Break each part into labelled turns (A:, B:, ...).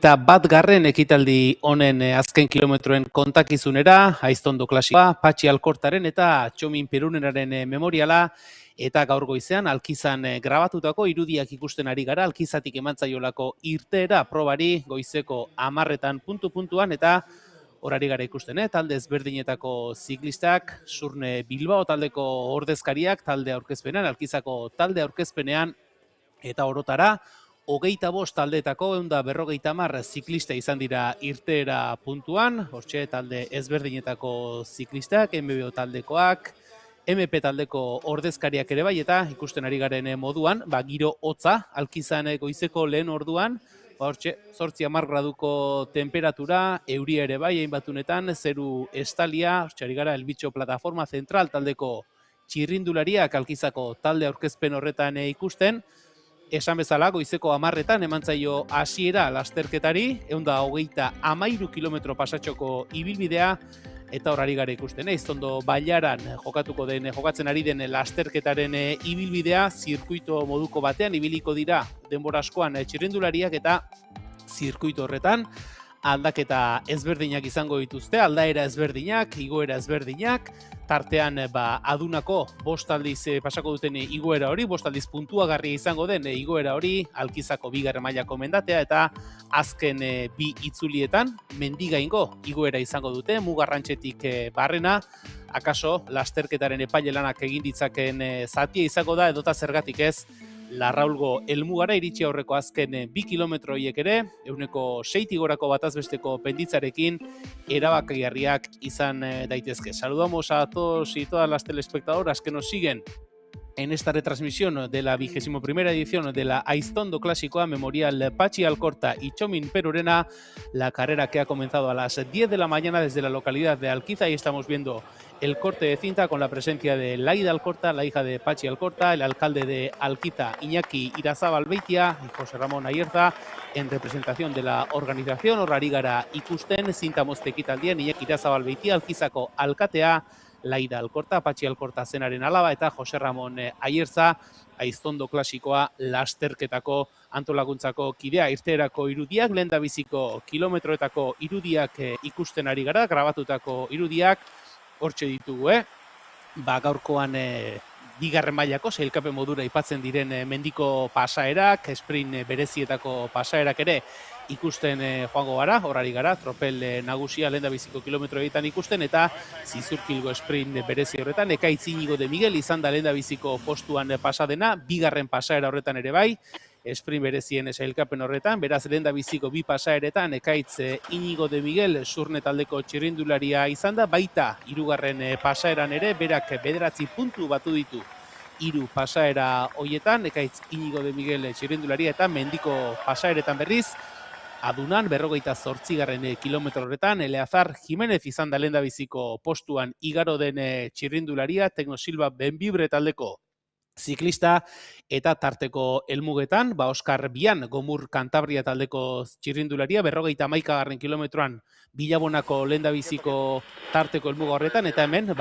A: Eta bat garren ekitaldi honen azken kilometroen kontakizunera, Aiztondo klasikoa, Patxi Alkortaren eta Txomin Perunenaren memoriala, eta gaur goizean Alkizan grabatutako irudiak ikusten ari gara, Alkizatik emantzaiolako irteera probari goizeko 10etan puntu-puntuan, eta horari gara ikusten, talde ezberdinetako ziklistak, Surne Bilbao taldeko ordezkariak, talde aurkezpenean, Alkizako talde aurkezpenean, eta orotara, 25 taldeetako 150 ziklista izan dira irteera puntuan, hortxe talde ezberdinetako ziklistak, MBO taldekoak, MP taldeko ordezkariak ere bai, eta ikusten ari garen moduan, giro hotza, Alkizan goizeko lehen orduan, hortxe, 8-10 graduko temperatura, euria ere bai, hainbatunetan, zeru estalia, hortxe ari gara, Elbitxo Plataforma Zentral taldeko txirrindulariak Alkizako talde aurkezpen horretan ikusten. Esan bezala, goizeko 10etan emantzaio hasiera lasterketari, 123 kilometro pasatxoko ibilbidea, eta horari gara ikusten, Aiztondo Bailaran jokatzen ari den lasterketaren ibilbidea, zirkuito moduko batean ibiliko dira denbora askoan txirrindulariak, eta zirkuito horretan aldaketa ezberdinak izango dituzte, aldaera ezberdinak, igoera ezberdinak, tartean adunako 5 aldiz pasako duten igoera hori, 5 aldiz puntuagarria izango den igoera hori, Alkizako 2. mailako mendatea, eta azken 2 itzulietan mendigaingo igoera izango dute, Mugarrantxetik barrena, akaso lasterketaren epaile lanak egin ditzaken zatia izango da, edota zergatik ez, Larraulgo helmugara iritsi aurreko azken 2 kilometroiek ere, 6 gorako batazbesteko penditzarekin, erabakigarriak izan daitezke. Saludamos a todos y todas las telespectadoras que nos siguen en esta retransmisión de la 21ª edición de la Aiztondo Clásicoa Memorial Patxi Alkorta y Txomin Perurena, la carrera que ha comenzado a las 10 de la mañana desde la localidad de Alkiza, y estamos viendo el corte de cinta con la presencia de Laida Alkorta, la hija de Patxi Alkorta, el alcalde de Alkiza, Iñaki Irazábal Beitia, y José Ramón Ayerza, en representación de la organización. Horari gara ikusten, zinta moztekitaldien, Iñaki Irazábal Beitia, Alkizako alkatea, Laida Alkorta, Patxi Alkorta zenaren alaba, eta Jose Ramon Ayerza, Aiztondo Klasikoa lasterketako antolakuntzako kidea. Irteerako irudiak, lehendabiziko kilometroetako irudiak ikusten ari gara, grabatutako irudiak, hortxe ditugu, gaurkoan 2. mailako sailkapen modura aipatzen diren mendiko pasaerak, sprint berezietako pasaerak ere ikusten joango gara, horari gara, tropel nagusia lehendabiziko kilometroetan ikusten, eta Zizurkilgo sprint berezi horretan, Ekaitz Inigo de Miguel izan da lehendabiziko postuan pasadena, 2. pasaera horretan ere bai, sprint berezien sailkapen horretan, beraz lehendabiziko 2 pasaeretan, Ekaitz Inigo de Miguel Surne taldeko txirrindularia izan da, baita 3. pasaeran ere, berak 9 puntu batu ditu 3 pasaera hoietan, Ekaitz Inigo de Miguel txirrindularia, eta mendiko pasaeretan berriz, adunan 48. kilometro horretan, Eleazar Jimenez izan da lehendabiziko postuan igaro den txirrindularia, Tecnosilva Benvibre taldeko ziklista, eta tarteko helmugetan, Oskar Bian, Gomur Kantabria taldeko txirrindularia, 51. kilometroan Bilabonako lehendabiziko tarteko helmuga horretan, eta hemen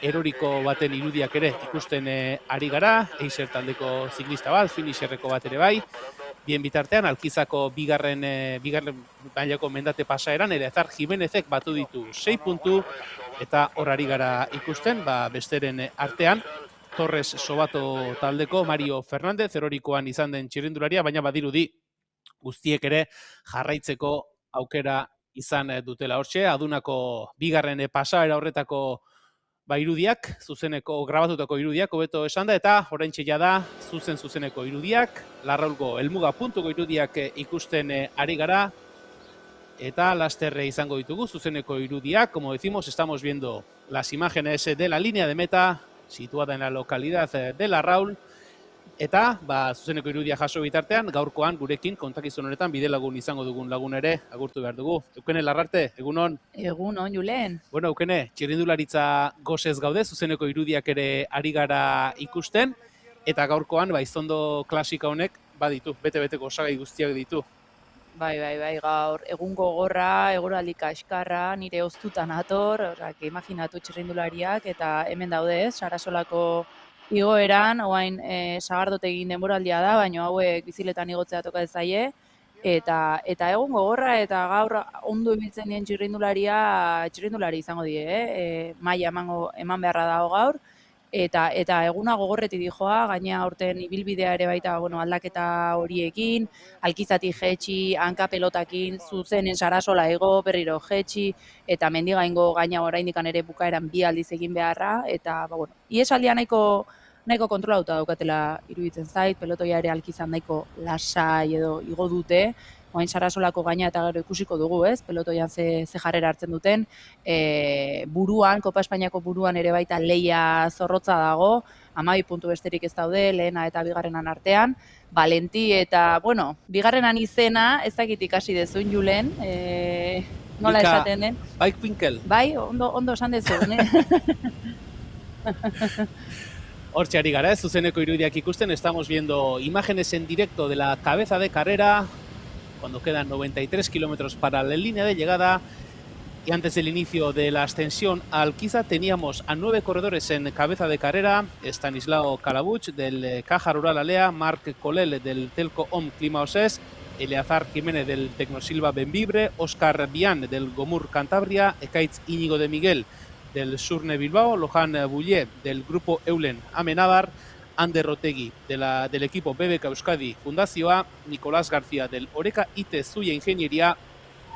A: eroriko baten irudiak ere ikusten ari gara, Eiser taldeko ziklista bat, finisherreko bat ere bai. Bien bitartean, Alkizako 2. mailako mendate pasaeran, Eleazar Jimenezek batu ditu 6 puntu, eta horari gara ikusten, besteren artean, Torres Sobato taldeko Mario Fernández, erorikoan izan den txirrindularia, baina badirudi guztiek ere jarraitzeko aukera izan dutela. Hortxe, adunako 2. pasaera horretako irudiak, zuzeneko grabatutako irudiak, hobeto esan da, eta oraintxe da zuzeneko irudiak, Larraulgo helmuga puntuko irudiak ikusten ari gara, eta lasterre izango ditugu zuzeneko irudiak. Como decimos, estamos viendo las imágenes de la línea de meta, situada en la localidad de Larraul, eta zuzeneko irudia jaso bitartean, gaurkoan gurekin kontakizun honetan bidelagun izango dugun lagun ere agurtu behar dugu. Eukene Larrarte, egunon?
B: Egunon, Julen.
A: Bueno, Eukene, txirrindularitza gozez gaude, zuzeneko irudiak ere ari gara ikusten, eta gaurkoan izondo klasika honek baditu, bete-beteko osagai guztiak ditu.
B: Bai, gaur egun gogorra, eguraldi kaskarra, nire oztutan ator, imaginatu txirrindulariak, eta hemen daude ez, Sarasolako igoeran, oain sagardotegin denboraldia da, baina hauek biziletan igotzea toka ez zaie, eta egun gogorra, eta gaur ondo ibiltzen dien txirrindulari izango die, maila eman beharra dago gaur, eta eguna gogorreti dijoa, gaina aurten ibilbidea ere baita aldaketa horiekin, alkizati jetxi, hanka pelotakin, zuzenen Sarasola ego, berriro jetxi, eta mendigaingo gaina oraindikan ere bukaeran bi aldiz egin beharra, eta iesaldia nahiko kontrolauta daukatela iruditzen zait, pelotoia ere alkizan nahiko lasai edo igo dute, oain Sarasolako gaina eta gero ikusiko dugu, ez? Pelotoian ze jarrera hartzen duten, buruan, Kopa Espainiako buruan ere baita leia zorrotza dago, 12 puntu besterik ez daude, lehena eta bigarrenan artean, Valenti eta, bigarrenan izena, ez dakit ikasi dezun, Julen, nola esaten den?
A: Bike Pinkel.
B: Bai, ondo esan dezun,
A: Hortxe ari gara, zuzeneko irudiak ikusten, estamos viendo imágenes en directo de la cabeza de carrera, cuando quedan 93 kilómetros para la línea de llegada, y antes del inicio de la ascensión a Alquiza teníamos a 9 corredores en cabeza de carrera: Stanislao Calabuch del Caja Rural Alea, Marc Colel del Telco Om Clima Osés, Eleazar Jiménez del Tecnosilva Benvibre, Óscar Bian del Gomur Cantabria, Ekaitz Íñigo de Miguel del Surne Bilbao, Lohan Bullet del Grupo Eulen Amenábar, Ander Rotegui del equipo BBK Euskadi Fundazioa, Nicolás García del Oreca IT Zuia Ingeniería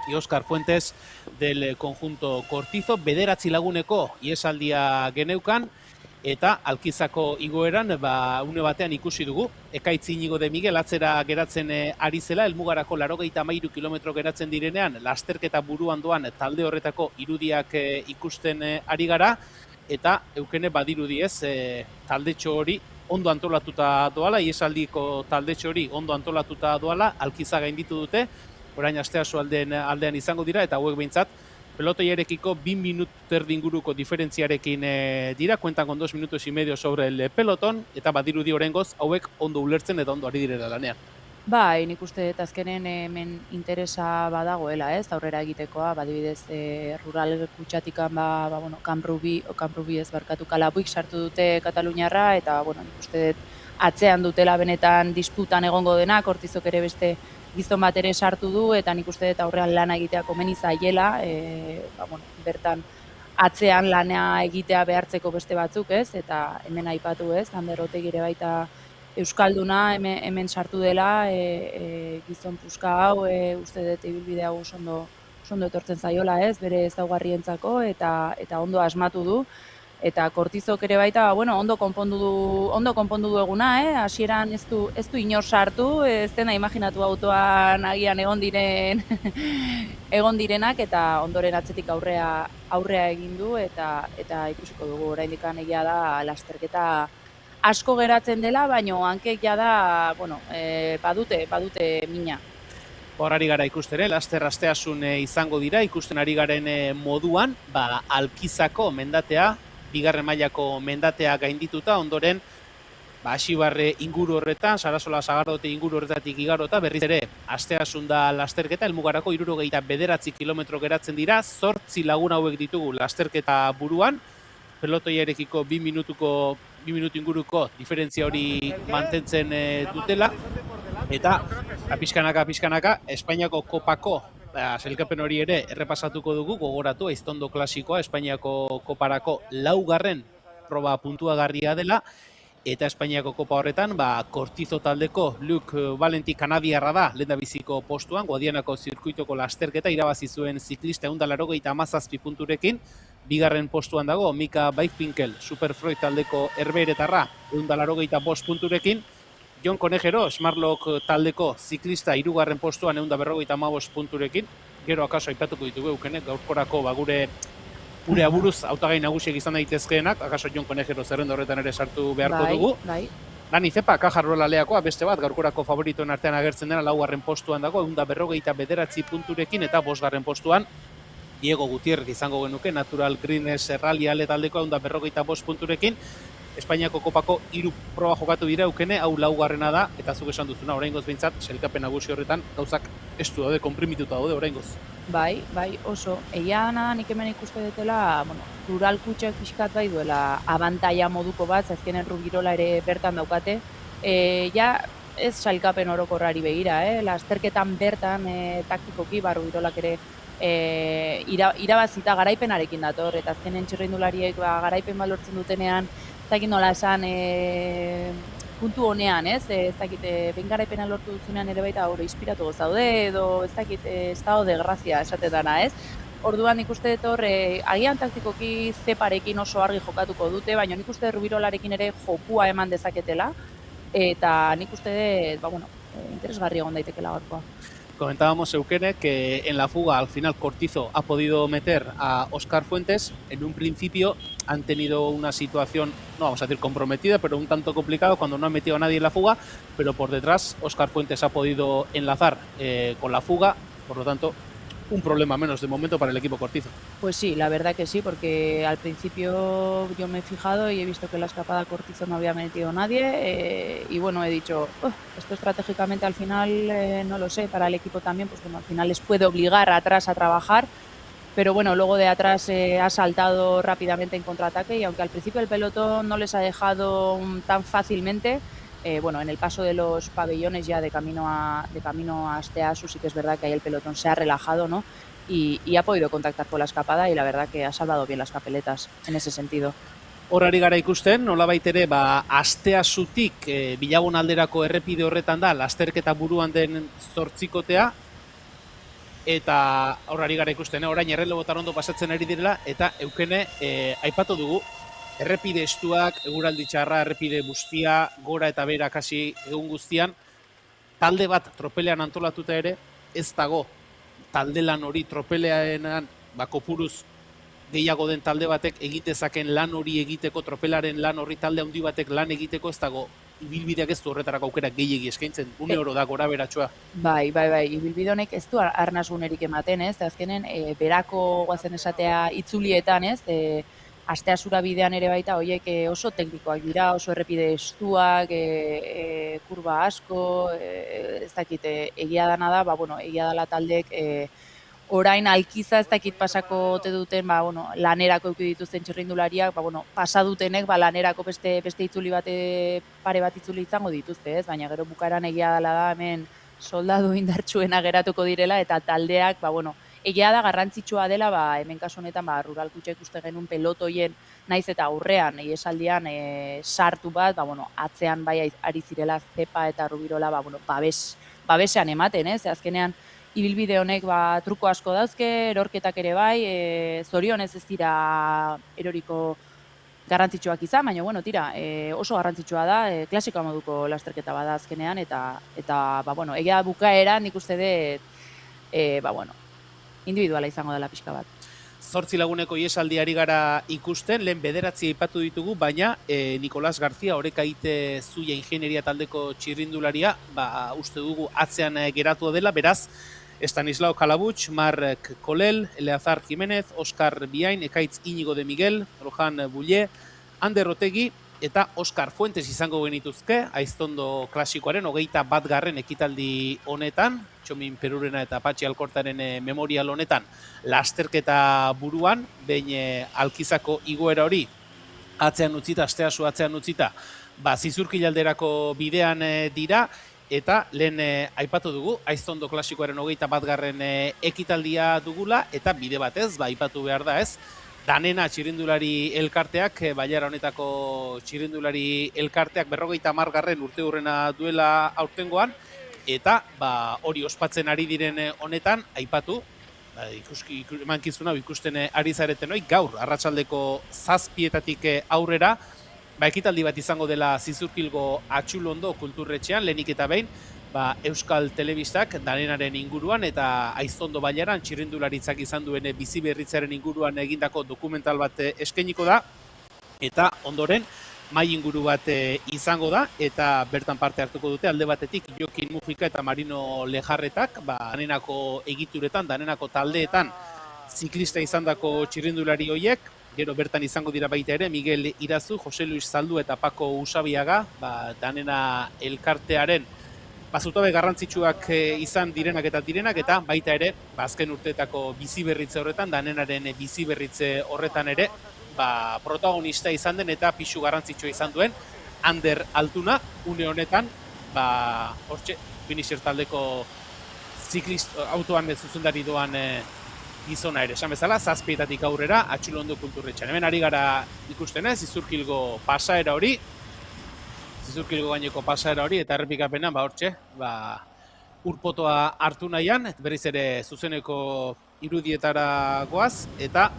A: y Óscar Fuentes del conjunto Cortizo. Bederatzi laguneko iesaldia geneukan, eta Alkizako igoeran une batean ikusi dugu Ekaitz Íñigo de Miguel atzera geratzen ari zela, helmugarako 93 kilometro geratzen direnean, lasterketa buruan doan talde horretako irudiak ikusten ari gara, eta Eukene badirudi ez taldetxo hori ondo antolatuta doala, iesaldiko taldetxo hori ondo antolatuta doala, Alkiza gainditu dute, orain Asteasu aldean izango dira, eta hauek behintzat pelotoiarekiko 2 minutu terdi inguruko diferentziarekin dira, cuentan con 2 minutos y medio sobre el pelotón, eta badirudi oraingoz hauek ondo ulertzen eta ondo ari direla lanean.
B: Bai, nik uste dut azkenen hemen interesa badagoela, ez, aurrera egitekoa, badibidez rural kutsatikan Kamrubi ez barkatu Kalabuik sartu dute Kataluniarra, eta nik uste dut atzean dutela benetan disputan egongo dena, Kortizok ere beste gizon bat ere sartu du, eta nik uste dut aurrean lana egitea komeni zaiela, bertan atzean lana egitea behartzeko beste batzuk, ez, eta hemen aipatu, ez, Ander Rotegui ere baita Euskalduna hemen sartu dela, gizon puska hau, uste dut ibilbide hau ondo etortzen zaiola, ez, bere ezaugarrientzako, eta ondo asmatu du, eta Kortizok ere baita, ondo konpondu du eguna, hasieran ez du inor sartu, ez dena imaginatu autoan agian egon direnak, eta ondoren atzetik aurrea egin du, eta ikusiko dugu, oraindik egia da lasterketa asko geratzen dela, baina hankek jada, badute mina.
A: Hor ari gara ikusteren, laster Asteasun izango dira, ikusten ari garen moduan, Alkizako mendatea, bigarren mailako mendatea gaindituta, ondoren, Asibarre inguru horretan, Sarasola Sagardote inguru horretatik igarota, berriz ere, Asteasun da lasterketa, helmugarako 69 kilometro geratzen dira, 8 lagun hauek ditugu lasterketa buruan, pelotoiarekiko 2 minutu inguruko diferentzia hori mantentzen dutela, eta pixkanaka, Espainiako kopako sailkapen hori ere errepasatuko dugu, gogoratu, Aiztondo klasikoa, Espainiako koparako 4. proba puntuagarria dela, eta Espainiako kopa horretan, Kortizo taldeko Luke Valenti kanadiarra da, lehendabiziko postuan, Guadianako zirkuitoko lasterketa irabazi zuen ziklista 187 punturekin, bigarren postuan dago Mika Bikepinkel Superfreud taldeko herberetarra 185 punturekin, Jon Konejero Smartlock taldeko ziklista 3. postuan 155 punturekin, gero akaso aipatuko ditugu Eukene, gaurkorako gure aburuz hautagai nagusiak izan daitezkeenak, akaso Jon Konejero zerrenda horretan ere sartu beharko dugu.
B: Bai.
A: Dani Zepa, Kajarrolaleakoa, beste bat, gaurkorako favoritoen artean agertzen dena, 4. postuan dago, 159 punturekin, eta 5. postuan, Diego Gutierrez izango genuke, Natural Greens Rally Ale taldeko 155 punturekin, Espainiako kopako 3 proba jokatu dira Eukene, hau 4. da, eta zuk esan duzuna, oraingoz behintzat, sailkapen nagusi horretan, gauzak estu daude, konprimituta daude oraingoz.
B: Bai, oso. Egia dana, nik hemen ikuste dutela, rural kutxek pixkat bai duela abantaia moduko bat, azkenen Rubirola ere bertan daukate. Ja, ez sailkapen orokorrari begira, lasterketan bertan taktikoki, Rubirolak ere irabazita garaipenarekin dator, eta azkenen txirrindulariek garaipen balortzen dutenean, ez dakit nola esan puntu honean, ez dakit behin garaipena lortu duzunean ere baita hori inspiratu gozaude, edo ez dakit estado de grazia esatetana, ez? Orduan nik uste dut agian taktikoki Zeparekin oso argi jokatuko dute, baina nik uste Rubirolarekin ere jokua eman dezaketela, eta nik uste dut, interesgarri egon daitekela gaurkoa.
A: Comentábamos, Eukene, que en la fuga al final Cortizo ha podido meter a Óscar Fuentes. En un principio han tenido una situación, no vamos a decir comprometida, pero un tanto complicado cuando no han metido a nadie en la fuga, pero por detrás Óscar Fuentes ha podido enlazar con la fuga, por lo tanto un problema menos de momento para el equipo Cortizo.
B: Pues sí, la verdad que sí, porque al principio yo me he fijado y he visto que en la escapada Cortizo no había metido nadie y bueno, he dicho, esto estratégicamente al final no lo sé, para el equipo también, pues bueno, al final les puede obligar atrás a trabajar, pero bueno, luego de atrás ha saltado rápidamente en contraataque y aunque al principio el pelotón no les ha dejado tan fácilmente, en el paso de los pabellones ya de camino a Asteasu sí que es verdad que ahí el pelotón se ha relajado, ¿no? Y ha podido contactar con la escapada y la verdad que ha salvado bien las papeletas en ese sentido.
A: Horari gara ikusten, nolabait ere, Asteasutik Bilabon alderako errepide horretan da, lasterketa buruan den 8kotea, eta horari gara ikusten, orain errelebotan ondo pasatzen ari direla, eta Eukene aipatu dugu, errepide estuak, eguraldi txarra, errepide guztia, gora eta bera kasi egun guztian, talde bat tropelean antolatuta ere, ez dago talde lan hori tropeleaenan kopuruz gehiago den talde batek egitezaken lan hori egiteko, tropelaren lan horri talde handi batek lan egiteko, ez dago ibilbideak ez du horretarako aukera gehiegi eskaintzen, une oro da gora beratxoa.
B: Bai, ibilbide honek ez du arnasunerik ematen, ez, azkenen berako guazen esatea itzulietan, ez, Asteasura bidean ere baita horiek oso teknikoak dira, oso errepide estuak, kurba asko, ez dakit, egia dana da, egia dela taldek orain Alkiza ez dakit pasako ote duten, lanerako eduki dituzten txirrindulariak, pasa dutenek lanerako beste itzuli pare bat itzuli izango dituzte, ez? Baina gero bukaeran egia dela da hemen soldadu indartsuena geratuko direla eta taldeak, egia da garrantzitsua dela, hemen kasu honetan rural kutxa ikuste genuen pelotoien naiz eta aurrean, esaldian sartu bat, atzean bai ari zirela Zepa eta Rubirola, babesean ematen, ez? Azkenean, ibilbide honek truko asko dauzke, erorketak ere bai, zorionez ez dira eroriko garrantzitsuak izan, baina, tira, oso garrantzitsua da, klasikoa moduko lasterketa bada azkenean, eta egia bukaeran nik uste dut, individuala izango dela pixka bat.
A: 8 laguneko iesaldiari gara ikusten, lehen 9 aipatu ditugu, baina Nicolás García, Orekaite Zuia ingenieria taldeko txirrindularia, uste dugu atzean geratu dela, beraz, Estanislao Calabuch, Marc Colel, Eleazar Jiménez, Óscar Biain, Ekaitz Íñigo de Miguel, Rojan Bulle, Ander Otegi eta Óscar Fuentes izango genituzke, Aiztondo klasikoaren 21. ekitaldi honetan, Txomin Perurena eta Patxi Alkortaren memorial honetan, lasterketa buruan, behin Alkizako igoera hori, atzean utzita, Asteasu atzean utzita, Zizurkilalderako bidean dira, eta lehen aipatu dugu, Aiztondo klasikoaren 21. ekitaldia dugula, eta bide batez, aipatu behar da ez, Danena txirrindulari elkarteak, Bailara honetako txirrindulari elkarteak 50. urte hurrena duela aurtengoan, eta hori ospatzen ari diren honetan, aipatu, emankizuna ikusten ari zareten hori, gaur, arratsaldeko 7:00 aurrera, ekitaldi bat izango dela Zizurkilgo Atxulondo kulturretxean, lehenik eta behin, Euskal Telebistak danenaren inguruan eta Aiztondo Bailaran txirrindularitzak izan duen bizi berritzearen inguruan egindako dokumental bat eskainiko da, eta ondoren mai inguru bat izango da, eta bertan parte hartuko dute alde batetik Jokin Mujika eta Marino Lejarretak, danenako egituretan, danenako taldeetan ziklista izandako txirrindulari hoiek, gero bertan izango dira baita ere Miguel Irazu, Jose Luis Zaldu eta Paco Usabiaga, danena elkartearen zutabe garrantzitsuak izan direnak eta baita ere azken urteetako bizi berritze horretan, danenaren bizi berritze horretan ere protagonista izan den eta pisu garrantzitsua izan duen Ander Altuna, une honetan hortxe finisher taldeko autoan zuzendari doan gizona ere, esan bezala, 7etatik aurrera Atxilondo kulturretxean. Hemen ari gara ikusten ez, Izurkilgo pasaera hori, gaineko pasaera hori, eta errepikapena, hortxe, urpotoa hartu nahian, berriz ere zuzeneko irudietara goaz, eta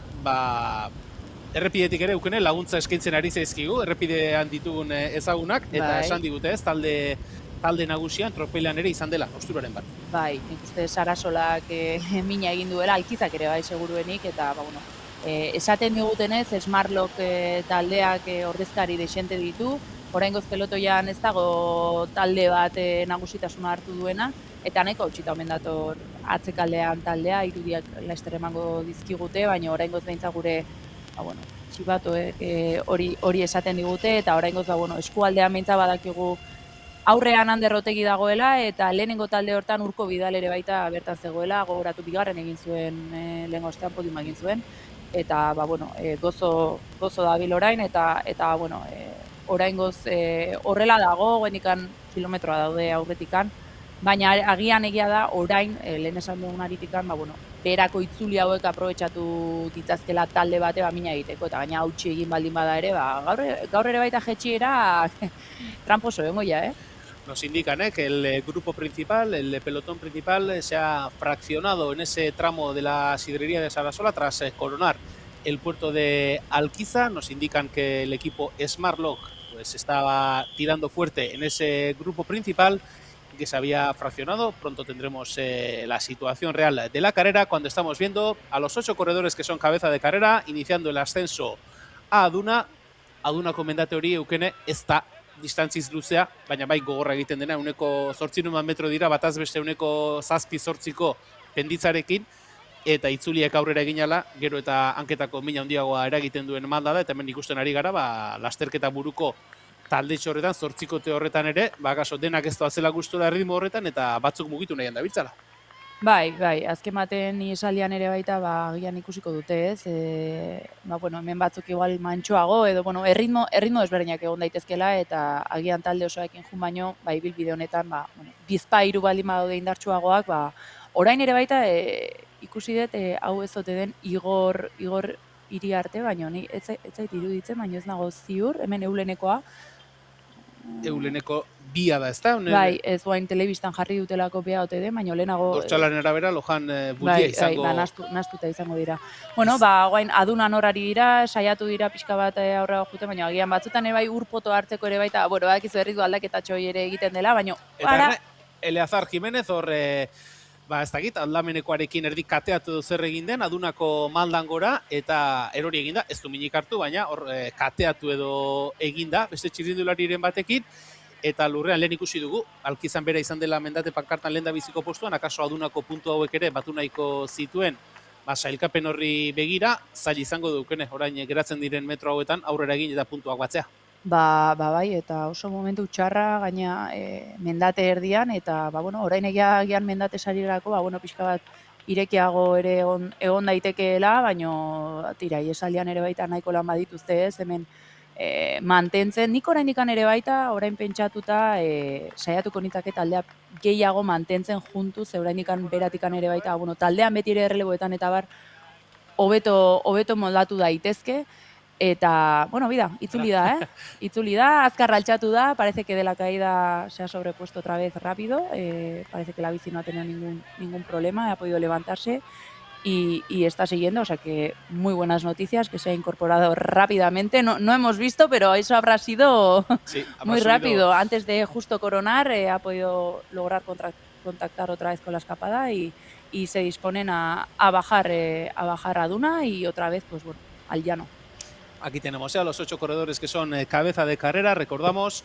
A: errepidetik ere ukene laguntza eskaintzen ari zaizkigu, errepidean ditugun ezagunak, eta esan digute ez, talde nagusian tropelean ere izan dela, osturaren bat.
B: Bai, nik uste Sarasolak mina egin duela, Alkizak ere bai seguruenik, eta esaten digutenez, Smartlock taldeak ordezkari desente ditu, oraingoz pelotoian ez dago talde bat nagusitasuna hartu duena, eta nahiko hautsita omen dator atzekaldean taldea, irudiak laster emango dizkigute, baina oraingoz behintzat gure txibato hori esaten digute, eta oraingoz eskualdean behintzat badakigu aurrean Ander Otegi dagoela, eta lehenengo talde hortan Urko Bidal ere baita bertan zegoela, gogoratu bigarren egin zuen, lehen ostean podiuma egin zuen, eta gozo dabil orain, eta oraingoz horrela dago, guenikan kilometroa daude aurretikan, baina agian egia da orain, lehen esan dugun aritikan, berako itzuli hauek aprobetxatu ditazkela talde bate mina egiteko, eta gaina hautsi egin baldin bada ere, gaur ere baita jetxiera tramposo goia,
A: Nos indican que el grupo principal, el pelotón principal, se ha fraccionado en ese tramo de la sidrería de Sarasola tras coronar el puerto de Alquiza. Nos indican que el equipo Smartlock estaba tirando fuerte en ese grupo principal, que se había fraccionado. Pronto tendremos la situación real de la carrera cuando estamos viendo a los 8 corredores que son cabeza de carrera, iniciando el ascenso a Aduna. Adunako mendate hori eukene ez da distantziz luzea, baina bai gogorra egiten dena, 800 metro dira, bataz beste 7-8ko penditzarekin, eta itzuliek aurrera eginala, gero eta hanketako mina handiagoa eragiten duen malda da, eta hemen ikusten ari gara, lasterketa buruko taldetxo horretan, 8kote horretan ere, kaso denak ez doazela gustura ritmo horretan, eta batzuk mugitu nahian dabiltzala.
B: Bai, azken baten esaldian ere baita, agian ikusiko dute ez, hemen batzuk igual mantxoago, edo, erritmo ezberdinak egon daitezkela, eta agian talde osoekin jun baino, ibilbide honetan, bizpa hiru baldin badaude indartsuagoak, orain ere baita, ikusi dut, hau ez ote den Igor Iriarte, baina ez zait iruditzen, baina ez nago ziur, hemen Eulenekoa.
A: Euleneko bia da, ez da?
B: Bai, ez guain telebistan jarri dutelako bia ote den, baina lehenago...
A: Dortxalaren arabera, lojan butia izango...
B: Nastuta izango dira. Guain Adunan horari dira, saiatu dira pixka bat aurrera jute, baina agian batzutan ere bai urpoto hartzeko ere baita, badakizu berriz du aldaketatxo ere egiten dela, baina...
A: Eta Eleazar Jimenez hor... ez dakit, aldamenekoarekin erdik kateatu zer egin den, Adunako maldan gora, eta erori eginda, ez du minik hartu, baina hor kateatu edo eginda, beste txirrindulariren batekin, eta lurrean lehen ikusi dugu, Alkizan bera izan dela mendate pankartan lehen da biziko postuan, akaso Adunako puntu hauek ere batu nahiko zituen, sailkapen horri begira, zail izango dukene, orain geratzen diren metro hauetan, aurrera egin eta puntuak batzea.
B: Bai, eta oso momentu txarra gaina mendate erdian, eta orain egian mendate sarirako, pixka bat irekiago ere egon daitekeela, baina tira, iesaldian ere baita nahiko lan badituzte ez, hemen mantentzen, nik orain dikan ere baita, orain pentsatuta, saiatuko nitzake taldea gehiago mantentzen juntuz, orain dikan beratikan ere baita, taldean beti ere erreleboetan eta hobeto moldatu daitezke, eta, bida, itzuli da, itzuli da, azkar altxatu da, parece que de la caída se ha sobrepuesto otra vez rápido, parece que la bici no ha tenido ningún problema, ha podido levantarse, y está siguiendo, o sea que muy buenas noticias, que se ha incorporado rápidamente. No hemos visto, pero eso habrá sido
A: Sí, habrá
B: muy
A: subido.
B: rápido. Antes de justo coronar, ha podido lograr contactar otra vez con la escapada y se disponen a bajar a duna y otra vez, pues bueno, al llano.
A: Aquí tenemos ya los 8 corredores que son cabeza de carrera. Recordamos,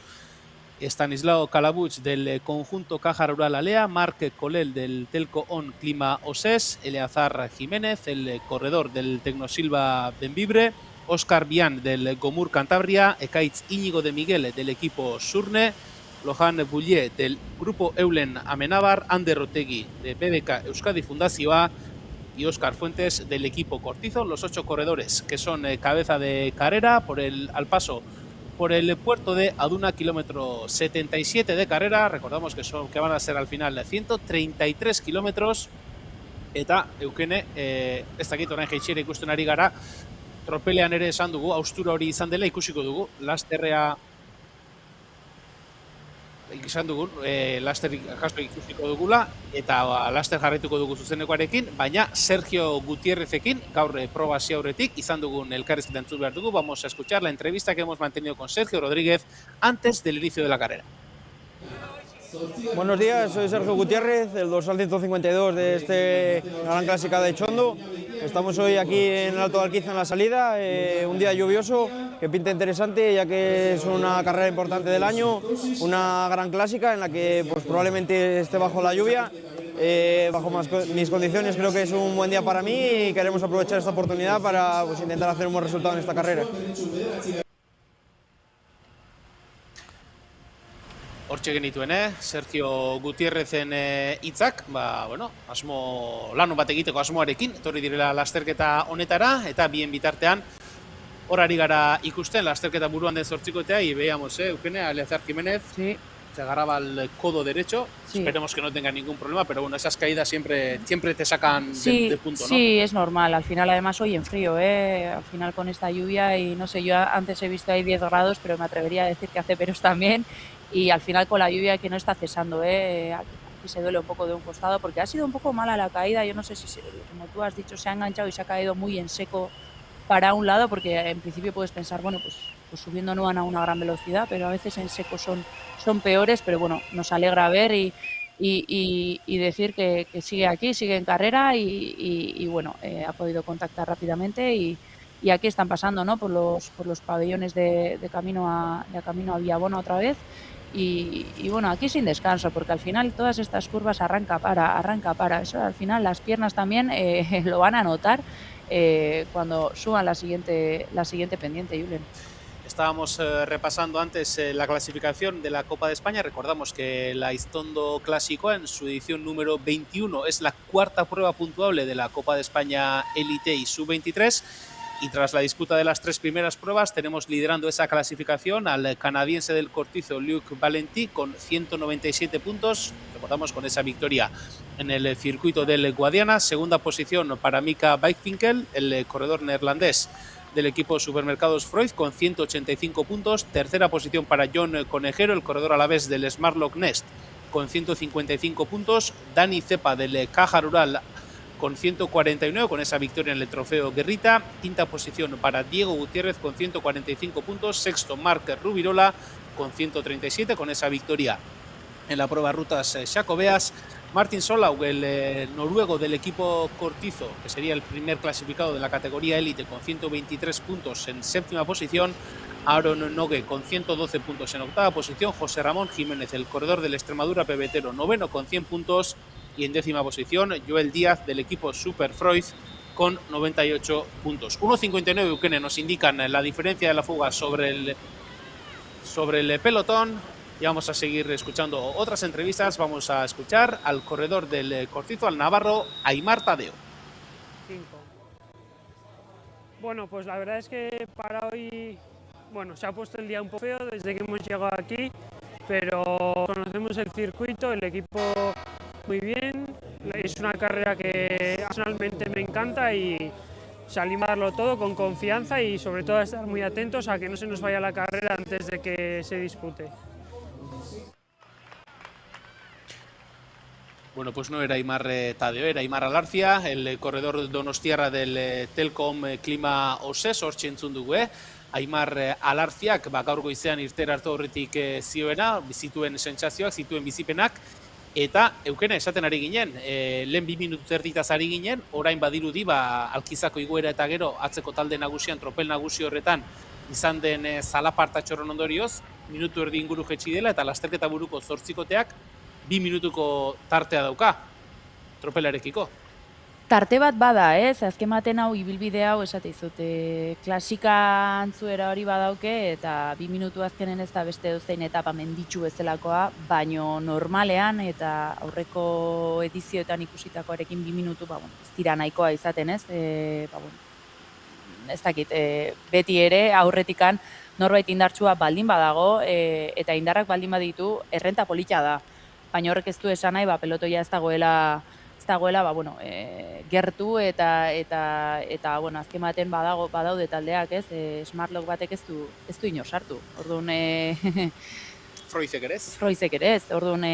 A: Stanislao Calabuch del conjunto Caja Rural Alea, Marc Colel del Telco On Clima Osés, Eleazar Jiménez, el corredor del Tecnosilva Benvibre, Óscar Bian del Gomur Cantabria, Ekaitz Íñigo de Miguel del equipo Surne, Lohan Bullier del grupo Eulen Amenábar, Ander Otegi de BBK Euskadi Fundazioa y Óscar Fuentes del equipo Cortizo, los 8 corredores que son cabeza de carrera al paso por el puerto de Aduna, kilómetro 77 de carrera. Recordamos que van a ser al final 133 kilómetros. Eta eukene, ez dakit orain jeitsiera ikusten ari gara, tropelean ere esan dugu, austura hori izan dela ikusiko dugu, lasterrea izan dugun, laster ikusiko dugula, eta laster jarraituko dugu zuzenekoarekin, baina Sergio Gutiérrezekin, gaur proba hasi aurretik, izan dugun elkarrizketa entzun behar dugu. Vamos a escuchar la entrevista que hemos mantenido con Sergio Rodríguez antes del inicio de la carrera.
C: Buenos días, soy Sergio Gutiérrez, el dorsal 152 de este Gran Clásica de Txondo. Estamos hoy aquí en el Alto de Alquiza en la salida, un día lluvioso que pinta interesante ya que es una carrera importante del año, una gran clásica en la que pues, probablemente esté bajo la lluvia. Bajo mis condiciones creo que es un buen día para mí y queremos aprovechar esta oportunidad para pues, intentar hacer un buen resultado en esta carrera.
A: Hortxe genituen, Sergio Gutiérrezen hitzak, bueno, lan bat egiteko asmoarekin, etorri direla lasterketa honetara, eta bien bitartean, hor ari gara ikusten, lasterketa buruan den zortzikotea, y veamos, Eukene, a Eleazar Jiménez,
B: Sí.
A: se agarraba al codo derecho,
B: Sí.
A: Esperemos que no tenga ningún problema, pero bueno, esas caídas siempre te sacan
B: Sí,
A: de punto, ¿no?
B: sí, es normal. Al final, además, hoy en frío, Al final con esta lluvia y no sé, yo antes he visto ahí 10 grados, pero me atrevería a decir que hace peros también. Y al final con la lluvia que no está cesando, Aquí se duele un poco de un costado porque ha sido un poco mala la caída. Yo no sé si, como tú has dicho, se ha enganchado y se ha caído muy en seco para un lado, porque en principio puedes pensar, bueno, pues subiendo no van a una gran velocidad, pero a veces en seco son peores, pero bueno, nos alegra ver y decir que sigue aquí, sigue en carrera y bueno, ha podido contactar rápidamente y aquí están pasando, ¿no? por los pabellones de camino a Villabona otra vez y bueno, aquí sin descanso, porque al final todas estas curvas arranca para, eso al final las piernas también lo van a notar cuando suban la siguiente pendiente, Julen.
A: Estábamos repasando antes la clasificación de la Copa de España. Recordamos que la Iztondo Clásico en su edición número 21 es la cuarta prueba puntuable de la Copa de España Elite y Sub-23. Y tras la disputa de las 3 primeras pruebas, tenemos liderando esa clasificación al canadiense del Cortizo, Luc Valentí, con 197 puntos. Recordamos con esa victoria en el circuito del Guadiana. Segunda posición para Mika Bijkinkel, el corredor neerlandés del equipo Supermercados Freud, con 185 puntos. Tercera posición para John Conejero, el corredor alavés del Smartlock Nest, con 155 puntos. Dani Cepa del Caja Rural con 149, con esa victoria en el trofeo Guerrita. Quinta posición para Diego Gutiérrez con 145 puntos. Sexto, Marc Rubirola con 137, con esa victoria en la prueba rutas Xacobeas. Martin Solau, el noruego del equipo Cortizo, que sería el primer clasificado de la categoría élite, con 123 puntos en séptima posición. Aaron Nogue con 112 puntos en octava posición. José Ramón Jiménez, el corredor del Extremadura pebetero, noveno con 100 puntos. Y en décima posición, Joel Díaz del equipo Super Freud con 98 puntos. 1.59 Eukene nos indican la diferencia de la fuga sobre el pelotón. Y vamos a seguir escuchando otras entrevistas. Vamos a escuchar al corredor del Cortizo, al navarro Aimar Tadeo.
D: 5. Bueno, pues la verdad es que para hoy, bueno, se ha puesto el día un poco feo desde que hemos llegado aquí, pero conocemos el circuito, el equipo muy bien. Es una carrera que personalmente me encanta y salimos a darlo todo con confianza y sobre todo a estar muy atentos a que no se nos vaya la carrera antes de que se dispute.
A: Bueno, pues no era Aimar Tadeo, era Aimar Alarcia, el corredor donostiarra del Telkom Klima Oses, hor txentzun dugu, Aimar Alarziak, gaur goizean irtera hartu horretik zioena, zituen sentsazioak, zituen bizipenak, eta Eukene esaten ari ginen, lehen 2 minutu erditaz ari ginen, orain badirudi, Alkizako igoera eta gero, atzeko talde nagusian, tropel nagusi horretan, izan den zalapartatxorron ondorioz, minutu erdi inguru jetxi dela, eta lasterketa buruko 8koteak, 2 minutuko tartea dauka, tropelarekiko.
B: Tarte bat bada, azken baten hau, ibilbide hau, esate izut, klasika antzuera hori badauke, eta 2 minutu azkenen ez da beste dozein etapa menditsu bezalakoa, baino normalean, eta aurreko edizioetan ikusitakoarekin 2 minutu, ez dira nahikoa izaten, ez dakit, beti ere aurretikan norbait indartsua baldin badago, eta indarrak baldin baditu, errenta polita da. Baina horrek ez du esan nahi, pelotoia ez dagoela, gertu eta azken baten badaude taldeak, Smartlock batek ez du inor sartu. Orduan,
A: Froizek ere ez?
B: Froizek ere ez. Orduan,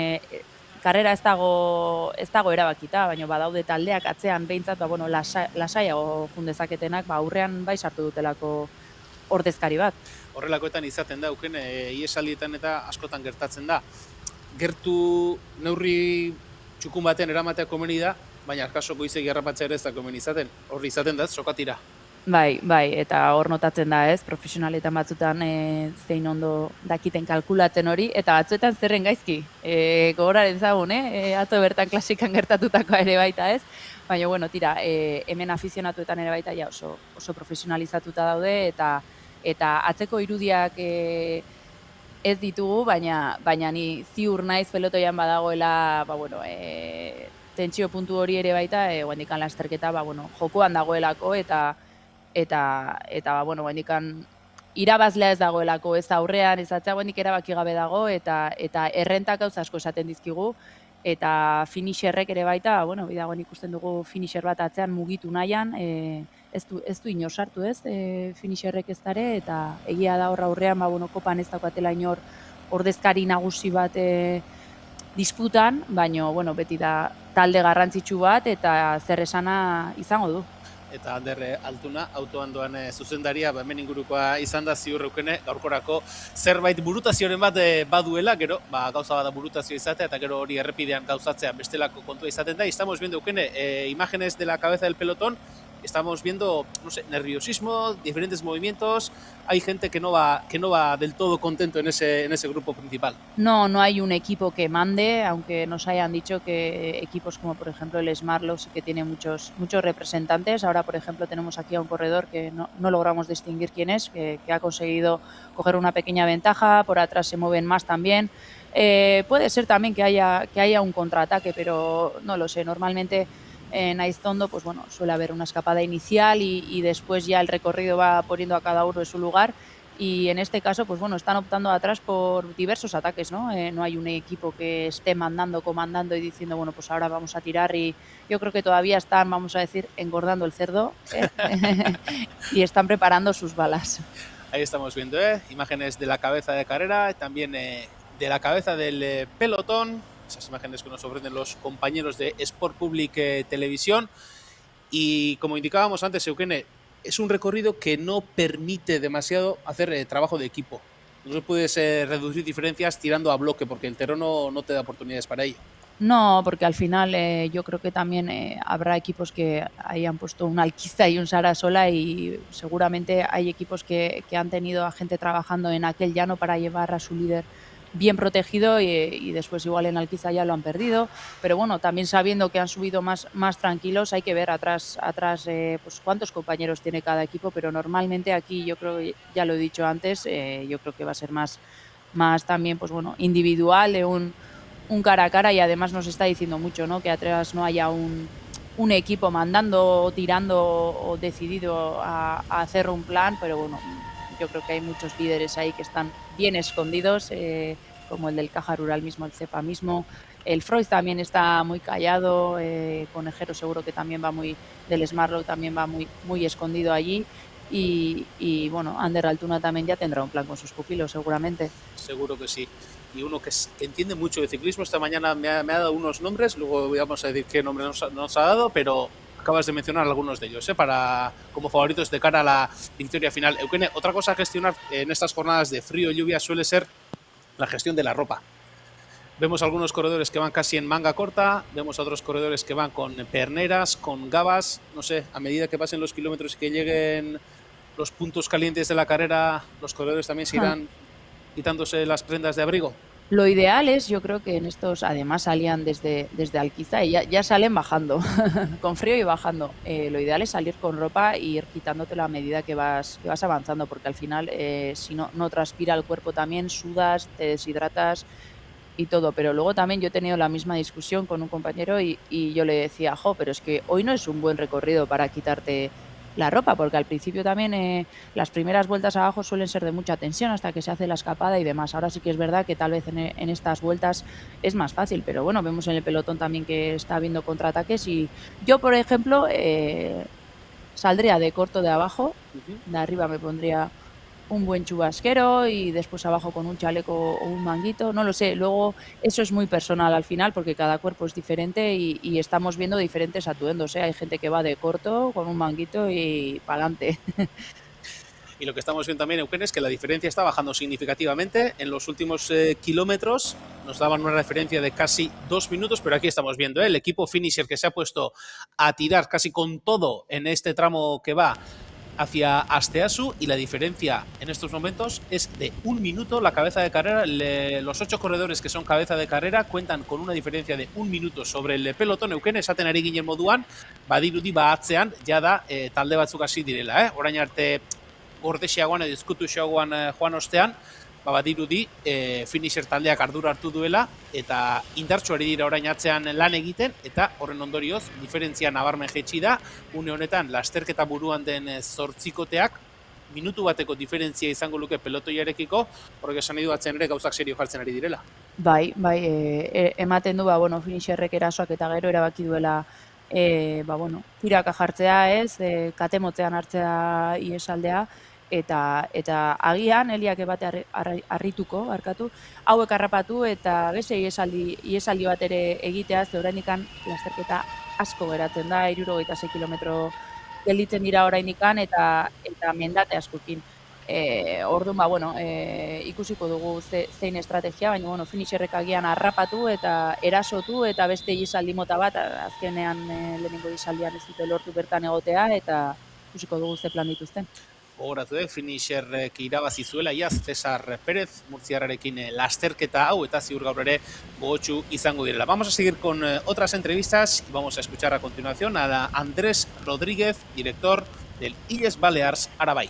B: karrera ez dago erabakita, baina badaude taldeak atzean behintzat, lasaiago jundezaketenak, aurrean bai sartu dutelako ordezkari bat.
A: Horrelakoetan izaten da, Euken, iesaldietan eta askotan gertatzen da. Gertu neurri txukun baten eramatea komeni da, baina arkasoko izegi harrapatzea ere ez da komeni izaten. Horri izaten da, sokatira.
B: Bai, eta hor notatzen da, profesionaletan batzutan zein ondo dakiten kalkulatzen hori, eta batzuetan zerren gaizki. Gogoraren zagun, atzo bertan klasikan gertatutakoa ere baita, Baina, tira, hemen afizionatuetan ere baita ja oso profesionalizatuta daude, eta atzeko irudiak ez ditugu, baina ni ziur naiz pelotoian badagoela, tentsio puntu hori ere baita, guendikan lasterketa, jokoan dagoelako, eta guendikan irabazlea ez dagoelako, ez aurrean, ez atzea guendik erabaki gabe dago, eta errentak gauza asko esaten dizkigu, eta finisherrek ere baita, bidagoen ikusten dugu finisher bat atzean mugitu nahian, ez du inor sartu finisherrek ez dare, eta egia da horra aurrean, kopan ez daukatela inor ordezkari nagusi bat disputan, baina, beti da talde garrantzitsu bat, eta zer esana izango du.
A: Eta Ander Altuna, autoan doan zuzendaria, hemen ingurukoa izan da ziur Eukene, gaurkorako zerbait burutazioren bat baduela, gero, gauza bada burutazio izatea, eta gero hori errepidean gauzatzea bestelako kontua izaten da. Estamos viendo, Eukene, imágenes de la cabeza del pelotón, estamos viendo, nerviosismo, diferentes movimientos, hay gente que no va del todo contento en ese grupo principal.
B: No hay un equipo que mande, aunque nos hayan dicho que equipos como por ejemplo el Smartlock sí que tiene muchos representantes. Ahora, por ejemplo, tenemos aquí a un corredor que no logramos distinguir quién es, que ha conseguido coger una pequeña ventaja, por atrás se mueven más también. Puede ser también que haya un contraataque, pero no lo sé, normalmente en Aizondo suele haber una escapada inicial y después ya el recorrido va poniendo a cada uno en su lugar, y en este caso están optando atrás por diversos ataques, ¿no? No hay un equipo que esté comandando y diciendo ahora vamos a tirar, y yo creo que todavía están, vamos a decir, engordando el cerdo y están preparando sus balas.
A: Ahí estamos viendo imágenes de la cabeza de carrera, también de la cabeza del pelotón, esas imágenes que nos ofrecen los compañeros de Sport Public Televisión. Y como indicábamos antes, Eukene, es un recorrido que no permite demasiado hacer trabajo de equipo. No puedes reducir diferencias tirando a bloque, porque el terreno no te da oportunidades para ello.
B: No, porque al final yo creo que también habrá equipos que hayan puesto un Alquiza y un Sarasola, y seguramente hay equipos que han tenido a gente trabajando en aquel llano para llevar a su líder bien protegido, y después igual en Alquiza ya lo han perdido, pero también sabiendo que han subido más tranquilos, hay que ver atrás cuántos compañeros tiene cada equipo, pero normalmente aquí yo creo, ya lo he dicho antes, yo creo que va a ser más también individual, de un cara a cara, y además nos está diciendo mucho, ¿no? Que atrás no haya un equipo mandando, tirando o decidido a hacer un plan, pero yo creo que hay muchos líderes ahí que están bien escondidos, como el del Caja Rural mismo, el Cepa mismo. El Freud también está muy callado, Conejero seguro que también va del Smartlock también va muy escondido allí, y bueno, Ander Altuna también ya tendrá un plan con sus pupilos, seguramente.
A: Seguro que sí. Y uno que entiende mucho de ciclismo, esta mañana me ha dado unos nombres, luego vamos a decir qué nombre nos ha dado, pero acabas de mencionar algunos de ellos, como favoritos de cara a la victoria final. Eukene, otra cosa a gestionar en estas jornadas de frío y lluvia suele ser la gestión de la ropa. Vemos algunos corredores que van casi en manga corta, vemos a otros corredores que van con perneras, con gabas, no sé, a medida que pasen los kilómetros y que lleguen los puntos calientes de la carrera, los corredores también se irán quitándose las prendas de abrigo.
B: Lo ideal es, yo creo que en estos, además salían desde Alquiza y ya salen bajando, con frío y bajando. Lo ideal es salir con ropa e ir quitándotela a medida que vas avanzando, porque al final, si no transpira el cuerpo también, sudas, te deshidratas y todo. Pero luego también yo he tenido la misma discusión con un compañero y yo le decía, pero es que hoy no es un buen recorrido para quitarte la ropa, porque al principio también las primeras vueltas abajo suelen ser de mucha tensión hasta que se hace la escapada y demás. Ahora sí que es verdad que tal vez en estas vueltas es más fácil, pero bueno, vemos en el pelotón también que está habiendo contraataques y yo, por ejemplo, saldría de corto de abajo, de arriba me pondría un buen chubasquero y después abajo con un chaleco o un manguito, no lo sé. Luego eso es muy personal al final porque cada cuerpo es diferente y estamos viendo diferentes atuendos, ¿eh? Hay gente que va de corto con un manguito y para adelante.
A: Y lo que estamos viendo también, Eukene, es que la diferencia está bajando significativamente. En los últimos kilómetros nos daban una referencia de casi 2 minutos, pero aquí estamos viendo el equipo finisher que se ha puesto a tirar casi con todo en este tramo que va hacia Asteasu y la diferencia en estos momentos es de 1 minuto la cabeza de carrera. Los 8 corredores que son cabeza de carrera cuentan con una diferencia de 1 minuto sobre el pelotón. Eukene, esaten ari ginen moduan, badirudi atzean jada talde batzuk hasi direla. Orain arte gordexiagoan edo ezkutuxeagoan joan ostean, badirudi finisher taldeak ardura hartu duela eta indartsu ari dira orain atzean lan egiten eta horren ondorioz diferentzia nabarmen jaitsi da. Une honetan lasterketa buruan den 8koteak minutu bateko diferentzia izango luke pelotoiarekiko, horrek esan nahi du atzen ere gauzak serio jartzen ari direla.
B: Bai, ematen du, finisherrek erasoak eta gero erabaki duela tiraka jartzea ez, katemotzean hartzea iesaldea, eta agian, Eliak bate harrituko, hauek harrapatu eta beste iesaldi bat ere egitea, ze orainikan lasterketa asko geratzen da, 76 kilometro gelditzen dira orainikan eta mendate askokin. Orduan, ikusiko dugu zein estrategia, baina, finisherrek agian harrapatu eta erasotu eta beste isaldi mota bat, azkenean lehenengo isaldian ez dute lortu bertan egotea eta ikusiko dugu ze plan dituzten.
A: Gogoratu, finisherrek irabazi zuela, iaz, Cesar Pérez, murtziarrarekin lasterketa hau eta ziur gaur ere gogotsu izango direla. Vamos a seguir con otras entrevistas y vamos a escuchar a continuación a Andrés Rodríguez, director del Illes Balears Arabai.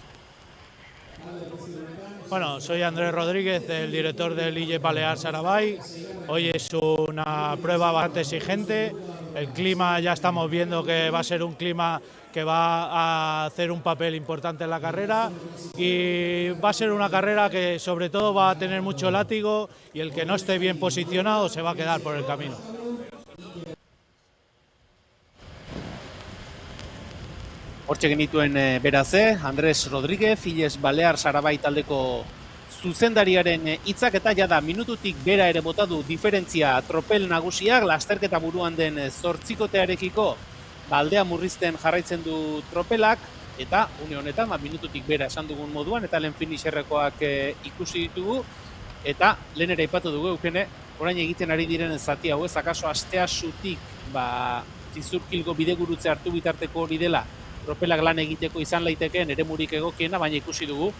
E: Bueno, soy Andrés Rodríguez, el director del Illes Balears Arabai. Hoy es una prueba bastante exigente. El clima ya estamos viendo que va a ser un clima que va a hacer un papel importante en la carrera y va a ser una carrera que sobre todo va a tener mucho látigo y el que no esté bien posicionado se va a quedar por el camino.
A: Hortxe genituen beraz, Andrés Rodríguez, Illes Balears Arabai taldeko zuzendariaren hitzak eta jada minututik bera ere bota du diferentzia tropel nagusiak, lasterketa buruan den 8kotearekiko aldea murrizten jarraitzen du tropelak, eta une honetan minututik bera esan dugun moduan, eta lehen finisherrekoak ikusi ditugu, eta lehen ere aipatu dugu, Eukene, orain egiten ari diren zati hau ez, akaso Asteasutik zizurkilgo bidegurutze hartu bitarteko hori dela, tropelak lan egiteko izan laitekeen eremurik egokiena, baina ikusi dugu,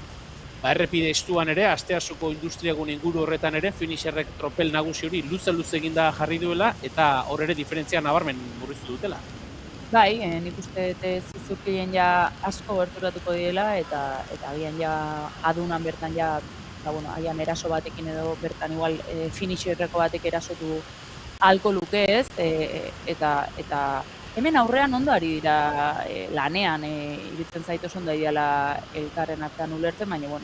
A: errepide estuan ere, Asteasuko industriagun inguru horretan ere, finisherrek tropel nagusi hori luze eginda jarri duela, eta hor ere diferentzia nabarmen murriztu dutela.
B: Bai, nik uste zizurkien ja asko gerturatuko direla eta agian ja adunan bertan ja, agian eraso batekin edo bertan igual finisherreko batek erasotu ahalko luke ez, eta hemen aurrean ondo ari dira lanean, iritzen zaitu ondo ari dira elkarren artean ulertzen, baina,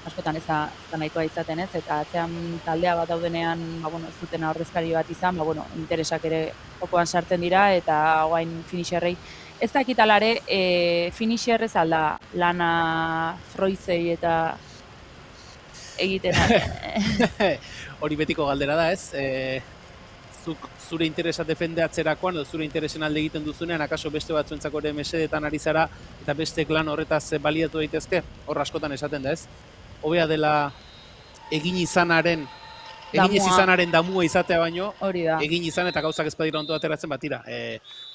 B: askotan ez da nahikoa izaten ez, eta atzean taldea bat daudenean, ez dutena ordezkari bat izan, interesak ere jokoan sartzen dira, eta guain finisherrei ez dakitalare finisher ez alda lana Froizei eta egiten
A: Hori betiko galdera da, ez? Zure interesa defendatzerakoan, edo zure interesen alde egiten duzunean, akaso beste batzuentzako ere mesedetan ari zara, eta beste lan horretaz baliatu daitezke, hor askotan esaten da, ez? Hobea dela egin izanaren damua izatea baino,
B: hori da.
A: egin izan eta gauzak ez badira ondo ateratzen batira.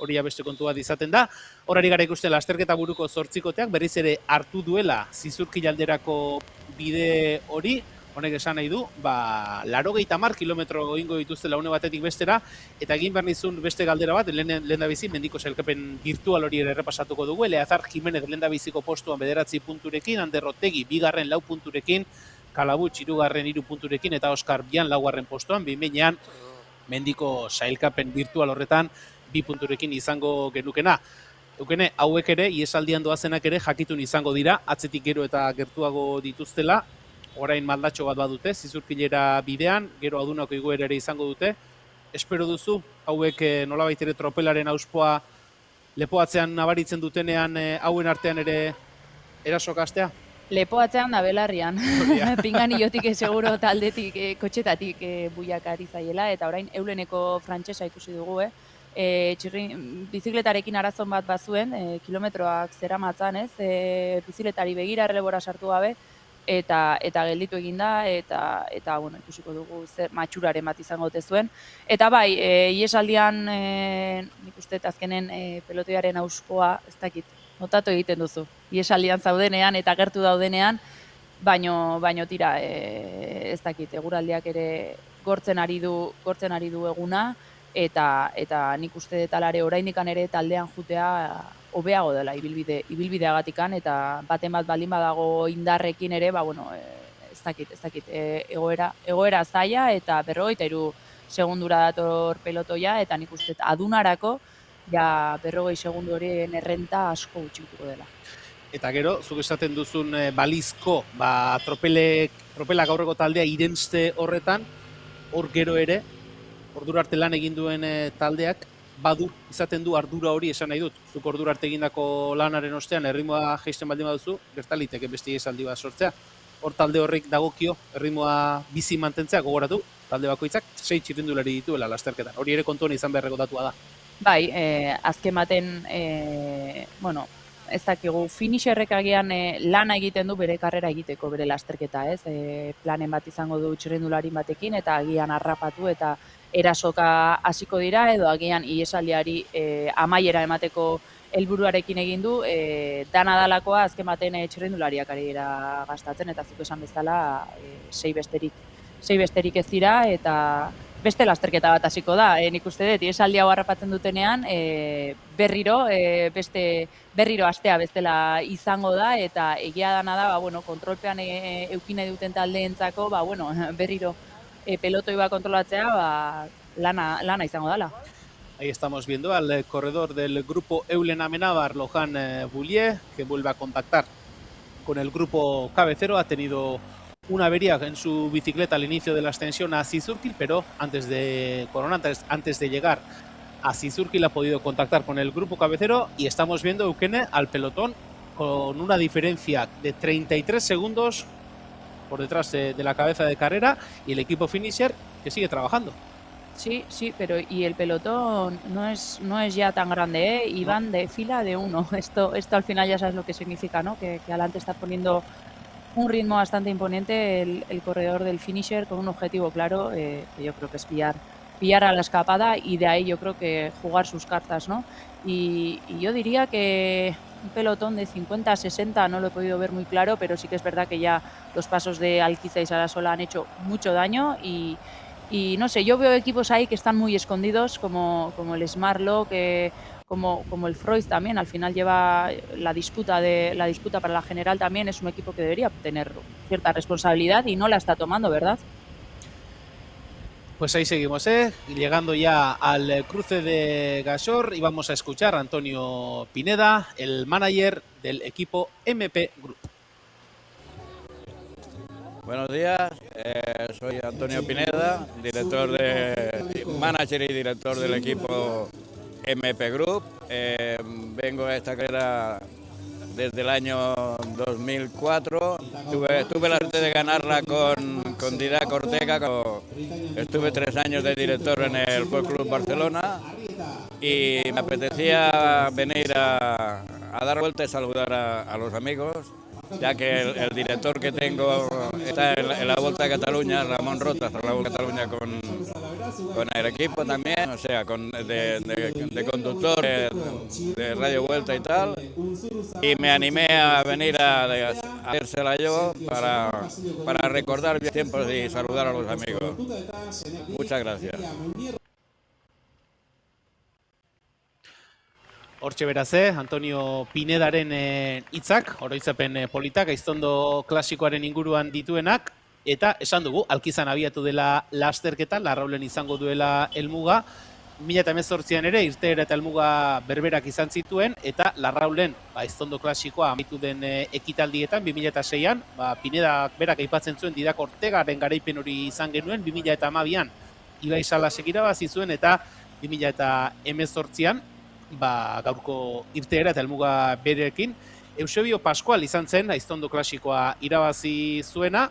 A: Hori beste kontu bat izaten da. Horari gara ikusten lasterketa buruko zortzikoteak, berriz ere hartu duela Zizurkil alderako bide hori, honek esan nahi du, 80 kilometro egingo dituztela une batetik bestera, eta egin behar nizun beste galdera bat, lehendabizi, mendiko sailkapen virtual hori ere errepasatuko dugu, Eleazar Jimenez lehendabiziko postuan 9 punturekin, Ander Otegi 2. 4 punturekin, Kalabutx 3. 3 punturekin, eta Oskar Bian 4. postuan, behin mendiko sailkapen virtual horretan 2 punturekin izango genukena. Eukene, hauek ere, iesaldian doazenak ere jakitun izango dira, atzetik gero eta gertuago dituztela, orain maldatxo bat badute, Zizurkilera bidean, gero adunako igoera ere izango dute. Espero duzu, hauek nolabait ere tropelaren auspoa lepoatzean nabaritzen dutenean, hauen artean ere erasokastea?
B: Lepoatzean da belarrian, pinganillotik seguro taldetik, kotxetatik buiak ari zaiela, eta orain euleneko frantsesa ikusi dugu, bizikletarekin arazon bat bazuen, kilometroak zeramatzan, ez, bizikletari begira erlebora sartu gabe, eta gelditu egin da, eta bueno, ikusiko dugu zer matxuraren bat izango ote zuen. Eta bai, iesaldian, nik uste azkenen pelotoiaren auspoa, ez dakit, notatu egiten duzu. Iesaldian zaudenean eta gertu daudenean, baino tira, ez dakit, eguraldiak ere gortzen ari du eguna, eta nik uste detalare oraindikan ere taldean jutea hobeago dela ibilbideagatikan, eta baten bat baldin badago indarrekin ere, ez dakit, egoera zaila, eta 53 segundura dator pelotoia, eta nik uste adunarako, ja 40 segundu horien errenta asko gutxituko dela.
A: Eta gero, zuk esaten duzun balizko, tropelak aurreko taldea irenste horretan, hor gero ere, ordura arte lan egin duen taldeak, badu, izaten du ardura hori esan nahi dut. Zuk ordura arte egindako lanaren ostean, erritmoa jaisten baldin baduzu, gertaliteke beste esaldi bat sortzea. Hor talde horrek dagokio, erritmoa bizi mantentzea gogoratu, talde bakoitzak 6 txirrindulari dituela lasterketan. Hori ere kontuan izan beharreko datua da.
B: Bai, azken baten, ez dakigu, finisherrek agian lana egiten du bere karrera egiteko, bere lasterketa, ez? Planen bat izango du txirrindularin batekin, eta agian harrapatu eta erasoka hasiko dira, edo agian iesaldiari amaiera emateko helburuarekin egin du, dana dalakoa azken baten txirrindulariak ari dira gastatzen, eta zuk esan bezala 6 besterik ez dira, eta beste lasterketa bat hasiko da. Nik uste dut, iesaldi hau harrapatzen dutenean, berriro astea bestela izango da, eta egia dana da, kontrolpean eukine duten taldeentzako, berriro pelotoi bat kontrolatzea, lana izango dela.
A: Ahí estamos viendo al corredor del grupo Eulen Amenábar, Lohan Boulier, que vuelve a contactar con el grupo cabecero. Ha tenido una avería en su bicicleta al inicio de la ascensión a Zizurkil, pero antes de llegar a Zizurkil ha podido contactar con el grupo cabecero, y estamos viendo, Eukene, al pelotón con una diferencia de 33 segundos por detrás de la cabeza de carrera, y el equipo finisher que sigue trabajando.
B: Sí, pero y el pelotón no es ya tan grande, y van de fila de uno. Esto al final ya sabes lo que significa, ¿no? Que adelante está poniendo un ritmo bastante imponente el corredor del finisher, con un objetivo claro, que yo creo que es pillar a la escapada, y de ahí yo creo que jugar sus cartas, ¿no? Y yo diría que un pelotón de 50 a 60 no lo he podido ver muy claro, pero sí que es verdad que ya los pasos de Alquiza y Sarasola han hecho mucho daño, y no sé, yo veo equipos ahí que están muy escondidos, como el Smartlo, como el Freud también. Al final lleva la disputa para la general también. Es un equipo que debería tener cierta responsabilidad y no la está tomando, ¿verdad?
A: Pues ahí seguimos, llegando ya al cruce de Gasor, y vamos a escuchar a Antonio Pineda, el manager del equipo MP Group.
F: Buenos días, soy Antonio Pineda, manager y director del equipo MP Group. vengo a esta carrera desde el año 2004. Tuve la suerte de ganarla con Didac Ortega. Estuve 3 años de director en el Foot Club Barcelona y me apetecía venir a dar vuelta y saludar a los amigos, ya que el director que tengo está en la Volta a Cataluña, Ramón Rotas, en la Volta a Cataluña con el equipo también, o sea, de conductor de Radio Vuelta y tal, y me animé a venir a hacérsela yo para recordar viejos tiempos y saludar a los amigos. Muchas gracias.
A: Hortxe beraz, Antonio Pinedaren hitzak, oroitzapen politak, Gaiztondo klasikoaren inguruan dituenak, eta esan dugu, Alkizan abiatu dela lasterketa, Larraulen izango duela helmuga, 2018an ere irteera eta helmuga berberak izan zituen, eta Larraulen Gaiztondo klasikoa amaitu den ekitaldietan, 2006an, Pinedak berak aipatzen zuen Didac Ortegaren garaipen hori izan genuen, 2012an Ibai Salasek irabazi zuen, eta 2018an, gaurko irteera eta helmuga berekin. Eusebio Pascual izan zen, Gaiztondo klasikoa irabazi zuena,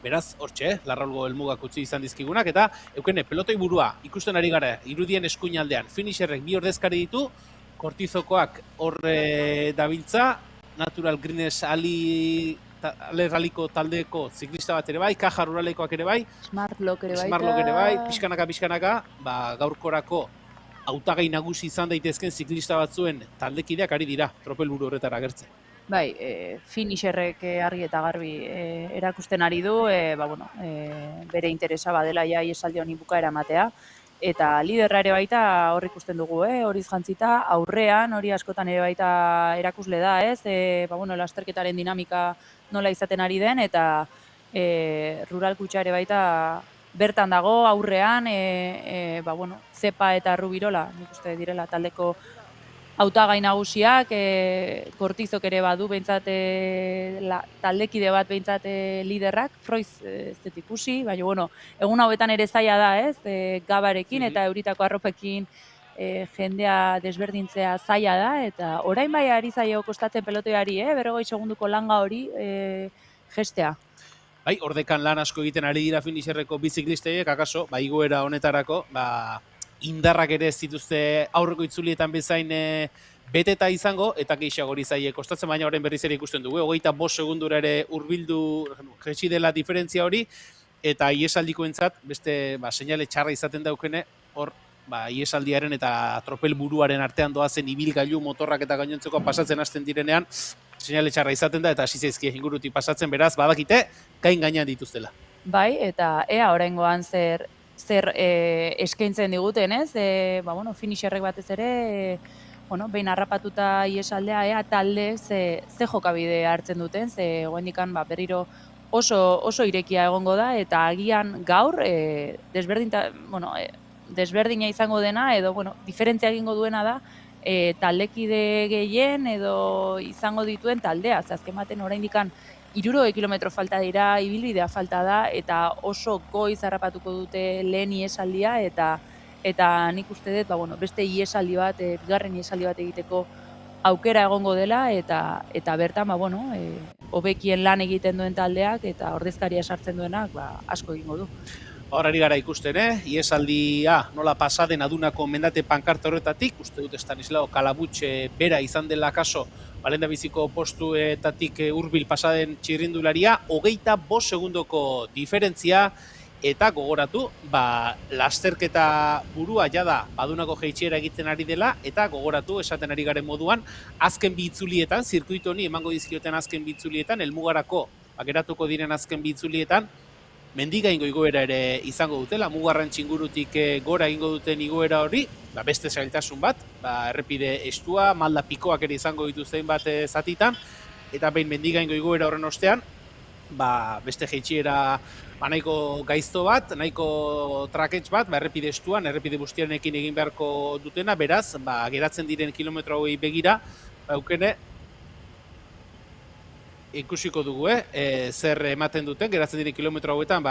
A: beraz, hortxe, Larraulgo helmugak utzi izan dizkigunak, eta eukene pelotoi burua ikusten ari gara, irudien eskuinaldean, finisherrek 2 ordezkari ditu, Kortizokoak horre dabiltza, Natural Greens Rallyko taldeko ziklista bat ere bai, Caja Ruralekoak ere bai,
B: Smartlock ere baita.
A: Smartlock ere bai, pixkanaka, gaurkorako hautagai nagusi izan daitezken ziklista batzuen taldekideak ari dira tropelburu horretara agertzen.
B: Bai, finisherrek argi eta garbi erakusten ari du, bere interesa badela ja iesaldi honi bukaera ematea, eta liderra ere baita hor ikusten dugu, horiz jantzita, aurrean, hori askotan ere baita erakusle da, lasterketaren dinamika nola izaten ari den, eta Rural Kutxa ere baita bertan dago, aurrean, Zepa eta Rubirola, nik uste direla taldeko hautagai nagusiak, Kortizok ere badu behintzat taldekide bat behintzat liderrak, Froiz ez dut ikusi, baina egun hauetan ere zaila da, Gabarekin eta euritako arropekin jendea desberdintzea zaila da, eta orain bai ari zaio kostatzen pelotoiari, 40 segunduko langa hori gestea.
A: Bai, ordekan lan asko egiten ari dira finisherreko biziklisteiek, akaso, igoera honetarako, indarrak ere ez dituzte aurreko itzulietan bezain beteta izango, eta gehiago hori zaie kostatzen, baina orain berriz ere ikusten dugu, 25 segundura ere hurbildu jetsi dela diferentzia hori, eta iesaldikoentzat beste seinale txarra izaten daukene, hor iesaldiaren eta tropel buruaren artean doazen ibilgailu motorrak eta gainontzeko pasatzen hasten direnean, seinale txarra izaten da, eta hasi zaizkie ingurutik pasatzen, beraz, badakite, gain gainean dituztela.
B: Bai, eta ea oraingoan zer eskaintzen diguten, ez? Finisherrek batez ere, behin harrapatuta iesaldea, ea talde ze jokabide hartzen duten, ze goendikan berriro oso irekia egongo da, eta agian gaur desberdina izango dena, edo diferentzia egingo duena da, taldekide gehien edo izango dituen taldea, azken baten oraindikan 60 kilometro falta dira, ibilbidea falta da, eta oso goiz harrapatuko dute lehen iesaldia, eta nik uste dut, beste iesaldi bat, bigarren iesaldi bat egiteko aukera egongo dela, eta bertan, hobekien lan egiten duen taldeak, eta ordezkaria sartzen duenak, asko egingo du.
A: Horari gara ikusten, iesaldia nola pasaden adunako mendate pankarte horretatik, uste dut Estanislao Kalabutxe bera izan dela kaso, balendabiziko postuetatik hurbil pasaden txirrindularia, 25 segundoko diferentzia, eta gogoratu, lasterketa burua jada adunako jeitxiera egiten ari dela, eta gogoratu, esaten ari garen moduan, azken bi itzulietan, zirkuitu honi emango dizkioten azken bi itzulietan, helmugarako geratuko diren azken bi itzulietan, mendigaingo igoera ere izango dutela, Mugarran txingurutik gora egingo duten igoera hori, beste zailtasun bat, errepide estua, malda pikoak ere izango dituzten bat zatitan, eta behin mendigaingo igoera horren ostean, beste jeitxiera nahiko gaizto bat, nahiko trakets bat, errepide estuan, errepide bustiarenekin egin beharko dutena, beraz, geratzen diren kilometro hori begira, eukene, ikusiko dugu, zer ematen duten, geratzen diren kilometro hauetan,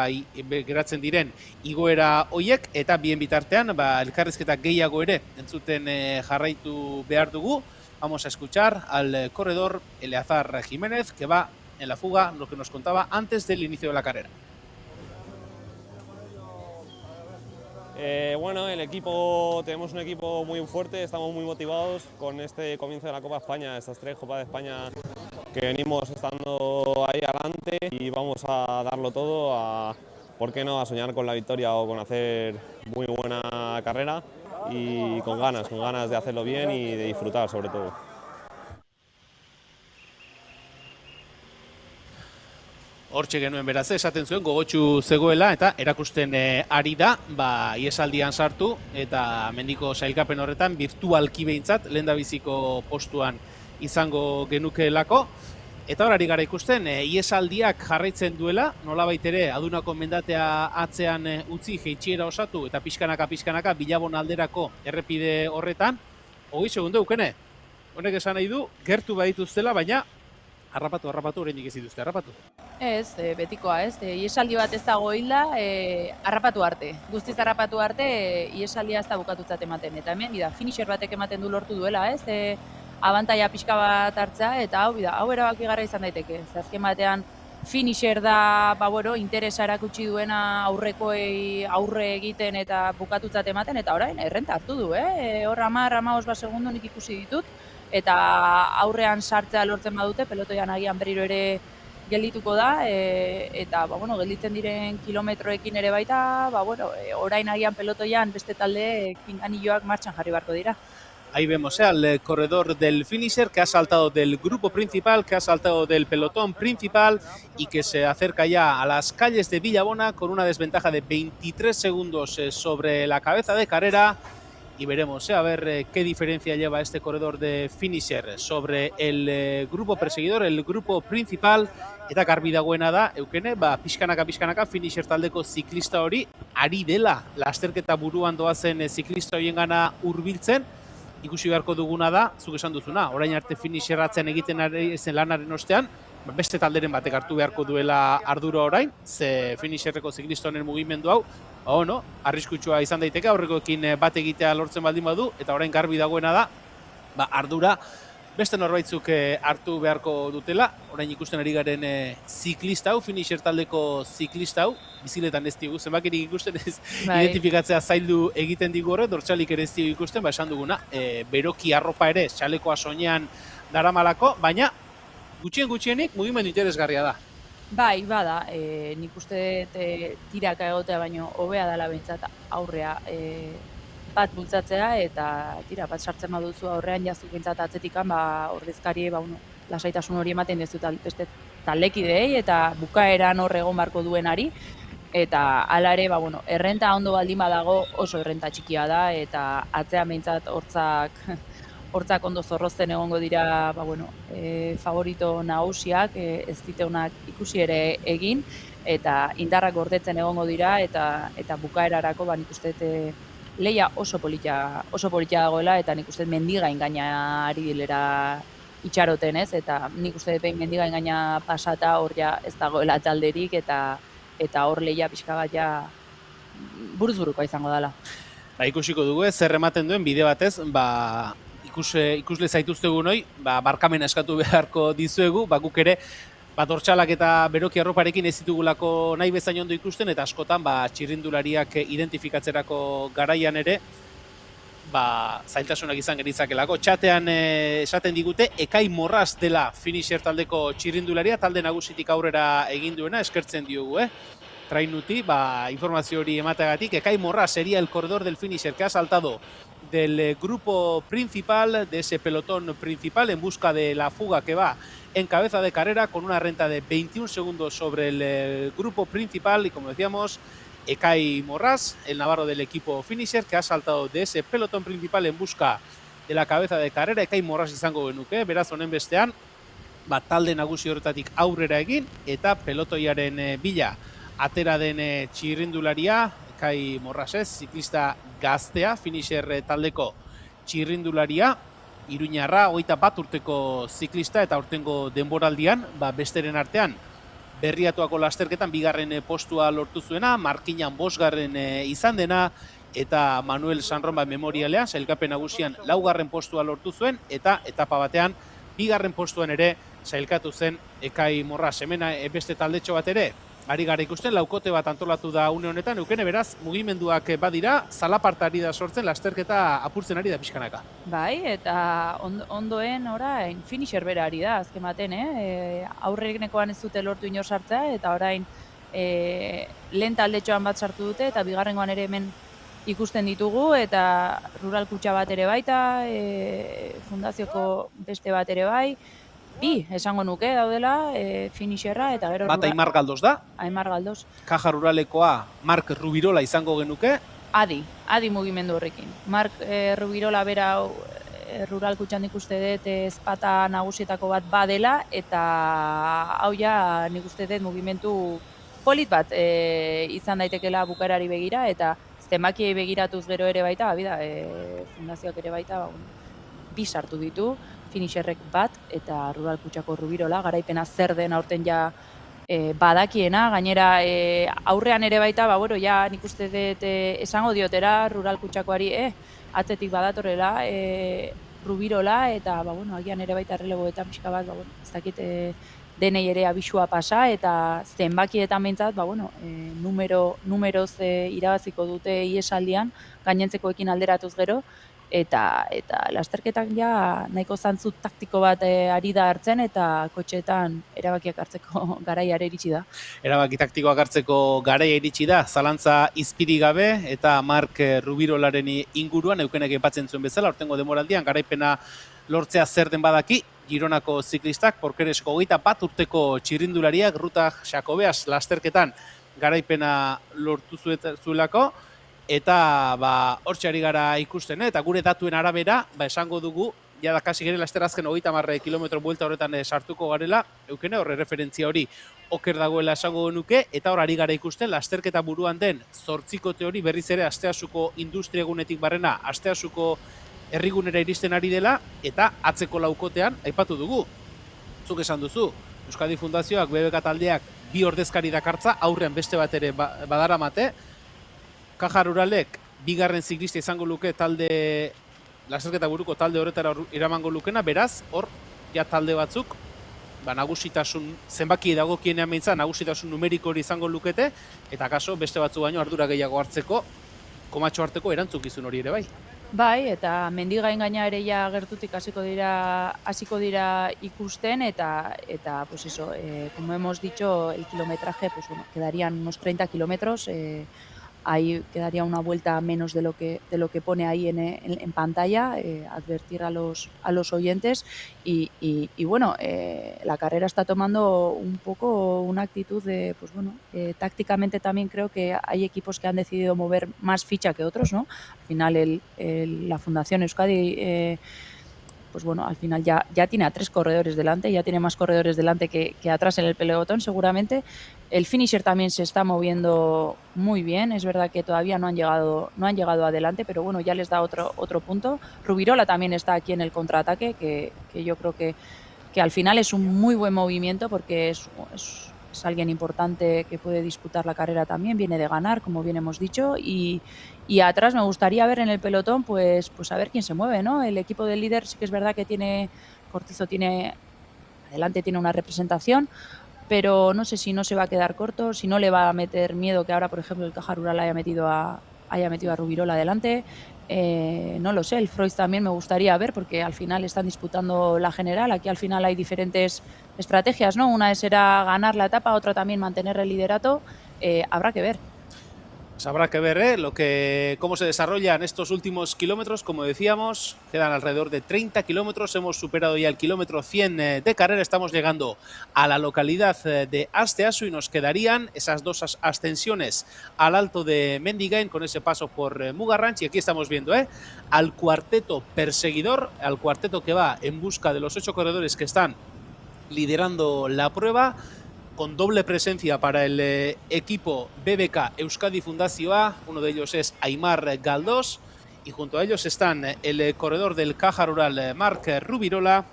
A: geratzen diren igoera hoiek, eta bien bitartean, elkarrizketa gehiago ere entzuten jarraitu behar dugu. Vamos a escuchar al corredor Eleazar Jiménez, que va en la fuga, lo que nos contaba antes del inicio de la carrera.
G: Bueno, tenemos un equipo muy fuerte, estamos muy motivados con este comienzo de la Copa España, estas 3 Copas de España que venimos estando ahí adelante y vamos a darlo todo, ¿por qué no?, a soñar con la victoria o con hacer muy buena carrera y con ganas de hacerlo bien y de disfrutar sobre todo.
A: Hortxe genuen beraz, esaten zuen gogotsu zegoela eta erakusten ari da, iesaldian sartu eta mendiko sailkapen horretan virtualki behintzat lehendabiziko postuan izango genukeelako. Eta horari gara ikusten, iesaldiak jarraitzen duela, nolabait ere adunako mendatea atzean utzi, jeitsiera osatu eta pixkanaka Bilabon alderako errepide horretan. 20 segundo eukene, honek esan nahi du, gertu badituztela, baina harrapatu, oraindik ez dituzte harrapatu.
B: Ez, betikoa, ez. Iesaldi bat ez dago hilda, harrapatu arte. Guztiz harrapatu arte, iesaldia ez da bukatutzat ematen. Eta hemen, finisher batek ematen du lortu duela, ez? Abantaia pixka bat hartza, eta hau erabakigarria izan daiteke. Azken batean, finisher da, interesa erakutsi duena aurrekoei aurre egiten eta bukatutzat ematen, eta orain, errenta hartu du, hor 10-15 segundu nik ikusi ditut, eta aurrean sartzea lortzen badute, pelotoian agian berriro ere geldituko da, eta gelditzen diren kilometroekin ere baita, orain agian pelotoian beste talde pinganilloak martxan jarri beharko dira.
A: Ahí vemos al corredor del finisher que ha saltado del grupo principal, que ha saltado del pelotón principal y que se acerca ya a las calles de Villabona con una desventaja de 23 segundos sobre la cabeza de carrera. Y veremos a ver qué diferencia lleva este corredor de finisher sobre el grupo perseguidor, el grupo principal. Eta garbi dagoena da, eukene, pixkanaka finisher taldeko ziklista hori, ari dela lasterketa buruan doazen ziklista horien gana hurbiltzen. Ikusi beharko duguna da, zuk esan duzuna, orain arte finisherratzen egiten ari zen lanaren ostean, beste talderen batek hartu beharko duela ardura orain, ze finisherreko ziklista honen mugimendu hau, arriskutsua izan daiteke, aurrekoekin bat egitea lortzen baldin badu, eta orain garbi dagoena da, ardura beste norbaitzuk hartu beharko dutela. Orain ikusten ari garen ziklista hau, finisher taldeko ziklista hau, biziletan ez digu, zenbakirik ikusten ez identifikatzea zaildu egiten digu horre, dortxalik ere ez digu ikusten, esan duguna, beroki arropa ere, txalekoa soinean daramalako, baina gutxienik mugimendu interesgarria da.
B: Bai, bada, nik uste tiraka egotea baino hobea dela behintzat aurrea bat bultzatzea eta bat sartzen baduzu aurrean jazuk behintzat atzetikan ordezkari lasaitasun hori ematen dezu beste taldekideei eta bukaeran hor egon barko duenari eta hala ere, errenta ondo baldin badago oso errenta txikia da eta atzean behintzat hortzak ondo zorrozten egongo dira favorito nagusiak, ez diteunak ikusi ere egin eta indarrak gordetzen egongo dira eta bukaerarako nik uste lehia oso politia dagoela eta nik uste mendigain gaina ari dilera itxaroten ez, eta nik uste behin mendigain gaina pasata hor ja ez dagoela talderik eta hor lehia pixka bat ja buruz-burukoa izango dela.
A: Ikusiko dugu zer ematen duen bide batez, ikusle zaituztegu noi, barkamena eskatu beharko dizuegu, guk ere dortxalak eta beroki arroparekin ez ditugulako nahi bezain ondo ikusten, eta askotan txirrindulariak identifikatzerako garaian ere zailtasunak izan genitzakelako. Txatean esaten digute, Ekai Morraz dela finisher taldeko txirrindularia, talde nagusitik aurrera egin duena, eskertzen diogu, Trainuti, informazio hori emateagatik. Ekai Morraz sería el corredor del finisher que ha saltado del grupo principal, de ese pelotón principal, en busca de la fuga que va en cabeza de carrera, con una renta de 21 segundos sobre el grupo principal, y como decíamos, Ekai Morraz, el navarro del equipo finisher, que ha saltado de ese pelotón principal en busca de la cabeza de carrera. Ekai Morraz izango genuke, beraz honen bestean, talde nagusi horretatik aurrera egin, eta pelotoiaren bila atera den txirrindularia, Ekai Morraz ez, ziklista gaztea, finisher taldeko txirrindularia, iruñarra, 21 urteko ziklista eta aurtengo denboraldian, besteren artean, Berriatuako lasterketan bigarren postua lortu zuena, Markinan bosgarren izan dena, eta Manuel Sanroma memorialean, sailkapen nagusian laugarren postua lortu zuen, eta etapa batean, bigarren postuan ere sailkatu zen Ekai Morras. Hemen beste taldetxo bat ere, ari gara ikusten, laukote bat antolatu da une honetan, eukene beraz, mugimenduak badira, zalaparta ari da sortzen, lasterketa apurtzen ari da pixkanaka.
B: Bai, eta ondoen orain finisher bera ari da, azken baten, aurrenekoan ez dute lortu inor sartzea, eta orain lehen taldetxoan bat sartu dute, eta bigarrengoan ere hemen ikusten ditugu, eta rural kutxa bat ere baita, fundazioko beste bat ere bai, bi, esango nuke daudela, finisherra, eta gero...
A: Bat Aimar Galdos da?
B: Aimar Galdos.
A: Kaja Ruralekoa Mark Rubirola izango genuke?
B: Adi mugimendu horrekin. Mark Rubirola bera rural kutxan ikuste dut ezpata nagusietako bat badela, eta hau ja nik uste dut mugimendu polit bat izan daitekela bukarari begira, eta zenbakiei begiratuz gero ere baita, fundazioak ere baita, bi sartu ditu, finisherrek bat, eta rural kutxako Rubirola, garaipena zer den aurten ja badakiena, gainera aurrean ere baita, ja nik uste dut esango diotera rural kutxakoari, atzetik badatorrela Rubirola, eta agian ere baita erreleboetan pixka bat, ez dakit denei ere abisua pasa, eta zenbakietan behintzat, numeroz irabaziko dute iesaldian, gainentzekoekin alderatuz gero, eta lasterketak ja nahiko zantzu taktiko bat ari da hartzen, eta kotxeetan erabakiak hartzeko garaia iritsi da.
A: Erabaki taktikoak hartzeko garaia iritsi da, zalantza izpiri gabe, eta Mark Rubirolaren inguruan, eukenek epatzen zuen bezala, aurtengo demoraldian, garaipena lortzea zer den badaki, Gironako ziklistak, Porkeresko 21 urteko txirrindulariak, Ruta Xakobeas lasterketan garaipena lortu zuelako, eta hortxe ari gara ikusten, eta gure datuen arabera, esango dugu, ja da kasi gire laster azken 30 kilometro buelta horretan sartuko garela, eukene horre referentzia hori oker dagoela esango nuke, eta hor ari gara ikusten, lasterketa buruan den 8 teori berriz ere Asteasuko industriagunetik barrena, Asteasuko herrigunera iristen ari dela, eta atzeko laukotean, aipatu dugu. Zuk esan duzu, Euskadi Fundazioak, BBK taldeak, bi ordezkari dakartza, aurrean beste bat ere badaramate, Kaja Ruralek, bigarren ziklista izango luke talde, lasterketa buruko talde horretara iramango lukena, beraz, hor, ja talde batzuk, nagusitasun, zenbaki dagokienean behintzat, nagusitasun numeriko hori izango lukete, eta kaso, beste batzu baino ardura gehiago hartzeko, komatxo harteko erantzukizun hori ere bai.
B: Bai, eta mendigain gaina ere ja gertutik hasiko dira ikusten, eta pues eso, como hemos dicho, el kilometraje, pues bueno, quedarían unos 30 kilómetros, ahí quedaría una vuelta menos de lo que pone ahí en pantalla, advertir a los oyentes, y bueno, la carrera está tomando un poco una actitud de, pues bueno, tácticamente también creo que hay equipos que han decidido mover más ficha que otros, ¿no? Al final la Fundación Euskadi, pues bueno, al final ya tiene a 3 corredores delante, ya tiene más corredores delante que atrás en el pelotón seguramente. El finisher también se está moviendo muy bien, es verdad que todavía no han llegado adelante, pero bueno, ya les da otro punto. Rubirola también está aquí en el contraataque, que yo creo que al final es un muy buen movimiento, porque es alguien importante que puede disputar la carrera también, viene de ganar, como bien hemos dicho, y atrás me gustaría ver en el pelotón, pues a ver quién se mueve, ¿no? El equipo del líder sí que es verdad que Cortizo adelante tiene una representación, pero no sé si no se va a quedar corto, si no le va a meter miedo que ahora, por ejemplo, el Caja Rural haya metido a Rubirola adelante. No lo sé, el Freud también me gustaría ver, porque al final están disputando la general. Aquí al final hay diferentes estrategias, ¿no? Una será ganar la etapa, otra también mantener el liderato. Habrá que ver.
A: Pues habrá que ver cómo se desarrollan estos últimos kilómetros. Como decíamos, quedan alrededor de 30 kilómetros. Hemos superado ya el kilómetro 100 de carrera. Estamos llegando a la localidad de Asteasu y nos quedarían esas 2 ascensiones al alto de Mendigain con ese paso por Mugarranch. Y aquí estamos viendo al cuarteto perseguidor, al cuarteto que va en busca de los 8 corredores que están liderando la prueba, con doble presencia para el equipo BBK Euskadi Fundazioa. Uno de ellos es Aimar Galdos, y junto a ellos están el corredor del Caja Rural, Marc Rubirola,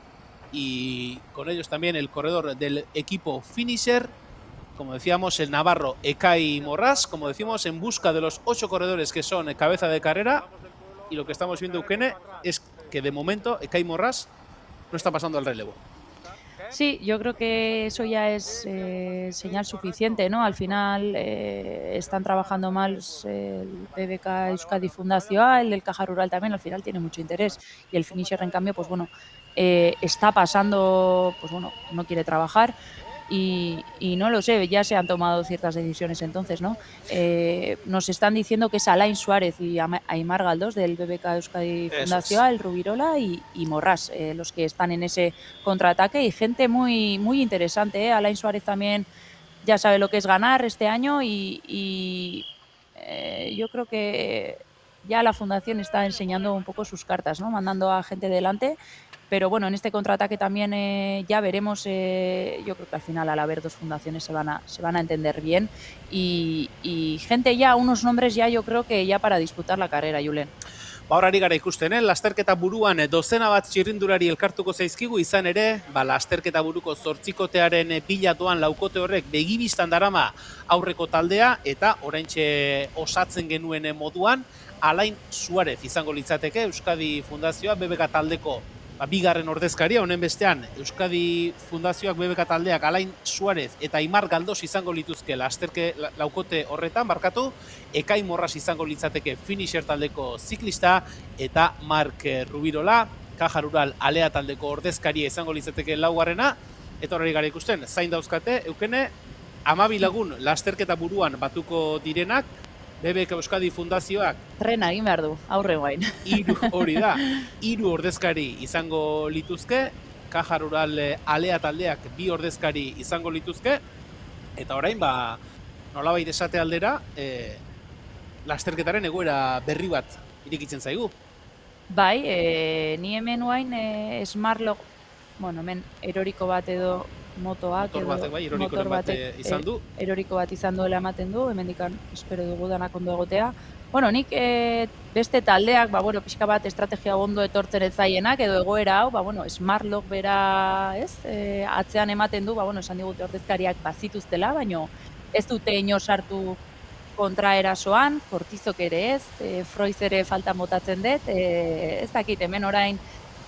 A: y con ellos también el corredor del equipo Finisher, como decíamos, el navarro Ekay Morras, como decimos, en busca de los 8 corredores que son cabeza de carrera. Y lo que estamos viendo, Eukene, es que de momento Ekay Morras no está pasando al relevo.
B: Sí, yo creo que eso ya es señal suficiente, ¿no? Al final están trabajando mal el BBK Euskadi Fundazioa, el del Caja Rural también, al final tiene mucho interés. Y el Finisher, en cambio, pues bueno, está pasando, pues bueno, no quiere trabajar. Y no lo sé, ya se han tomado ciertas decisiones entonces, ¿no? Nos están diciendo que es Alain Suárez y Aimar Galdós del BBK Euskadi Fundazioa, el Rubirola y Morras, los que están en ese contraataque, y gente muy, muy interesante, ¿eh? Alain Suárez también ya sabe lo que es ganar este año y yo creo que ya la fundación está enseñando un poco sus cartas, ¿no? Mandando a gente delante. Pero bueno, en este contraataque también ya veremos, yo creo que al final al haber 2 fundaciones se van a entender bien y gente ya, unos nombres ya yo creo que ya para disputar la carrera, Julen.
A: Hor ari gara ikusten, lasterketa buruan dozena bat txirrindulari elkartuko zaizkigu, izan ere, lasterketa buruko zortzikotearen bila doan laukote horrek begibistan darama aurreko taldea, eta oraintxe osatzen genuen moduan, Alain Suárez izango litzateke Euskadi Fundazioa BBK taldeko bigarren ordezkaria, honen bestean Euskadi Fundazioak BBK taldeak Alain Suárez eta Aimar Galdós izango lituzke laukote horretan, barkatu, Ekay Morras izango litzateke Finisher taldeko ziklista, eta Marc Rubirola, Caja Rural Alea taldeko ordezkaria izango litzateke laugarrena, eta horreri gara ikusten, zain dauzkate, Eukene, 12 lagun lasterketa buruan batuko direnak, BBK Euskadi Fundazioak
B: trena egin behar du, aurre guain.
A: Hori da, 3 ordezkari izango lituzke, Caja Rural Alea taldeak 2 ordezkari izango lituzke, eta orain, nolabait esate aldera, lasterketaren egoera berri bat irikitzen zaigu.
B: Bai, ni hemen uain Smartlock, bueno, hemen eroriko bat edo motoak
A: Motor batek bai, erorikoren bat izan du.
B: Eroriko bat izan duela ematen du, hemendikan espero dugu danak ondo egotea. Bueno, nik beste taldeak, bueno, pixka bat estrategia ondo etortzen ez zaienak, edo egoera hau, bueno, Smartlock bera, ez, atzean ematen du, bueno, esan digute ordezkariak bazituztela, baino ez dute ino sartu kontraerasoan, Kortizok ere ez, Froiz ere falta motatzen dut, ez dakit, hemen orain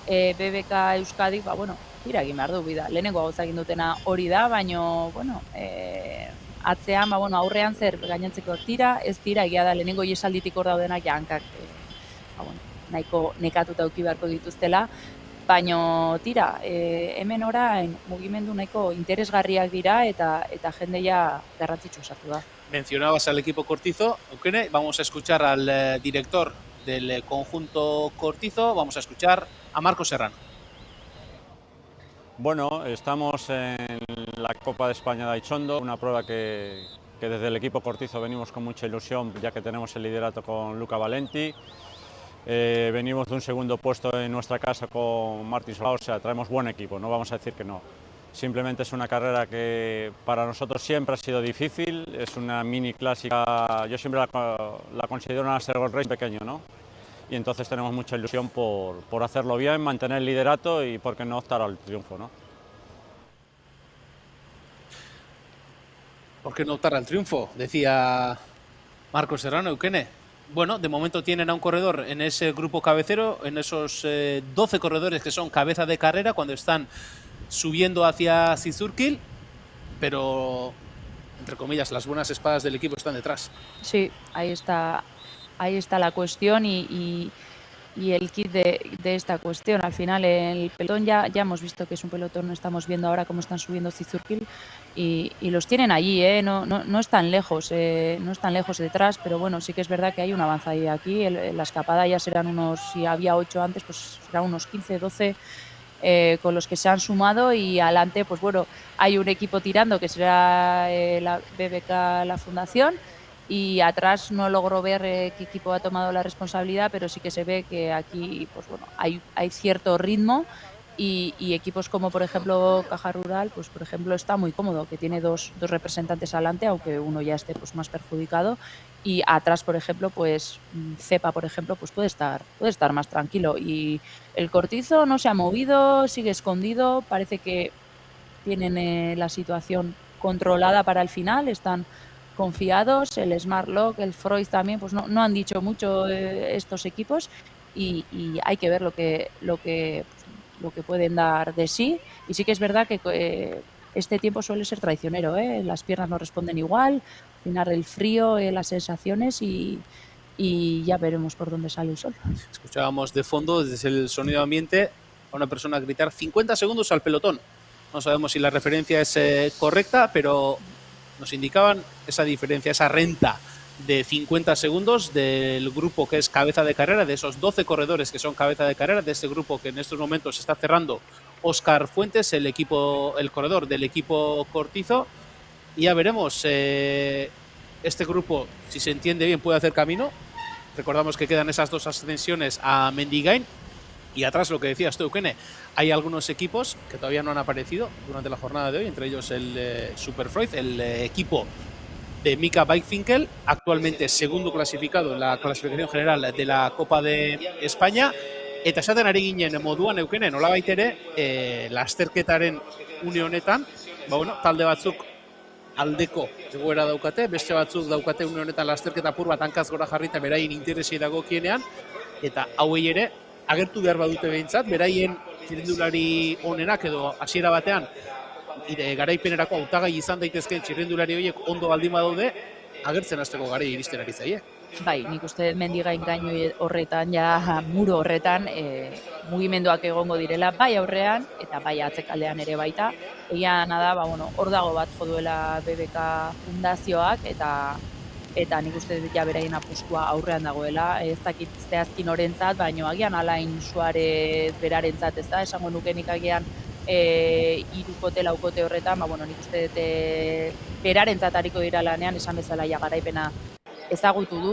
B: BBK Euskadi, bueno, tira egin behar du, bida. Lehenengo gauza egin dutena hori da, baino, bueno, atzean, bueno, aurrean zer gainontzekoak tira, ez tira, egia da, lehenengo iesalditik hor daudenak ja hankak, bueno, nahiko nekatuta auki beharko dituztela, baino tira, hemen orain mugimendu nahiko interesgarriak dira eta jende ja garrantzitsu sartu da.
A: Mencionabas al equipo Cortizo, Eukene, vamos a escuchar al director del conjunto Cortizo, vamos a escuchar a Marcos Serrano.
H: Bueno, estamos en la Copa de España de Aichondo, una prueba que desde el equipo Cortizo venimos con mucha ilusión, ya que tenemos el liderato con Luca Valenti. Venimos de un segundo puesto en nuestra casa con Martín Solá, o sea, traemos buen equipo, no vamos a decir que no. Simplemente es una carrera que para nosotros siempre ha sido difícil, es una mini clásica, yo siempre la considero una Sergol Race pequeño, ¿no? Y entonces tenemos mucha ilusión por hacerlo bien, mantener el liderato y por qué no optar al triunfo, ¿no?
A: ¿Por qué no optar al triunfo? Decía Marcos Serrano, Eukene. Bueno, de momento tienen a un corredor en ese grupo cabecero, en esos 12 corredores que son cabeza de carrera cuando están subiendo hacia Zizurkil, pero, entre comillas, las buenas espadas del equipo están detrás.
B: Sí, ahí está la cuestión y el kit de esta cuestión. Al final el pelotón ya hemos visto que es un pelotón, estamos viendo ahora cómo están subiendo Zizurkil y los tienen allí, no están lejos, no están lejos detrás, pero bueno, sí que es verdad que hay un avance ahí aquí. La escapada ya serán unos, si había 8 antes, pues serán unos 15, 12 con los que se han sumado, y adelante, pues bueno, hay un equipo tirando que será la BBK, la fundación, y atrás no logro ver qué equipo ha tomado la responsabilidad, pero sí que se ve que aquí, pues bueno, hay cierto ritmo y equipos como por ejemplo Caja Rural, pues por ejemplo está muy cómodo, que tiene dos representantes adelante, aunque uno ya esté pues más perjudicado, y atrás, por ejemplo, pues Cepa, por ejemplo, pues puede estar más tranquilo. Y el Cortizo no se ha movido, sigue escondido, parece que tienen la situación controlada para el final, están confiados, el Smartlock, el Freud también, pues no han dicho mucho estos equipos y hay que ver lo que pueden dar de sí. Y sí que es verdad que este tiempo suele ser traicionero, las piernas no responden igual, al final el frío, las sensaciones y ya veremos por dónde sale el sol.
A: Escuchábamos de fondo, desde el sonido ambiente, a una persona gritar 50 segundos al pelotón. No sabemos si la referencia es correcta, pero nos indicaban esa diferencia, esa renta de 50 segundos del grupo que es cabeza de carrera, de esos 12 corredores que son cabeza de carrera, de este grupo que en estos momentos está cerrando Óscar Fuentes, el corredor del equipo Cortizo. Y ya veremos, este grupo, si se entiende bien, puede hacer camino. Recordamos que quedan esas 2 ascensiones a Mendigain. Y atrás, lo que decías tú, Eukene, hay algunos equipos que todavía no han aparecido durante la jornada de hoy, entre ellos el Super Freud, el equipo de Mika Bikefinkel, actualmente segundo clasificado en la clasificación general de la Copa de España. Eta esaten ari ginen moduan, Eukene, nolabait ere, lasterketaren une honetan, talde batzuk aldeko egoera daukate, beste batzuk daukate une honetan lasterketa apur bat hankaz gora jarrita beraien interesi dagokienean, eta hauei ere agertu behar badute behintzat, beraien txirrindulari onenak edo hasiera batean garaipenerako hautagai izan daitezkeen txirrindulari horiek ondo baldin badaude, agertzen hasteko garai iristen ari zaie.
B: Bai, nik uste Mendigain gainu horretan, ja muro horretan, mugimenduak egongo direla, bai aurrean eta bai atzekaldean ere baita. Egiana da, hor dago bat joduela BBK fundazioak eta nik uste ja beraien apustua aurrean dagoela, ez dakit zehazkin orentzat, baina agian Alain Suarez berarentzat, ez da, esango nukenik agian irukote, laukote horretan, nik uste berarentzat hariko dira lanean, esan bezala ja garaipena ezagutu du,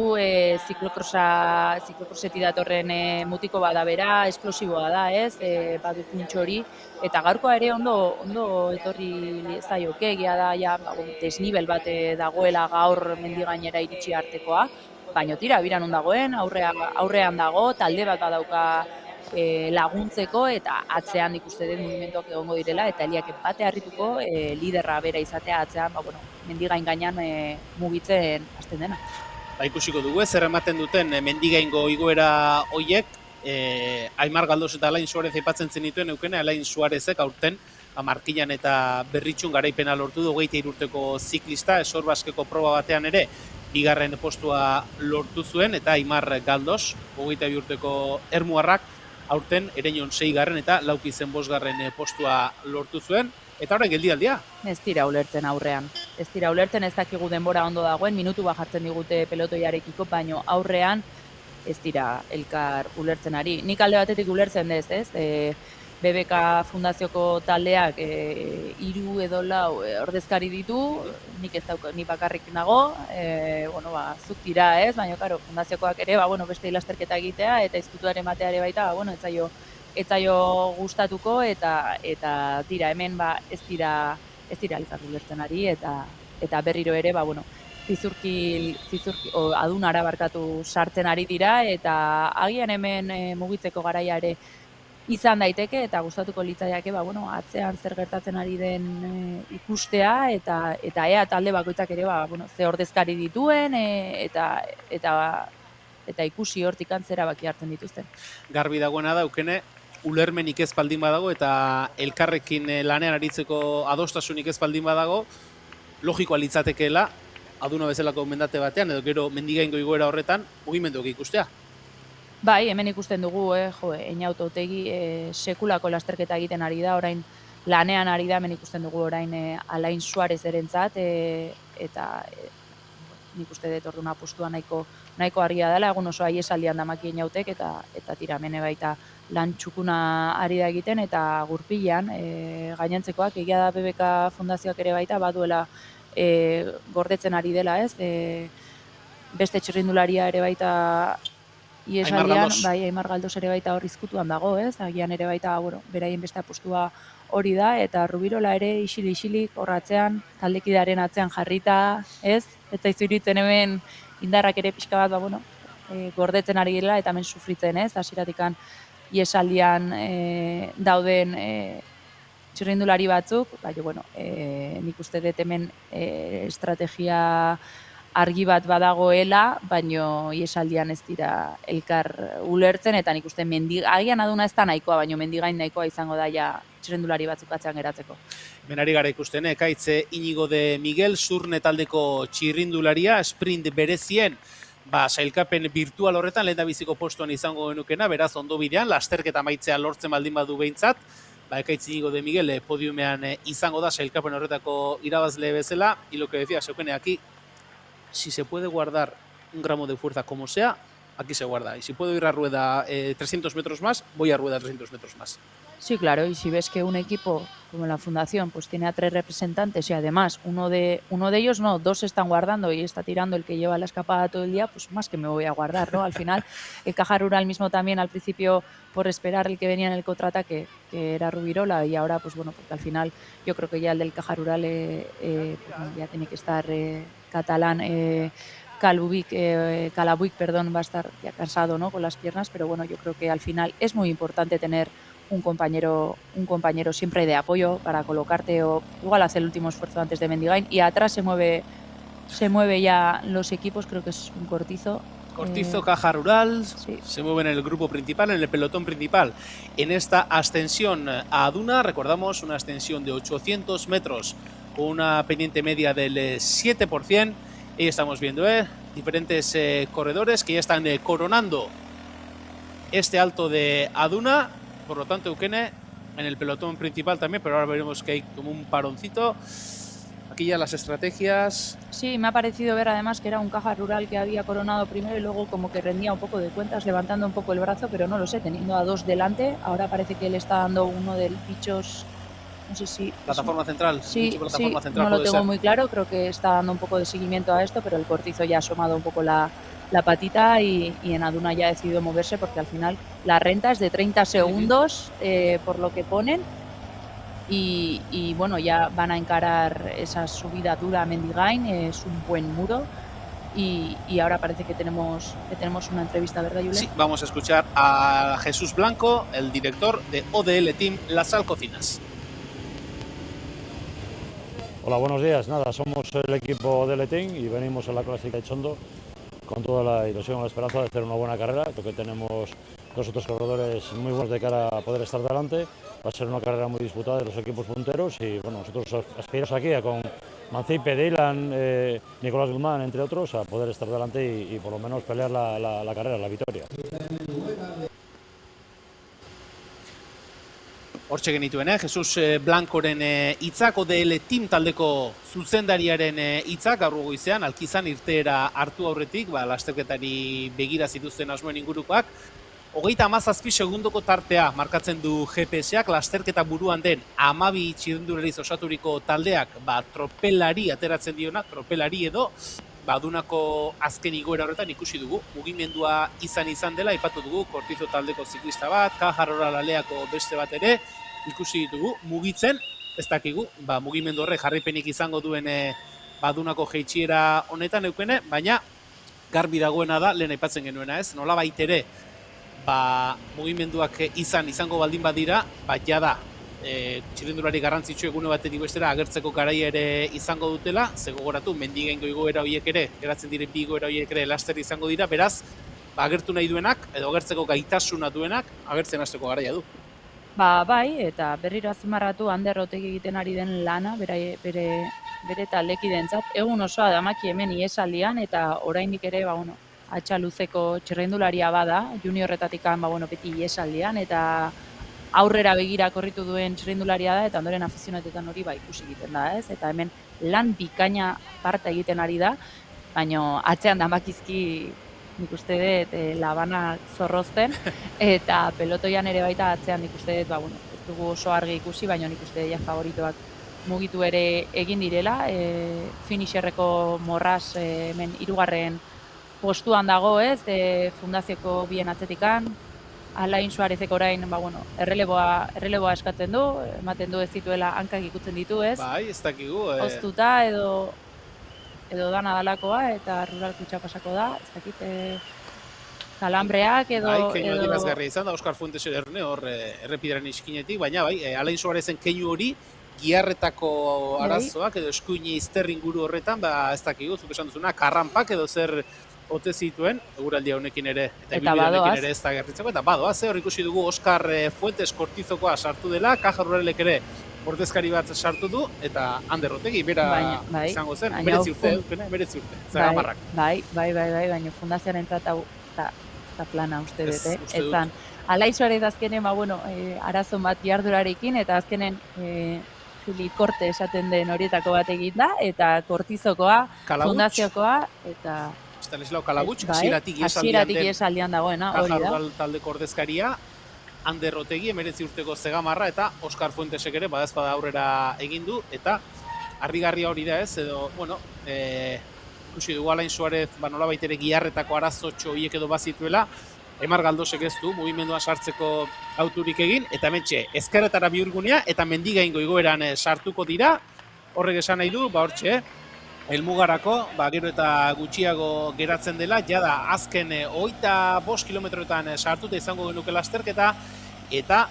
B: ziklokrosetik datorren mutiko bada bera, esplosiboa da, ez, badu puntxo hori, eta gaurkoa ere ondo etorri zaioke, egia da, ja, desnibel bat dagoela gaur Mendigainera iritsi artekoa, baina tira, biran dagoen, aurrean dago, talde bat badauka laguntzeko, eta atzean ikuste den mugimenduak egongo direla, eta Eliak bate harrituko liderra bera izatea atzean, Mendigain gainean mugitzen hasten dena.
A: Ikusiko dugu, zer ematen duten Mendigaingo igoera hoiek, Aimar Galdos eta Alain Suarez aipatzen zenituen Eukene, Alain Suarezek aurten Markinan eta Berritxun garaipena lortu du, 23 urteko ziklista, Esorbaskeko proba batean ere, bigarren postua lortu zuen, eta Aimar Galdos, 22 urteko ermuarrak, aurten Ereñon 6. eta Laukizen 5. postua lortu zuen, eta horren geldialdia.
B: Ez dira ulertzen aurrean. Ez dira ulertzen, ez dakigu denbora ondo dagoen, minutu bat jartzen digute pelotoiarekiko, baino aurrean ez dira elkar ulertzen ari. Nik alde batetik ulertzen dez, ez? BBK fundazioko taldeak 3 edo 4 ordezkari ditu, nik ez dauko, ni bakarrik nago, zuk dira, ez? Baina, karo, fundaziokoak ere, beste lasterketa egitea, eta izkutuaren bateare baita, ez zaio gustatuko, eta tira, hemen ez dira elkar ulertzen ari, eta berriro ere, zizurki adunara barkatu sartzen ari dira, eta agian hemen mugitzeko garaia ere izan daiteke, eta gustatuko litzaiake, atzean zer gertatzen ari den ikustea, eta ea talde bakoitzak ere, ze ordezkari dituen, eta ikusi hortik antzera baki hartzen dituzten.
A: Garbi dagoena da, Eukene, ulermenik ez baldin badago, eta elkarrekin lanean aritzeko adostasunik ez baldin badago, logikoa litzatekeela, aduna bezalako mendate batean, edo gero Mendigaingo igoera horretan, mugimenduak ikustea.
B: Bai, hemen ikusten dugu, Einaute Otegi sekulako lasterketa egiten ari da, orain lanean ari da, hemen ikusten dugu orain Alain Suarez erentzat, eta nik uste dut orduan apustua nahiko argia dela, egun oso aiesaldian damaki Einautek, eta tira, mene baita lan txukuna ari da egiten, eta gurpilean, gainantzekoak, egia da BBK fundazioak ere baita, baduela gordetzen ari dela, ez? Beste txirrindularia ere baita iesaldian, Aimar Galdos ere baita hor izkutuan dago, ez? Agian ere baita, beraien beste apustua hori da, eta Rubirola ere isilik horratzean, taldekidearen atzean jarrita, ez? Eta izuritzen hemen indarrak ere pixka bat, gordetzen ari dela eta hemen sufritzen, ez? Hasieratikan iesaldian dauden txirrindulari batzuk, nik uste dut hemen estrategia argi bat badagoela, baino iesaldian ez dira elkar ulertzen, eta nik uste agian Aduna ez da nahikoa, baino mendigain nahikoa izango da ja txirrindulari batzuk atzean geratzeko.
A: Benari gara ikusten, Ekaitz Inigo de Miguel, Zurne taldeko txirrindularia, sprint berezien, sailkapen virtual horretan lehendabiziko postuan izango genukena, beraz ondo bidean, lasterketa amaitzea lortzen baldin badu behintzat, Ekaitz Inigo de Miguel podiumean izango da sailkapen horretako irabazle bezala, y lo que decía Seukene aquí, si se puede guardar un gramo de fuerza como sea, aquí se guarda. Y si puedo ir a rueda 300 metros más, voy a rueda 300 metros más.
B: Sí, claro, y si ves que un equipo como la Fundación pues tiene a 3 representantes y además uno de ellos no, 2 están guardando y está tirando el que lleva la escapada todo el día, pues más que me voy a guardar, ¿no? Al final, el Caja Rural mismo también al principio por esperar el que venía en el contraataque, que era Rubirola, y ahora pues porque al final yo creo que ya el del Caja Rural ya tiene que estar catalán, Calabuig, va a estar ya cansado, ¿no? Con las piernas, pero yo creo que al final es muy importante tener un compañero siempre de apoyo para colocarte o igual hacer el último esfuerzo antes de Mendigain, y atrás se mueve ya los equipos, creo que es un Cortizo.
A: Caja Rural,
B: sí.
A: Se mueve en el grupo principal, en el pelotón principal. En esta ascensión a Aduna, recordamos, una ascensión de 800 metros con una pendiente media del 7%. Y estamos viendo diferentes corredores que ya están coronando este alto de Aduna. Por lo tanto, Eukene en el pelotón principal también, pero ahora veremos que hay como un paroncito. Aquí ya las estrategias.
B: Sí, me ha parecido ver además que era un Caja Rural que había coronado primero y luego como que rendía un poco de cuentas, levantando un poco el brazo, pero no lo sé, teniendo a 2 delante. Ahora parece que le está dando uno del Pichos, no sé si...
A: ¿Plataforma central?
B: Sí,
A: plataforma central,
B: no lo tengo muy claro, creo que está dando un poco de seguimiento a esto, pero el Cortizo ya ha asomado un poco la patita y en Aduna ya ha decidido moverse porque al final la renta es de 30 segundos por lo que ponen y ya van a encarar esa subida dura a Mendigain, es un buen muro y ahora parece que tenemos una entrevista, ¿verdad, Julen?
A: Sí, vamos a escuchar a Jesús Blanco, el director de ODL Team Las Alcocinas.
I: Hola, buenos días. Nada, somos el equipo ODL Team y venimos a la Clásica de Txondo con toda la ilusión y la esperanza de hacer una buena carrera. Creo que tenemos 2 otros corredores muy buenos de cara a poder estar delante. Va a ser una carrera muy disputada de los equipos punteros y nosotros aspiramos aquí con Mancipe, Dylan, Nicolás Guzmán, entre otros, a poder estar delante y por lo menos pelear la carrera, la victoria.
A: Hortxe genituen, Jesus Blancoren hitzak, ODL Team taldeko zuzendariaren hitzak, gaur goizean, Alkizan irteera hartu aurretik, lasterketari begira zituzten asmoen ingurukoak. 37 segundoko tartea markatzen du GPS-ak, lasterketa buruan den 12 txirrindulariz osaturiko taldeak, tropelari ateratzen diona, tropelari edo, Adunako azken igoera horretan ikusi dugu, mugimendua izan dela, aipatu dugu, Cortizo taldeko ziklista bat, Caja Rural Aleako beste bat ere, ikusi ditugu, mugitzen, ez dakigu, mugimendu horrek jarraipenik izango duen Adunako jeitsiera honetan Eukene, baina garbi dagoena da, lehen aipatzen genuena ez, nolabait ere, mugimenduak izango baldin badira, jada, txirrindulari garrantzitsu egune batetik bestera agertzeko garaia ere izango dutela, ze gogoratu, Mendigaingo igoera horiek ere, geratzen diren 2 igoera horiek ere laster izango dira, beraz, agertu nahi duenak, edo agertzeko gaitasuna duenak, agertzen hasteko garaia du.
B: Bai, eta berriro azpimarratu Ander Otegi egiten ari den lana, bere taldekidentzat, egun osoa damaki hemen iesaldian, eta oraindik ere, atxa luzeko txirrindularia bada, juniorretatik beti iesaldian, eta aurrera begira korritu duen txirrindularia da, eta ondoren afizionatetan hori ikusi egiten da, ez? Eta hemen lan bikaina parte egiten ari da, baina atzean damakizki nik uste dut labana zorrozten, eta pelotoian ere baita atzean nik uste dut, ez dugu oso argi ikusi, baina nik uste dut favoritoak mugitu ere egin direla, finisherreko Morraz hemen 3. postuan dago, ez? Fundazioko bien atzetikan, Alain Suarezek orain, erreleboa eskatzen du, ematen du ez dituela hankak ikutzen ditu, ez?
A: Bai, ez dakigu.
B: Oztuta edo edo dana dalakoa, eta rural kutxa pasako da, ez dakit, kalambreak edo...
A: keinu adierazgarria izan da, Oskar Fuentes erne hor errepidearen iskinetik, baina bai, Alain Suarezen keinu hori, giarretako arazoak edo eskuine izter inguru horretan, ez dakigu, zuk esan duzuna, karranpak edo zer ote zituen, eguraldia honekin ere, eta bilbide honekin ere ez da gerritzeko, eta badoaz, hor ikusi dugu Oskar Fuentes Kortizokoa sartu dela, Caja Ruralek ere ordezkari bat sartu du, eta Ander Otegi, bera izango zen, meretzi urte, zagamarrak.
B: Bai, baina fundazioaren tratau, eta plana uste dut, ezan, Alain Suarez azkenen, arazo bat jardurarekin, eta azkenen Korte esaten den horietako bat egin da, eta Kortizokoa, fundaziokoa, eta...
A: Stanislao Kalabutx, hasieratik
B: iesaldian dagoena, hori da.
A: Caja Rural taldeko ordezkaria, Ander Otegi, 19 urteko Zegamarra, eta Oskar Fuentesek ere, badazpada aurrera egin du, eta harrigarria hori da ez, edo, ikusi dugu Alain Suarez, nolabait ere giarretako arazotxo horiek edo bazituela, Emar Galdosek ez du, mugimenduan sartzeko auturik egin, eta hementxe, ezkerretara bihurgunea, eta mendigaingo igoeran sartuko dira, horrek esan nahi du, hortxe, helmugarako, gero eta gutxiago geratzen dela, jada azken 25 kilometroetan sartuta izango genuke lasterketa, eta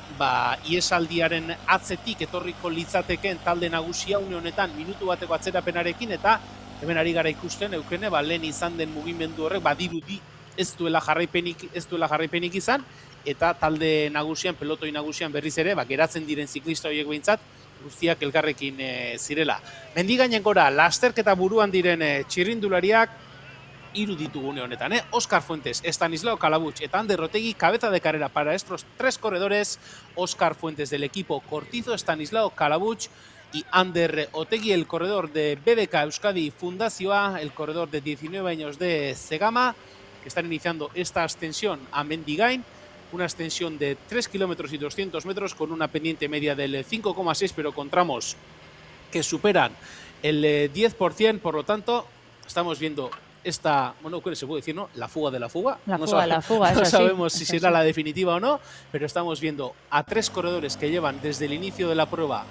A: iesaldiaren atzetik etorriko litzateken talde nagusia une honetan minutu bateko atzerapenarekin, eta hemen ari gara ikusten, eukene, lehen izan den mugimendu horrek, badirudi ez duela jarraipenik izan, eta talde nagusian, pelotoi nagusian berriz ere, geratzen diren ziklista horiek behintzat, guztiak elkarrekin zirela. Mendigainen gora, lasterketa buruan diren txirrindulariak, hiru ditugune honetan, Oskar Fuentes, Stanislao Kalabutx eta Ander Otegi, cabeza de carrera para estos tres corredores, Oskar Fuentes del equipo Cortizo, Stanislao Kalabutx y Ander Otegi, el corredor de BBK Euskadi Fundazioa, el corredor de 19 años de Zegama, que están iniciando esta ascensión a Mendigain, una extensión de 3 kilómetros y 200 metros con una pendiente media del 5,6, pero con tramos que superan el 10%, por lo tanto, estamos viendo esta, ¿qué se puede decir, no? La fuga de la fuga.
B: La fuga,
A: no sabemos si será la definitiva o no, pero estamos viendo a 3 corredores que llevan desde el inicio de la prueba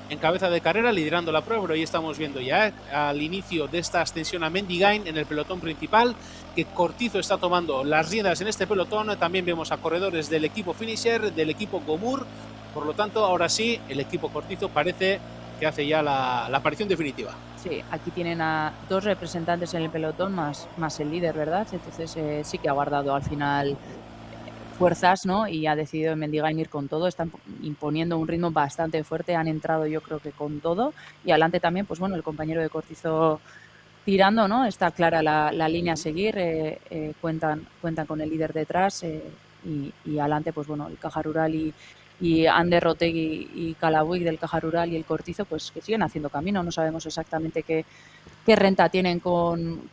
A: en cabeza de carrera, liderando la prueba, pero ahí estamos viendo ya al inicio de esta ascensión a Mendigain en el pelotón principal, que Cortizo está tomando las riendas en este pelotón. También vemos a corredores del equipo Finisher, del equipo Gomur, por lo tanto, ahora sí, el equipo Cortizo parece que hace ya la aparición definitiva.
B: Sí, aquí tienen a 2 representantes en el pelotón, más el líder, ¿verdad? Entonces sí que ha guardado al final fuerzas, ¿no? Y ha decidido en Mendigain ir con todo, están imponiendo un ritmo bastante fuerte, han entrado yo creo que con todo, y adelante también, pues el compañero de Cortizo tirando, ¿no? Está clara la línea a seguir, cuentan con el líder detrás, y adelante, pues el Caja Rural y Ander Otegi y Kalabutx del Caja Rural y el Cortizo, pues que siguen haciendo camino. No sabemos exactamente qué renta tienen con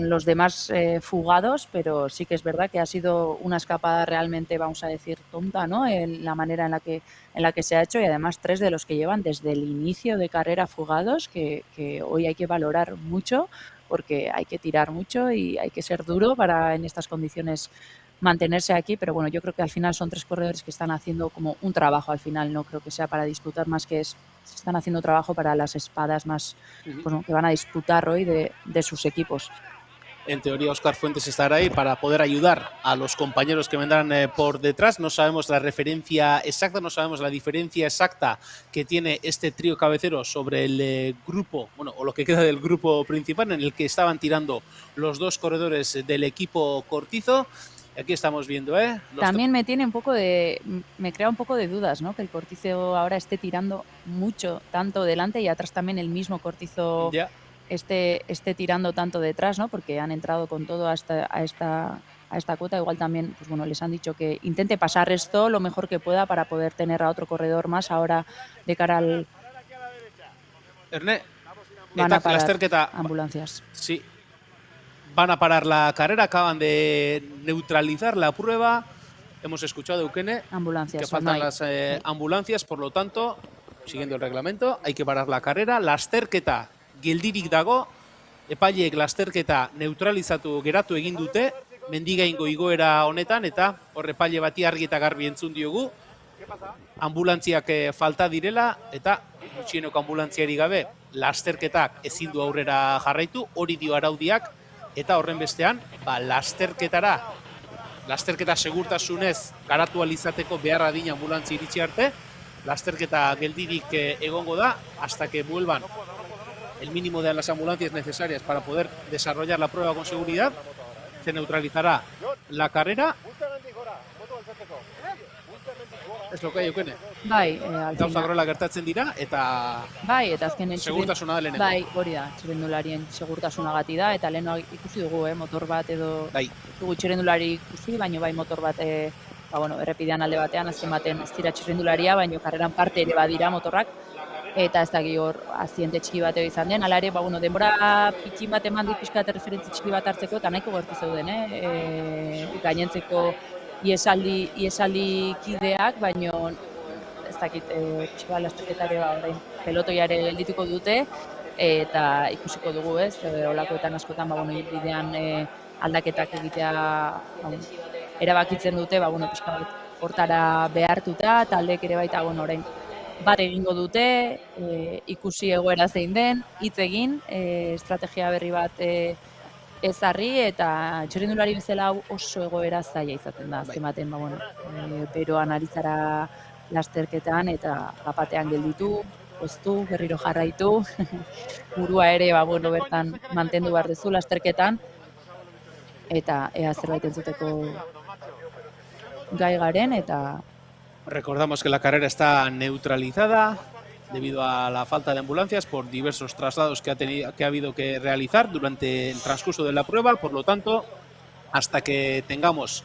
B: los demás fugados, pero sí que es verdad que ha sido una escapada realmente, vamos a decir, tonta, ¿no? En la manera en la que se ha hecho, y además 3 de los que llevan desde el inicio de carrera fugados, que hoy hay que valorar mucho, porque hay que tirar mucho y hay que ser duro para en estas condiciones mantenerse aquí, pero yo creo que al final son 3 corredores que están haciendo como un trabajo al final, no creo que sea para disputar más, que están haciendo trabajo para las espadas más que van a disputar hoy de sus equipos.
A: En teoría, Oskar Fuentes estará ahí para poder ayudar a los compañeros que vendrán por detrás. No sabemos la referencia exacta, no sabemos la diferencia exacta que tiene este trío cabecero sobre el grupo, o lo que queda del grupo principal, en el que estaban tirando los 2 corredores del equipo Cortizo. Aquí estamos viendo,
B: También me crea un poco de dudas, ¿no? Que el Cortizo ahora esté tirando mucho, tanto delante, y atrás también el mismo Cortizo esté tirando tanto detrás, ¿no? Porque han entrado con todo a esta cuota. Igual también, pues les han dicho que intente pasar esto lo mejor que pueda para poder tener a otro corredor más ahora de cara al...
A: Erne,
B: van a parar ambulancias.
A: Sí. Van a parar la carrera, acaban de neutralizar la prueba. Hemos escuchado, Eukene,
B: ambulancias,
A: que faltan las ambulancias, por lo tanto, siguiendo el reglamento, hay que parar la carrera. Lasterketa geldirik dago, epaileek lasterketa neutralizatu geratu egin dute, Mendigaingo igoera honetan, eta hor epaile bati argi eta garbi entzun diogu, ambulantziak falta direla, eta gutxieneko ambulantziari gabe lasterketak ezin du aurrera jarraitu, hori dio araudiak, eta horren bestean, lasterketa segurtasunez garatu alizateko beharra adina ambulantzi iritsi arte, lasterketa geldirik egongo da, hasta que vuelvan el mínimo de las ambulancias necesarias para poder desarrollar la prueba con seguridad, se neutralizará la carrera. Ez lo que hay, Eukene?
B: Bai,
A: Gauza horrela gertatzen dira, eta
B: bai, eta azkenen
A: segurtasuna da lehenengo.
B: Bai, hori da, txirrendularien segurtasunagatik da, eta lehen ikusi dugu, motor bat edo
A: bai.
B: dugu txirrendulari ikusi, baina bai motor bat errepidean alde batean, azken baten ez dira txirrendularia, baina karreran parte ere badira motorrak, eta ez daki hor aziente txiki bat izan den, ala ere, denbora pitxin bat eman dit pixka referentzi txiki bat hartzeko, eta nahiko gertu zeuden, gainentzeko iesaldi kideak, baino ez dakit, pixka lasterketare orain pelotoiare geldituko dute, eta ikusiko dugu, ez, olakoetan askotan, bidean aldaketak egitea erabakitzen dute, pixka bat hortara behartuta, taldek ere baita, orain bat egingo dute, ikusi egoera zein den, hitz egin, estrategia berri bat ezarri, eta txirrindulari bezala oso egoera zaila izaten da, azken baten, beroan aritzara lasterketan, eta bapatean gelditu, poztu, berriro jarraitu, burua ere, bertan mantendu behar duzu lasterketan, eta ea zerbait entzuteko gai garen, eta
A: Recordamos que la carrera está neutralizada debido a la falta de ambulancias por diversos traslados que ha habido que realizar durante el transcurso de la prueba. Por lo tanto, hasta que tengamos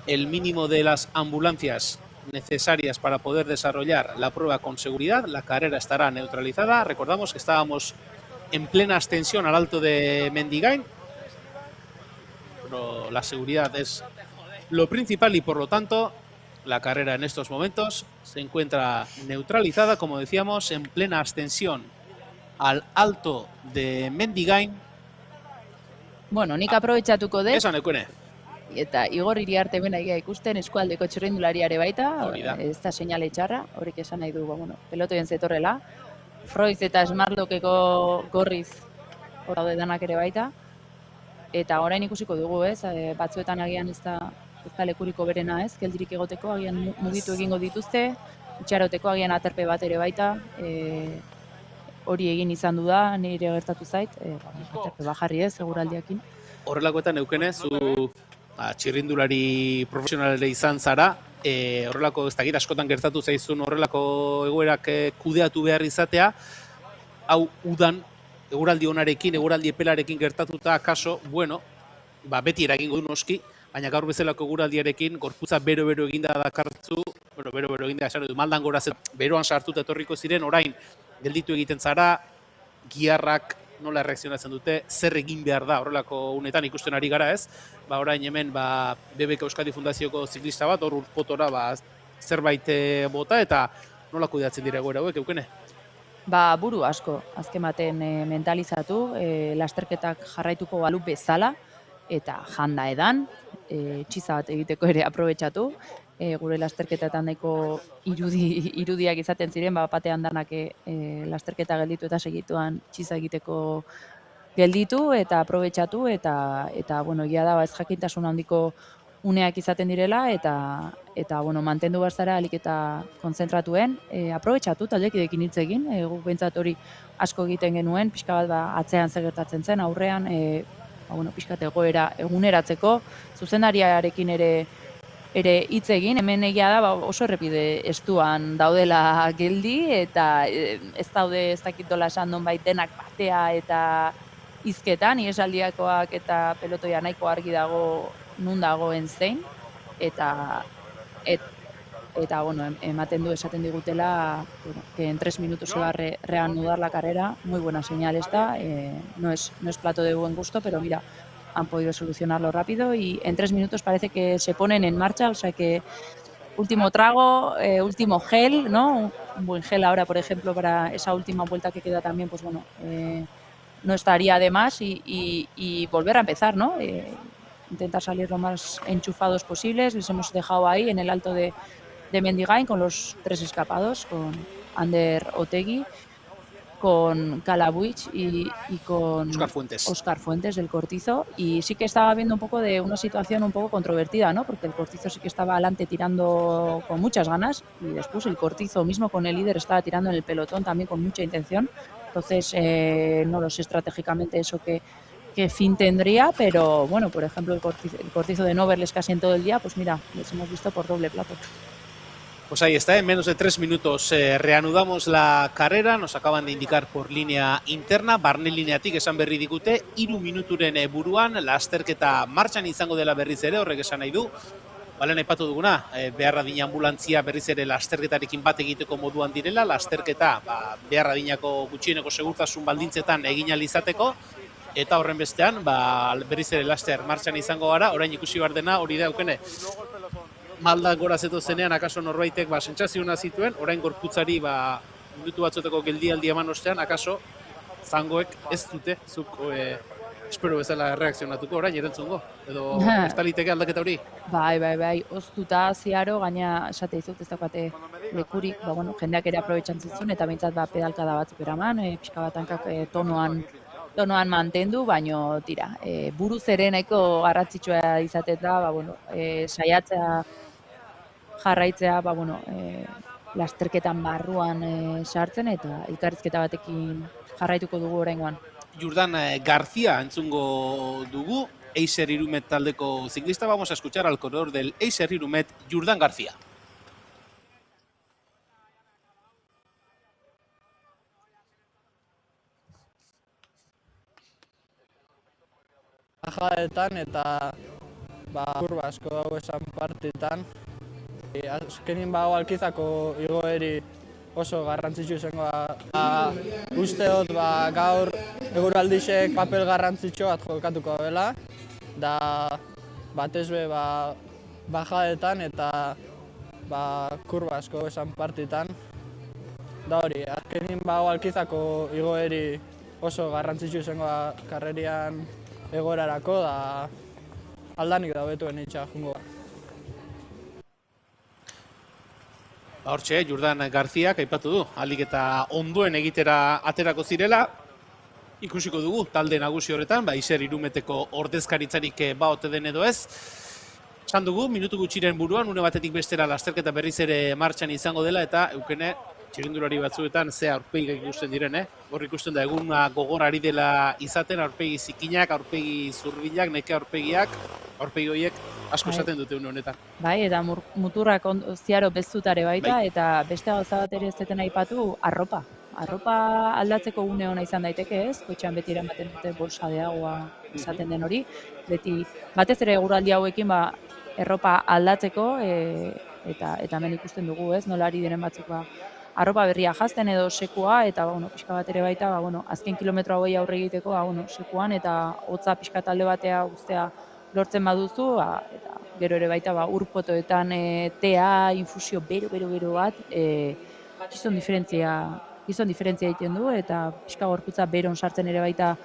A: el mínimo de las ambulancias necesarias para poder desarrollar la prueba con seguridad, la carrera estará neutralizada. Recordamos que estábamos en plena ascensión al Alto de Mendigain, pero la seguridad es lo principal y por lo tanto la carrera en estos momentos se encuentra neutralizada, como decíamos, en plena ascensión al Alto de Mendigain.
B: Nik aprobetxatuko dut.
A: Esan, Eukene.
B: Eta Igor Iriarte bena ikusten eskualdeko txirrindulariare baita, ez da seinale txarra, horik esan nahi du, pelotoien zetorrela. Froiz eta Smartlockeko Gorriz hor daude danak ere baita. Eta orain ikusiko dugu, ez, batzuetan agian ez da lekuriko berena, ez, geldirik egoteko, agian mugitu egingo dituzte, itxaroteko agian aterpe bat ere baita, hori egin izan du da, nire gertatu zait, aterpe bajarri ez, seguraldiakin.
A: Horrelakoetan, Eukene, zu txirrindulari profesionalere izan zara, horrelako ez dakit askotan gertatu zaizun horrelako egoerak kudeatu behar izatea, hau udan, eguraldi onarekin, eguraldi epelarekin gertatuta, kaso, beti eragingo du noski, baina gaur bezalako eguraldiarekin gorputza bero-bero eginda dakartzu, bero-bero eginda esan du, maldan gora beroan sartuta etorriko ziren, orain gelditu egiten zara, giharrak nola reakzionatzen dute, zer egin behar da, horrelako unetan ikusten ari gara ez, orain hemen BBK Euskadi Fundazioko ziklista bat, hor urpotora zerbait bota, eta nola kudeatzen dira egoera hauek, Eukene?
B: Buru asko, azken baten mentalizatu, lasterketak jarraituko balu bezala, eta janda edan, txiza bat egiteko ere aprobetxatu, gure lasterketetan daiko irudiak izaten ziren, batean danak lasterketa gelditu eta segituan txiza egiteko gelditu eta aprobetxatu, eta egia da, ez jakintasun handiko uneak izaten direla, eta mantendu behar zara alik eta konzentratuen, aprobetxatu taldekidekin hitz egin, guk behintzat hori asko egiten genuen, pixka bat atzean zegertatzen zen, aurrean, pixkat egoera eguneratzeko, zuzendariarekin ere hitz egin, hemen egia da oso errepide estuan daudela geldi, eta ez daude ez dakit dola esan non baitenak batea eta hizketan, iesaldiakoak eta pelotoia nahiko argi dago nun dagoen zein, eta ematen du esaten digutela que en 3 minutos se va a reanudar la carrera, muy buena señal esta, no es plato de buen gusto, pero mira, han podido solucionarlo rápido y en 3 minutos parece que se ponen en marcha, o sea que último trago, último gel, ¿no? Un buen gel ahora, por ejemplo, para esa última vuelta que queda también, pues no estaría de más y volver a empezar, ¿no? Intentar salir lo más enchufados posibles, les hemos dejado ahí en el Alto de de Mendigain con los 3 escapados, con Ander Otegi, con Calabuig y con
A: Óscar Fuentes
B: del Cortizo, y sí que estaba viendo un poco de una situación un poco controvertida, ¿no? Porque el Cortizo sí que estaba adelante tirando con muchas ganas y después el Cortizo mismo con el líder estaba tirando en el pelotón también con mucha intención. Entonces, no lo sé estratégicamente eso qué fin tendría, pero bueno, por ejemplo, el Cortizo de no verles casi en todo el día, pues mira, les hemos visto por doble plato.
A: Pues ahí está, en menos de 3 minutos reanudamos la carrera, nos acaban de indicar por línea interna, barne lineatik esan berri digute, 3 minuturen buruan, lasterketa martxan izango dela berriz ere, horrek esan nahi du. Balen aipatu duguna, beharra dina ambulantzia berriz ere lasterketarekin bat egiteko moduan direla, lasterketa beharra dinako gutxieneko segurtasun baldintzetan egin ahal izateko, eta horren bestean, berriz ere laster martxan izango gara, orain ikusi behar dena, hori da Eukene, maldak gora zeto zenean, akaso norbaitek sentsazioa zituen, orain gorputzari minutu batzuteko geldialdi eman ostean, akaso zangoek ez dute, zuk espero bezala reakzionatuko orain erantzungo, edo ez taliteke aldaketa hori?
B: Bai, oztuta ziaro, gaina esate izut ez daukate lekurik, jendeak ere aprobetxan zitzun, eta behintzat pedalkada batzuk eraman, pixka bat hankak tonoan mantendu, baino tira, buruz ere nahiko garrantzitsua izaten da, saiatzea jarraitzea, lasterketan barruan sartzen eta elkarrizketa batekin jarraituko dugu oraingoan.
A: Jurdan García entzungo dugu, Eiser Irumet taldeko ziklista. Vamos a escuchar al corredor del Eiser Irumet, Jurdan García.
J: Bajadetan eta kurba asko dago esan partitan. Azkenin Alkizako igoeri oso garrantzitsu izango da. Uste dut gaur eguraldixek papel garrantzitsu bat jokatuko dela, da batez be bajadetan eta kurba asko esan partitan. Da hori, azkenin Alkizako igoeri oso garrantzitsu izango da karrerian egorarako, da aldanik da betuen itxa jungo da.
A: Hortxe, Jurdan Garziak aipatu du, ahalik eta ondoen egitera aterako zirela, ikusiko dugu talde nagusi horretan, Eiser Irumeteko ordezkaritzarik ote den edo ez. Esan dugu, minutu gutxiren buruan, une batetik bestera lasterketa berriz ere martxan izango dela, eta Eukene, txirrindulari batzuetan ze aurpegik ikusten diren, hor ikusten da eguna gogor ari dela izaten, aurpegi zikinak, aurpegi zurbilak, neke aurpegi horiek asko esaten dute une honetan.
B: Bai, eta muturrak ziaro bezutare baita, eta beste gauza bat ere ez deten aipatu, arropa. Arropa aldatzeko une hona izan daiteke ez, koitxean beti eramaten dute bolsa de agua esaten den hori, beti batez ere eguraldi hauekin erropa aldatzeko, eta hemen ikusten dugu ez, nola ari diren batzuk arropa berria jazten edo sekua, eta pixka bat ere baita, azken kilometro hauei aurre egiteko, sekuan, eta hotza pixka talde batea guztea lortzen baduzu, eta gero ere baita urpotoetan tea, infusio bero bat, gizon diferentzia egiten du, eta pixka gorputza beron sartzen ere baita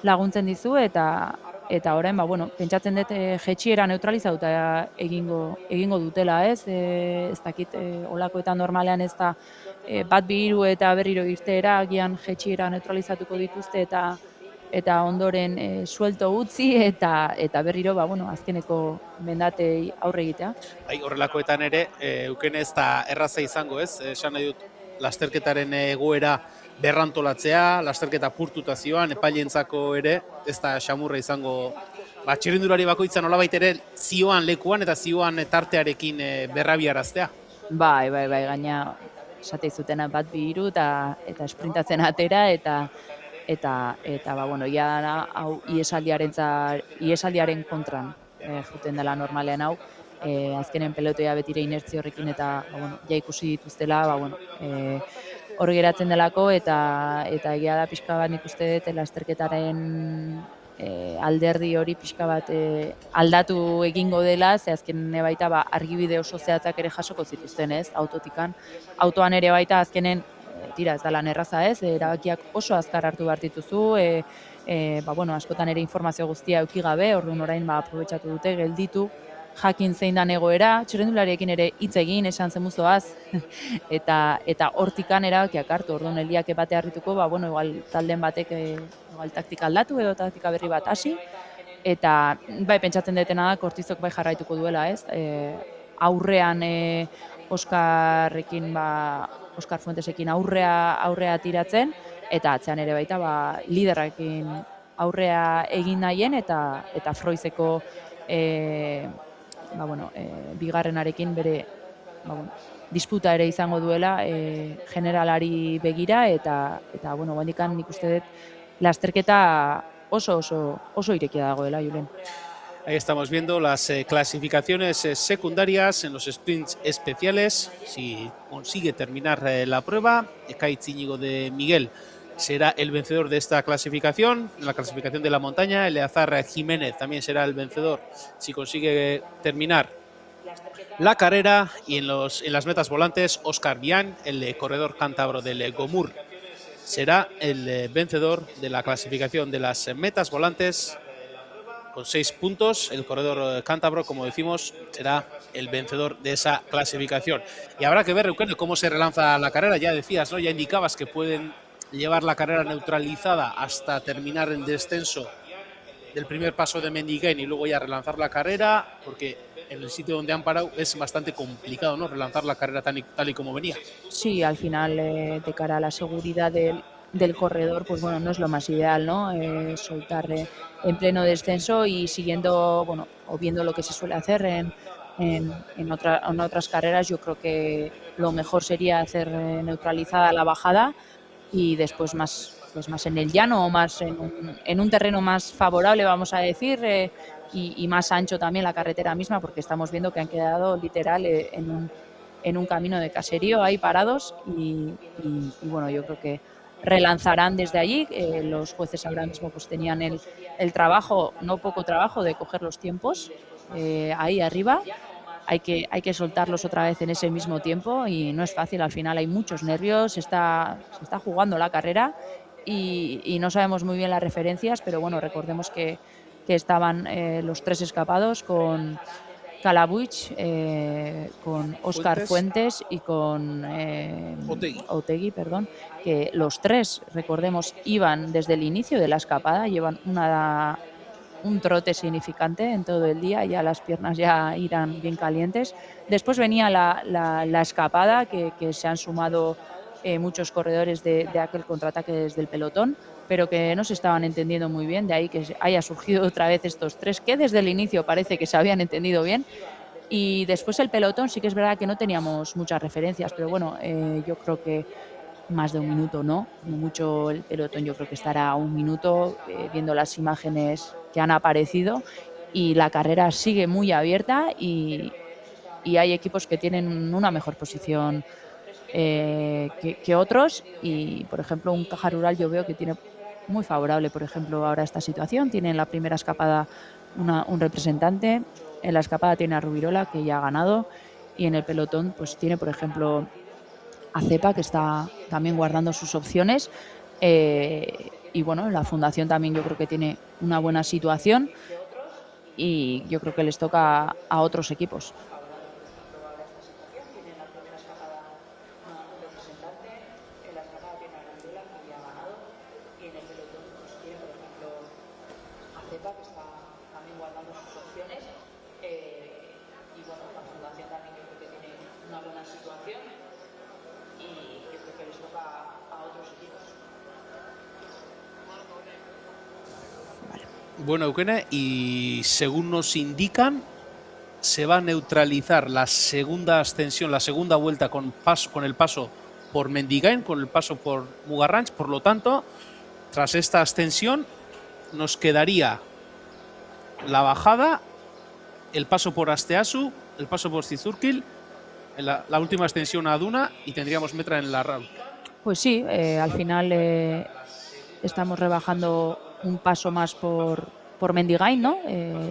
B: laguntzen dizu, eta orain, pentsatzen dut jetxiera neutralizatuta egingo dutela, ez? Ez dakit, olakoetan normalean ez da bat bihiru eta berriro irteera, agian jetxiera neutralizatuko dituzte eta ondoren suelto utzi eta berriro, azkeneko mendatei aurre egitea.
A: Horrelakoetan ere, Eukene ez da erraza izango, ez? Esan nahi dut, lasterketaren egoera berrantolatzea, lasterketa purtuta zioan, epailentzako ere, ez da xamurra izango, txirrindulari bakoitzan nolabait ere zioan lekuan eta zioan tartearekin berrabiaraztea.
B: Bai, gaina esate izutena bat bihiru eta esprintatzen atera, eta ia hau iesaldiaren kontran juten dela normalean hau, azkenen pelotoia betire inertzio horrekin eta ja ikusi dituztela, hor geratzen delako, eta egia da pixka bat nik uste dut lasterketaren alderdi hori pixka bat aldatu egingo dela, ze azkenen baita argibide oso zehatzak ere jasoko zituzten ez, autotikan. Autoan ere baita azkenen, tira ez da lan erraza ez, erabakiak oso azkar hartu behar dituzu, askotan ere informazio guztia eduki gabe, orduan orain aprobetxatu dute gelditu, jakin zein dan egoera, txirrendulariekin ere hitz egin, esan zemuzoaz, eta hortikan erabakiak hartu, orduan Eliak batea harrituko, bueno, igual talden batek igual taktika aldatu edo taktika berri bat hasi, eta bai pentsatzen detena da Kortizok bai jarraituko duela, ez? Aurrean Oskarrekin, Oskar Fuentesekin aurrea tiratzen, eta atzean ere baita liderrekin aurrea egin nahien, eta Froizeko bigarrenarekin bere disputa ere izango duela generalari begira, eta bandikan nik uste dut lasterketa oso irekia dagoela, Julen.
A: Ahí estamos viendo las clasificaciones secundarias en los sprints especiales. Si consigue terminar la prueba, Ekaitz Íñigo de Miguel será el vencedor de esta clasificación. En la clasificación de la montaña, Eleazar Jiménez también será el vencedor si consigue terminar la carrera. Y en las metas volantes, Óscar Bián, el corredor cántabro del Gomur, será el vencedor de la clasificación de las metas volantes con 6 puntos. El corredor cántabro, como decimos, será el vencedor de esa clasificación. Y habrá que ver, Eukene, cómo se relanza la carrera. Ya decías, ¿no? Ya indicabas que pueden llevar la carrera neutralizada hasta terminar el descenso del primer paso de Mendigain y luego ya relanzar la carrera, porque en el sitio donde han parado es bastante complicado, ¿no? Relanzar la carrera tal y como venía.
B: Sí, al final, de cara a la seguridad del corredor, pues bueno, no es lo más ideal, ¿no? Soltar en pleno descenso y siguiendo, o viendo lo que se suele hacer en otras carreras. Yo creo que lo mejor sería hacer neutralizada la bajada y después más en el llano o más en un terreno más favorable, vamos a decir, y más ancho también la carretera misma, porque estamos viendo que han quedado literal en un camino de caserío ahí parados y bueno, yo creo que relanzarán desde allí. Los jueces ahora mismo pues tenían el trabajo, no poco trabajo, de coger los tiempos ahí arriba. Hay que soltarlos otra vez en ese mismo tiempo y no es fácil. Al final hay muchos nervios, se está jugando la carrera y no sabemos muy bien las referencias, pero bueno, recordemos que estaban los 3 escapados con Calabuig, con Óscar Fuentes y con Otegui, perdón, que los 3, recordemos, iban desde el inicio de la escapada, llevan un trote significante en todo el día, ya las piernas ya irán bien calientes. Después venía la escapada, que se han sumado muchos corredores de aquel contraataque desde el pelotón, pero que no se estaban entendiendo muy bien, de ahí que haya surgido otra vez estos 3, que desde el inicio parece que se habían entendido bien. Y después el pelotón, sí que es verdad que no teníamos muchas referencias, pero bueno, yo creo que más de un minuto no, mucho el pelotón yo creo que estará a un minuto, viendo las imágenes que han aparecido, y la carrera sigue muy abierta y hay equipos que tienen una mejor posición que otros, y por ejemplo un Caja Rural yo veo que tiene muy favorable, por ejemplo, ahora esta situación. Tiene en la primera escapada un representante, en la escapada tiene a Rubirola, que ya ha ganado, y en el pelotón pues tiene, por ejemplo, a Cepa, que está también guardando sus opciones, y bueno, la fundación también yo creo que tiene una buena situación y yo creo que les toca a otros equipos.
A: Bueno, Eukene, y según nos indican, se va a neutralizar la segunda ascensión, la segunda vuelta con el paso por Mendigain, con el paso por Mugarranch. Por lo tanto, tras esta ascensión, nos quedaría la bajada, el paso por Asteasu, el paso por Zizurkil, la última ascensión a Duna, y tendríamos Metra en la RAL.
B: Pues sí, al final estamos rebajando un paso más por Mendigain, ¿no?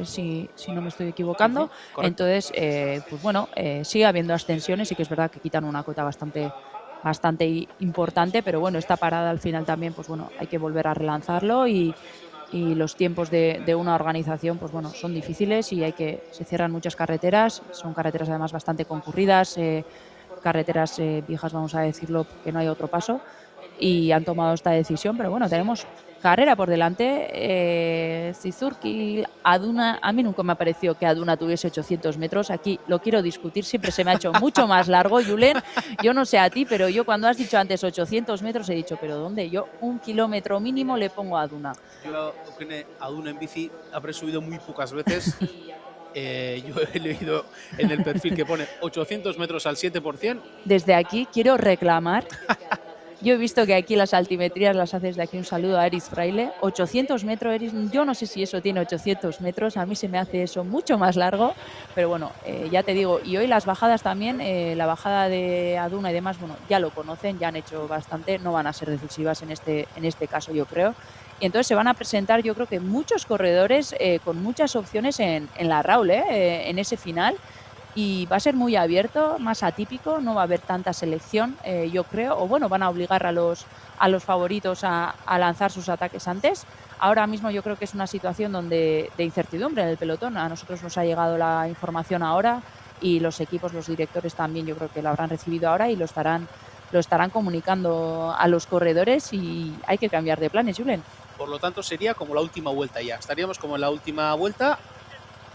B: Si no me estoy equivocando.
A: Correcto.
B: Entonces, pues bueno, sigue habiendo ascensiones, y que es verdad que quitan una cota bastante importante, pero bueno, esta parada al final también, pues bueno, hay que volver a relanzarlo y y los tiempos de una organización pues bueno, son difíciles y se cierran muchas carreteras, son carreteras además bastante concurridas, carreteras viejas, vamos a decirlo, que no hay otro paso, y han tomado esta decisión, pero bueno, tenemos carrera por delante. Zizurkil, Aduna, a mí nunca me ha parecido que Aduna tuviese 800 metros, aquí lo quiero discutir, siempre se me ha hecho mucho más largo, Julen, yo no sé a ti, pero yo cuando has dicho antes 800 metros he dicho, ¿pero dónde? Yo 1 kilómetro mínimo le pongo a Aduna.
A: Yo Aduna en bici habré subido muy pocas veces. Yo he leído en el perfil que pone 800 metros al 7%.
B: Desde aquí quiero reclamar. Yo he visto que aquí las altimetrías las haces de aquí. Un saludo a Eris Fraile. 800 metros, Eris, yo no sé si eso tiene 800 metros. A mí se me hace eso mucho más largo. Pero bueno, ya te digo. Y hoy las bajadas también, la bajada de Aduna y demás, bueno, ya lo conocen, ya han hecho bastante. No van a ser decisivas en este caso, yo creo. Y entonces se van a presentar, yo creo que muchos corredores con muchas opciones en la Raúl, en ese final. Y va a ser muy abierto, más atípico, no va a haber tanta selección, yo creo, o bueno, van a obligar a los favoritos a lanzar sus ataques antes. Ahora mismo yo creo que es una situación de incertidumbre en el pelotón. A nosotros nos ha llegado la información ahora y los equipos, los directores también yo creo que lo habrán recibido ahora y lo estarán comunicando a los corredores y hay que cambiar de planes, Julen.
A: Por lo tanto sería como la última vuelta ya, estaríamos como en la última vuelta.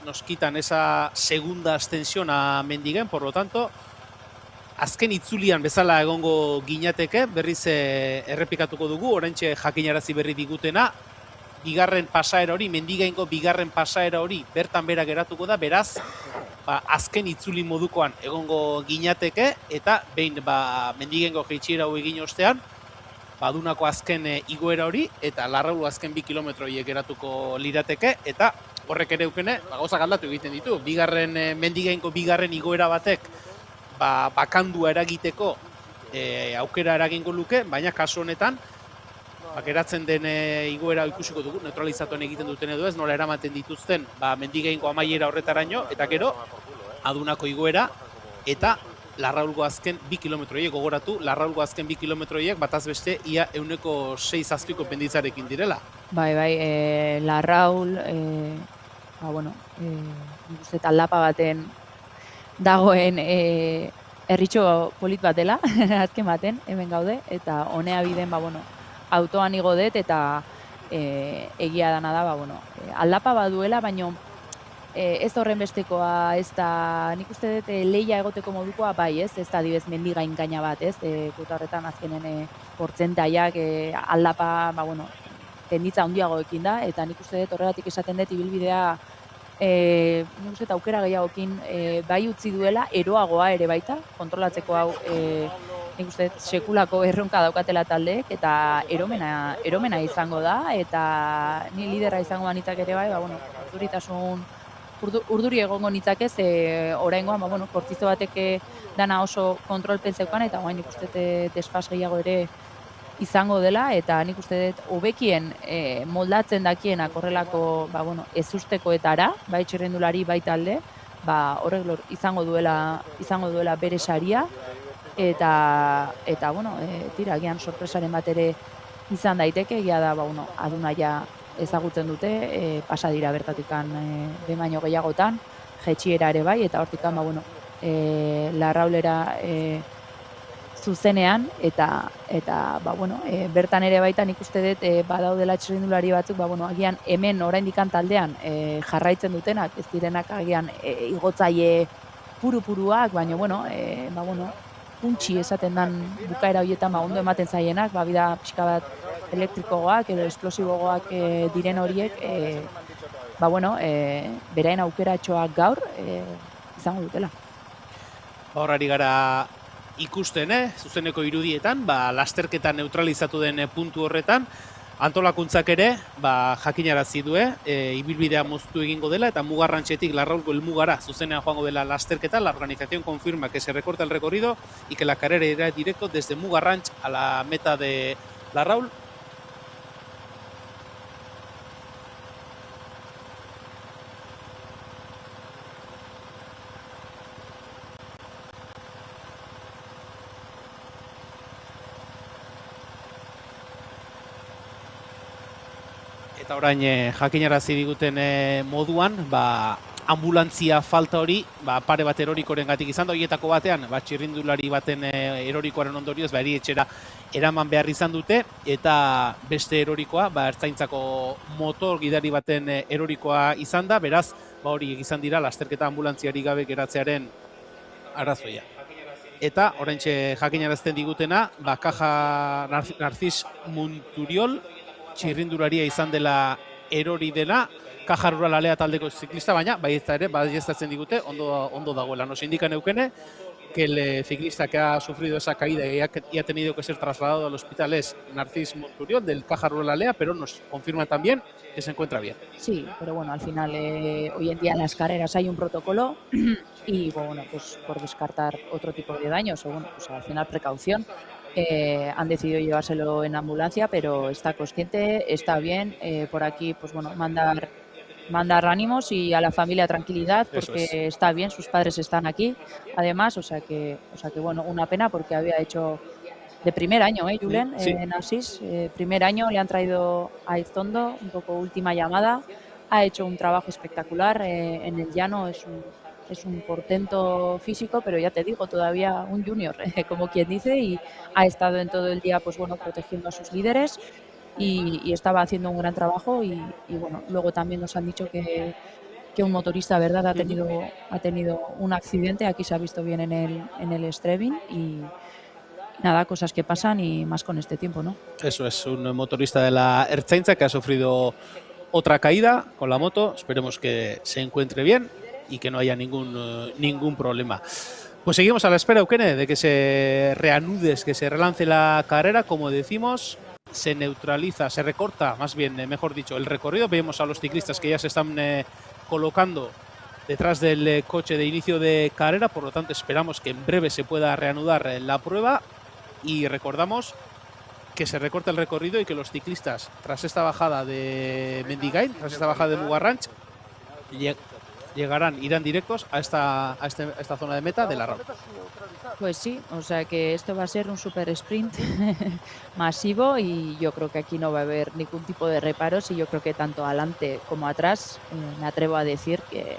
A: Nos quitan esa segunda ascensión a Mendigen, por lo tanto, azken itzulian bezala egongo ginateke, berriz errepikatuko dugu, oraintxe jakinarazi berri digutena, bigarren pasaera hori, Mendigengo bigarren pasaera hori bertan bera geratuko da, beraz, azken itzuli modukoan egongo ginateke, eta behin Mendigengo jeitsiera hau egin ostean, Adunako azken igoera hori, eta Larraulu azken 2 kilometroiek geratuko lirateke, eta horrek ere eukene, gauzak aldatu egiten ditu. Mendigengo bigarren igoera batek bakandua eragiteko aukera eragingo luke, baina kasu honetan geratzen den igoera ikusiko dugu, neutralizatuan egiten duten edo ez, nola eramaten dituzten Mendigengo amaiera horretaraino, eta gero Adunako igoera, eta Larraulgo azken 2 kilometroiek gogoratu, Larraulgo azken 2 kilometroiek bataz beste ia 6-7 penditzarekin direla.
B: Bai, Larraul, nik uste aldapa baten dagoen herritxo polit bat dela, azken baten, hemen gaude, eta honea biden, autoan igo dut, eta egia dana da, aldapa baduela, baino ez horren bestekoa, ez da, nik uste dut lehia egoteko modukoa, bai, ez da dibez mendigain gaina bat, ez, kuta horretan azkenen portzentaiak aldapa, tenditza handiagoekin da, eta nik uste dut horregatik esaten dut ibilbidea nik uste dut aukera gehiagokin bai utzi duela, eroagoa ere baita, kontrolatzeko hau nik uste dut sekulako erronka daukatela taldeek, eta eromena izango da, eta ni lidera izango da nitzak ere bai, urduri egongo nitzakez, oraingoan, kortizo batek dana oso kontrolpen zeukan, eta guain nik uste dut desfaz gehiago ere izango dela, eta nik uste dut hobekien moldatzen dakienak horrelako ezustekoetara, bai txirrendulari, bai talde, horrek izango duela bere saria, eta tira, agian sorpresaren bat ere izan daiteke, egia da, Aduna ja ezagutzen dute, pasa dira bertatikan baino gehiagotan, jetxiera ere bai, eta hortikan, Larraulera zuzenean, eta bertan ere baita nik uste dut badaudela txirrindulari batzuk, agian hemen oraindikan taldean jarraitzen dutenak, ez direnak agian igotzaile puruak, baina puntxi esaten den bukaera horietan ondo ematen zaienak, bida pixka bat elektrikogoak edo esplosibogoak diren horiek, beraien aukeratxoak gaur izango dutela.
A: Horari gara ikusten, zuzeneko irudietan, lasterketa neutralizatu den puntu horretan, antolakuntzak ere, jakinarazi du, ibilbidea moztu egingo dela, eta Mugarrantxetik Larraulgo helmugara zuzenean joango dela lasterketa. La organización confirma que se recorta el recorrido y que la carrera irá directo desde Mugarrantx a la meta de Larraul. Eta orain jakinarazi diguten moduan, ambulantzia falta hori, pare bat erorikorengatik izan da, horietako batean, txirrindulari baten erorikoaren ondorioz, erietxera eraman behar izan dute, eta beste erorikoa, ertzaintzako motor gidari baten erorikoa izan da, beraz, hori izan dira, lasterketa ambulantziari gabe geratzearen arazoia. Eta, oraintxe jakinarazten digutena, Kaja Narcis Munturiol, txirrindularia izan dela erori dela, Kaja Rural Alea taldeko ziklista, baina baieztatzen digute, ondo dagoela. Nos indican Eukene que el ciclista que ha sufrido esa caída y ha tenido que ser trasladado al hospital es Narcis Munturiol del Caja Rural Alea, pero nos confirma también que se encuentra bien.
B: Sí, pero bueno, al final hoy en día en las carreras hay un protocolo y bueno, pues por descartar otro tipo de daños o bueno, pues al final precaución. Han decidido llevárselo en ambulancia, pero está consciente, está bien. Por aquí, pues bueno, mandar ánimos y a la familia tranquilidad porque está bien, sus padres están aquí, además, o sea que bueno, una pena porque había hecho de primer año, Julen,
A: sí.
B: Narcis, primer año, le han traído a Irzondo, un poco última llamada, ha hecho un trabajo espectacular en el llano, es un portento físico, pero ya te digo, todavía un junior, como quien dice, y ha estado en todo el día, pues bueno, protegiendo a sus líderes y estaba haciendo un gran trabajo y bueno, luego también nos han dicho que un motorista, ¿verdad?, ha tenido un accidente, aquí se ha visto bien en el Strebin y nada, cosas que pasan y más con este tiempo, ¿no?
A: Eso es, un motorista de la Ertzaintza que ha sufrido otra caída con la moto, esperemos que se encuentre bien y que no haya ningún problema. Pues seguimos a la espera, Eukene, de que se reanude, que se relance la carrera. Como decimos, se neutraliza, se recorta, más bien, mejor dicho, el recorrido. Vemos a los ciclistas que ya se están colocando detrás del coche de inicio de carrera, por lo tanto esperamos que en breve se pueda reanudar la prueba y recordamos que se recorta el recorrido y que los ciclistas, tras esta bajada de Mendigain, tras esta bajada de Mugarranch, irán directos a esta zona de meta de la RAU.
B: Pues sí, o sea que esto va a ser un super sprint masivo y yo creo que aquí no va a haber ningún tipo de reparos y yo creo que tanto adelante como atrás me atrevo a decir que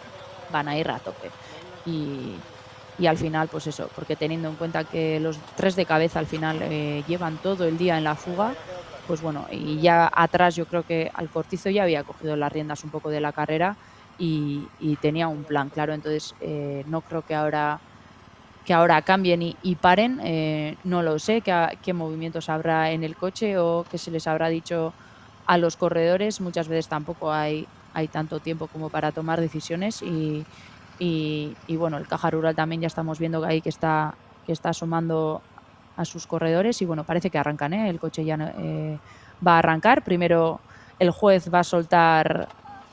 B: van a ir a tope. Y al final, pues eso, porque teniendo en cuenta que los tres de cabeza al final llevan todo el día en la fuga, pues bueno, y ya atrás yo creo que Alcortizo ya había cogido las riendas un poco de la carrera y tenía un plan claro, entonces no creo que ahora cambien y paren, no lo sé, qué movimientos habrá en el coche o qué se les habrá dicho a los corredores, muchas veces tampoco hay tanto tiempo como para tomar decisiones y bueno, el Caja Rural también ya estamos viendo que está asomando a sus corredores y bueno, parece que arrancan, el coche ya va a arrancar, primero el juez va a soltar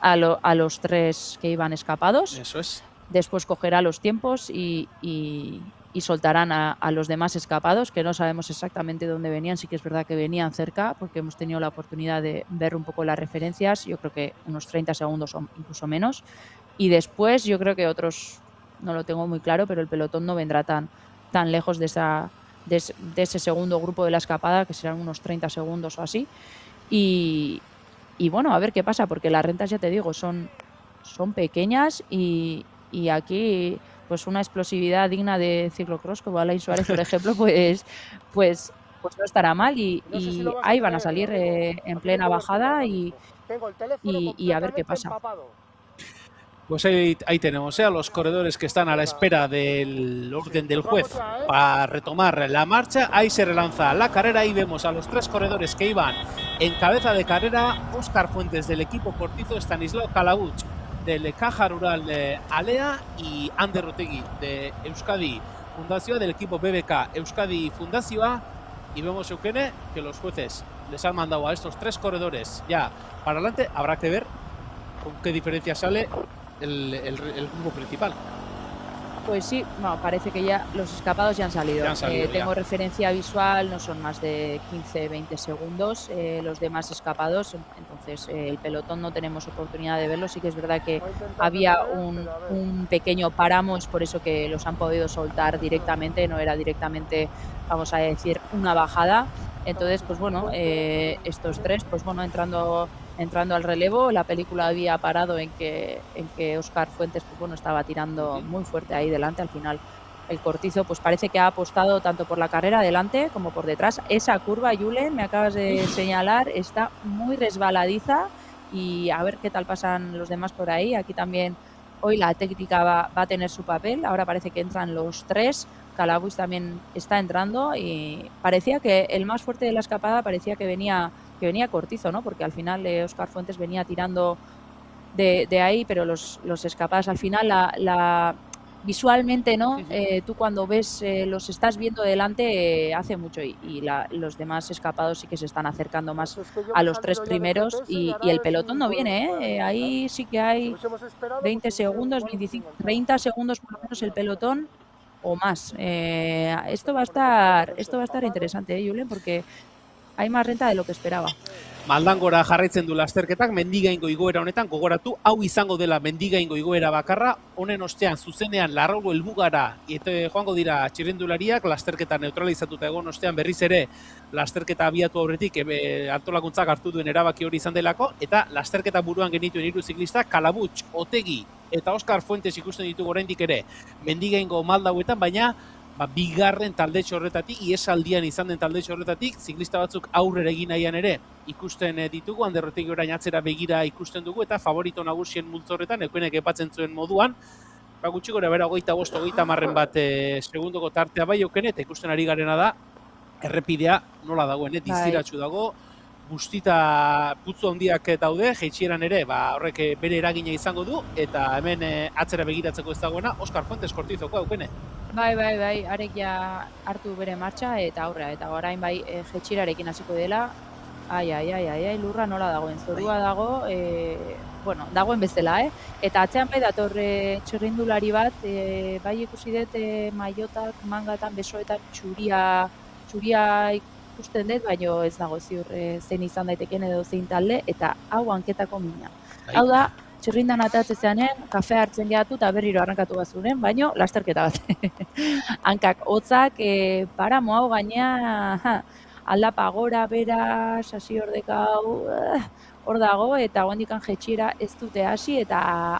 B: a los tres que iban escapados.
A: Eso es.
B: Después cogerá los tiempos y soltarán a los demás escapados, que no sabemos exactamente dónde venían. Sí que es verdad que venían cerca, porque hemos tenido la oportunidad de ver un poco las referencias. Yo creo que unos 30 segundos o incluso menos. Y después yo creo que otros, no lo tengo muy claro, pero el pelotón no vendrá tan lejos de ese segundo grupo de la escapada, que serán unos 30 segundos o así. Y bueno, a ver qué pasa, porque las rentas, ya te digo, son pequeñas y aquí pues una explosividad digna de ciclocross como Alain Suárez, por ejemplo, pues no estará mal y ahí van a salir en plena bajada y a ver qué pasa.
A: Pues ahí tenemos a los corredores que están a la espera del orden del juez para retomar la marcha. Ahí se relanza la carrera y vemos a los tres corredores que iban en cabeza de carrera: Óscar Fuentes del equipo Cortizo, Stanislao Kalabuch del Caja Rural Alea y Ander Otegui de Euskadi Fundazioa, del equipo BBK Euskadi Fundazioa. Y vemos, Eukene, que los jueces les han mandado a estos tres corredores ya para adelante. Habrá que ver con qué diferencia sale el grupo principal.
B: Pues sí, no, parece que ya los escapados ya han salido. Tengo referencia visual, no son más de 15-20 segundos los demás escapados, entonces el pelotón no tenemos oportunidad de verlo. Sí que es verdad que había un pequeño páramo, es por eso que los han podido soltar directamente, no era directamente, vamos a decir, una bajada. Entonces, pues bueno, estos tres, pues bueno, entrando entrando al relevo. La película había parado en que Óscar Fuentes pues, bueno, estaba tirando muy fuerte ahí delante. Al final el Cortizo pues parece que ha apostado tanto por la carrera adelante como por detrás. Esa curva, Julen, me acabas de señalar, está muy resbaladiza y a ver qué tal pasan los demás por ahí. Aquí también hoy la técnica va a tener su papel. Ahora parece que entran los tres. Calabuig también está entrando y parecía que el más fuerte de la escapada parecía que venía Cortizo, ¿no? Porque al final Óscar Fuentes venía tirando de ahí, pero los escapadas al final visualmente, ¿no? Tú cuando ves, los estás viendo delante, hace mucho y los demás escapados sí que se están acercando más a los tres primeros y el pelotón no viene, ¿eh? Ahí sí que hay 20 segundos, 25, 30 segundos por lo menos el pelotón o más. Esto va a estar interesante, Julen, porque hay más renta de lo que esperaba.
A: Maldangora jarraitzen du lasterketak, mendigaingo igoera honetan, gogoratu, hau izango dela mendigaingo igoera bakarra, honen ostean zuzenean Larraul helmugara joango dira txirrindulariak, lasterketa neutralizatuta egon ostean berriz ere lasterketa abiatu aurretik antolakuntzak hartu duen erabaki hori izan delako, eta lasterketa buruan genituen 3 ziklistak, Calabuig, Otegi eta Óscar Fuentes ikusten ditugu oraindik ere mendigaingo maldauetan, baina bigarren taldetxo horretatik, iesaldian izan den taldetxo horretatik, ziklista batzuk aurrera egin nahian ere ikusten ditugu, Anderrotik orain atzera begira ikusten dugu, eta favorito nagusien multzo horretan, eukenek epatzen zuen moduan, gutxi gora bera 25-30 bat segundoko tartea bai eukene, eta ikusten ari garena da, errepidea nola dagoen, diziratxu dago, bustita putzu handiak daude, jeitxieran ere, horrek bere eragina izango du, eta hemen atzera begiratzeko ez dagoena, Óscar Fuentes Cortizoko eukene.
B: Bai, arek ja hartu bere martxa eta aurrea, eta orain bai jetxirarekin hasiko dela, lurra nola dagoen, zorua dago, bueno, dagoen bezala, eta atzean bai dator txirrindulari bat, bai ikusi dut maiotak, mangatan, besoetan txuria ikusten dut, baino ez dago ziur zein izan daiteken edo zein talde, eta hau hanketako mina. Hau da, txirrindan atatzeanen, kafe hartzen gehatu eta berriro arrankatu bazuren, baino lasterketa bat. Hankak hotzak, paramo hau gainea, aldapa gora, bera, sasi ordekau, hor dago, eta oandikan jetxira ez dute hasi, eta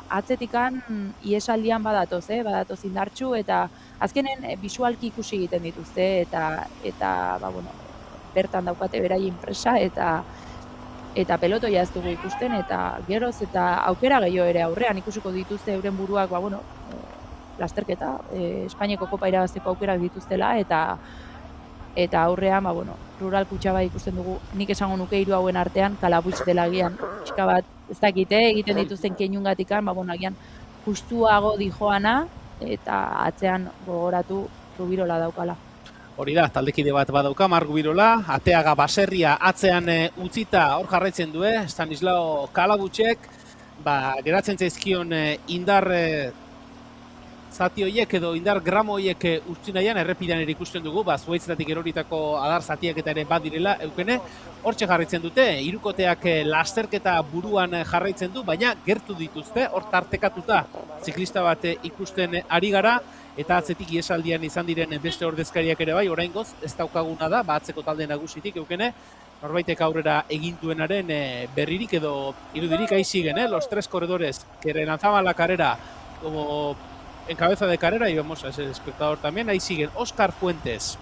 B: atzetikan iesaldian badatoz, badatoz indartxu, eta azkenen visualki ikusi egiten dituzte, eta bertan daukate beraien enpresa, eta pelotoia ez dugu ikusten, eta geroz, eta aukera gehiago ere aurrean ikusiko dituzte euren buruak, lasterketa, Espainiako kopa irabazteko aukerak dituztela, eta aurrean, Rural Kutxaba ikusten dugu, nik esango nuke 3 hauen artean, Calabuig dela agian, pixka bat, ez dakite, egiten dituzten keinungatikan, agian, justuago dijoana, eta atzean gogoratu Rubirola daukala.
A: Hori da, taldekide bat badauka, Marc Rubirola, Ateaga Baserria atzean utzita hor jarraitzen du, Stanislao Calabuigek, geratzen zaizkion indar zati horiek edo indar gramo horiek urtzi nahian, errepidean ere ikusten dugu, zuaitzetatik eroritako adar zatiak eta ere bat direla, eukene, hortxe jarraitzen dute, hirukoteak lasterketa buruan jarraitzen du, baina gertu dituzte, hor tartekatuta ziklista bat ikusten ari gara, eta atzetik iesaldian izan diren beste ordezkariak ere bai, oraingoz ez daukaguna da, atzeko talde nagusitik eukene, norbaitek aurrera egin duenaren berririk edo irudirik ahí siguen, los 3 corredores que relanzaban la carrera como en cabeza de carrera, y vemos a ese espectador también, ahí siguen Óscar Fuentes,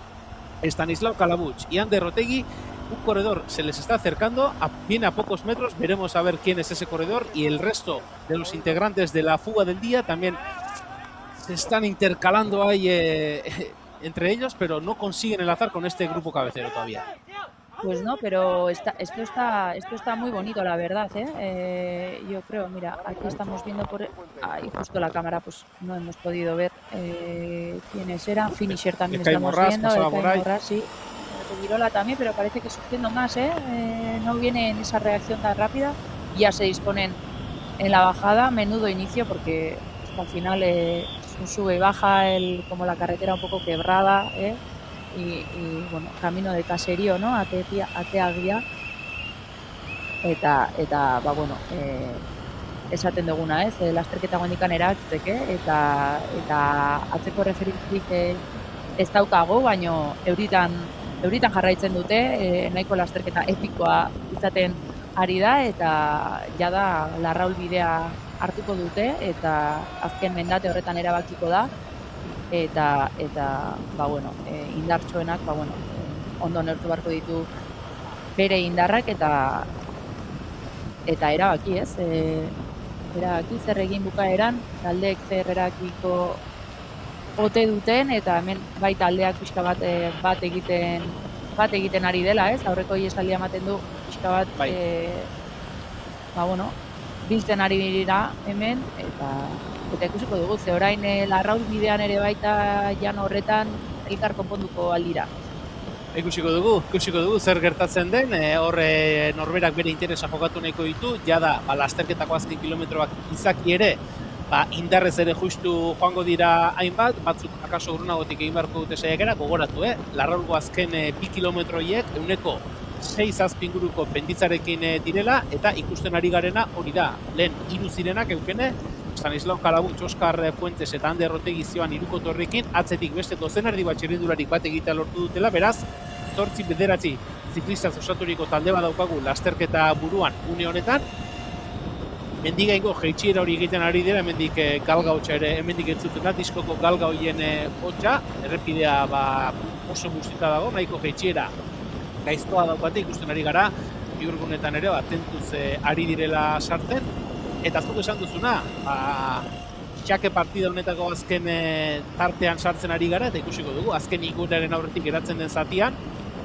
A: Stanislao Calabuig y Ander Otegi. Un corredor se les está acercando, viene a pocos metros, veremos a ver quién es ese corredor, y el resto de los integrantes de la fuga del día también se están intercalando ahí entre ellos, pero no consiguen enlazar con este grupo cabecero todavía.
B: Pues no, pero esto está muy bonito, la verdad, yo creo, mira, aquí estamos viendo ahí justo la cámara, pues no hemos podido ver quiénes eran. Finisher también estamos viendo, Morras, sí, Rubirola también, pero parece que sufriendo más, no viene en esa reacción tan rápida, ya se disponen en la bajada, menudo inicio, porque al final es un sube y baja, como la carretera un poco quebrada, y bueno, camino de caserío, ¿no? Ateagia, eta esaten duguna, lasterketa gondikan eratzeke, eta atzeko referentzik ez daukago, baino euritan jarraitzen dute, nahiko lasterketa epikoa izaten ari da, eta jada Larraul bidea hartuko dute, eta azken mendate horretan erabakiko da, eta ba, bueno, indartsuenak, ba, bueno, ondo neurtu beharko ditu bere indarrak, eta erabaki, ez? Erabaki zer egin bukaeran, taldeek zer erabakiko ote duten, eta hemen bai taldeak pixka bat egiten ari dela, ez? Aurreko iesaldia ematen du pixka bat, ba, bueno, biltzen ari dira hemen, eta ikusiko dugu, ze orain Larraul bidean ere baita jan horretan elkar konponduko aldira.
A: Ikusiko dugu zer gertatzen den, horre norberak bere interesa jokatu nahiko ditu, jada lasterketako azken kilometroak izaki ere, indarrez ere justu joango dira hainbat, batzuk akaso urrunagotik egin beharko dute saiakera, gogoratu, Larraulgo azken 2 kilometroiek euneko 6 inguruko penditzarekin direla, eta ikusten ari garena hori da, lehen 3 zirenak eukene, Stanislao Kalabutz, Oskar Fuentes eta Ander Otegi zioan irukoto horrekin, atzetik beste dozenardi bat txirrindularik bat egitea lortu dutela, beraz, 8-9 ziklistaz osaturiko talde bat daukagu lasterketa buruan une honetan. Mendigaingo jaitsiera hori egiten ari dira, hemendik galga hotxa ere, hemendik entzuten da, diskoko galga horien hotxa, errepidea oso guztita dago, nahiko jaitsiera gaiztoa daukate ikusten ari gara, biurgunetan ere, tentuz ari direla sartzen, eta zuk esan duzuna, txake partida honetako azken tartean sartzen ari gara, eta ikusiko dugu, azken igunearen aurretik geratzen den zatian,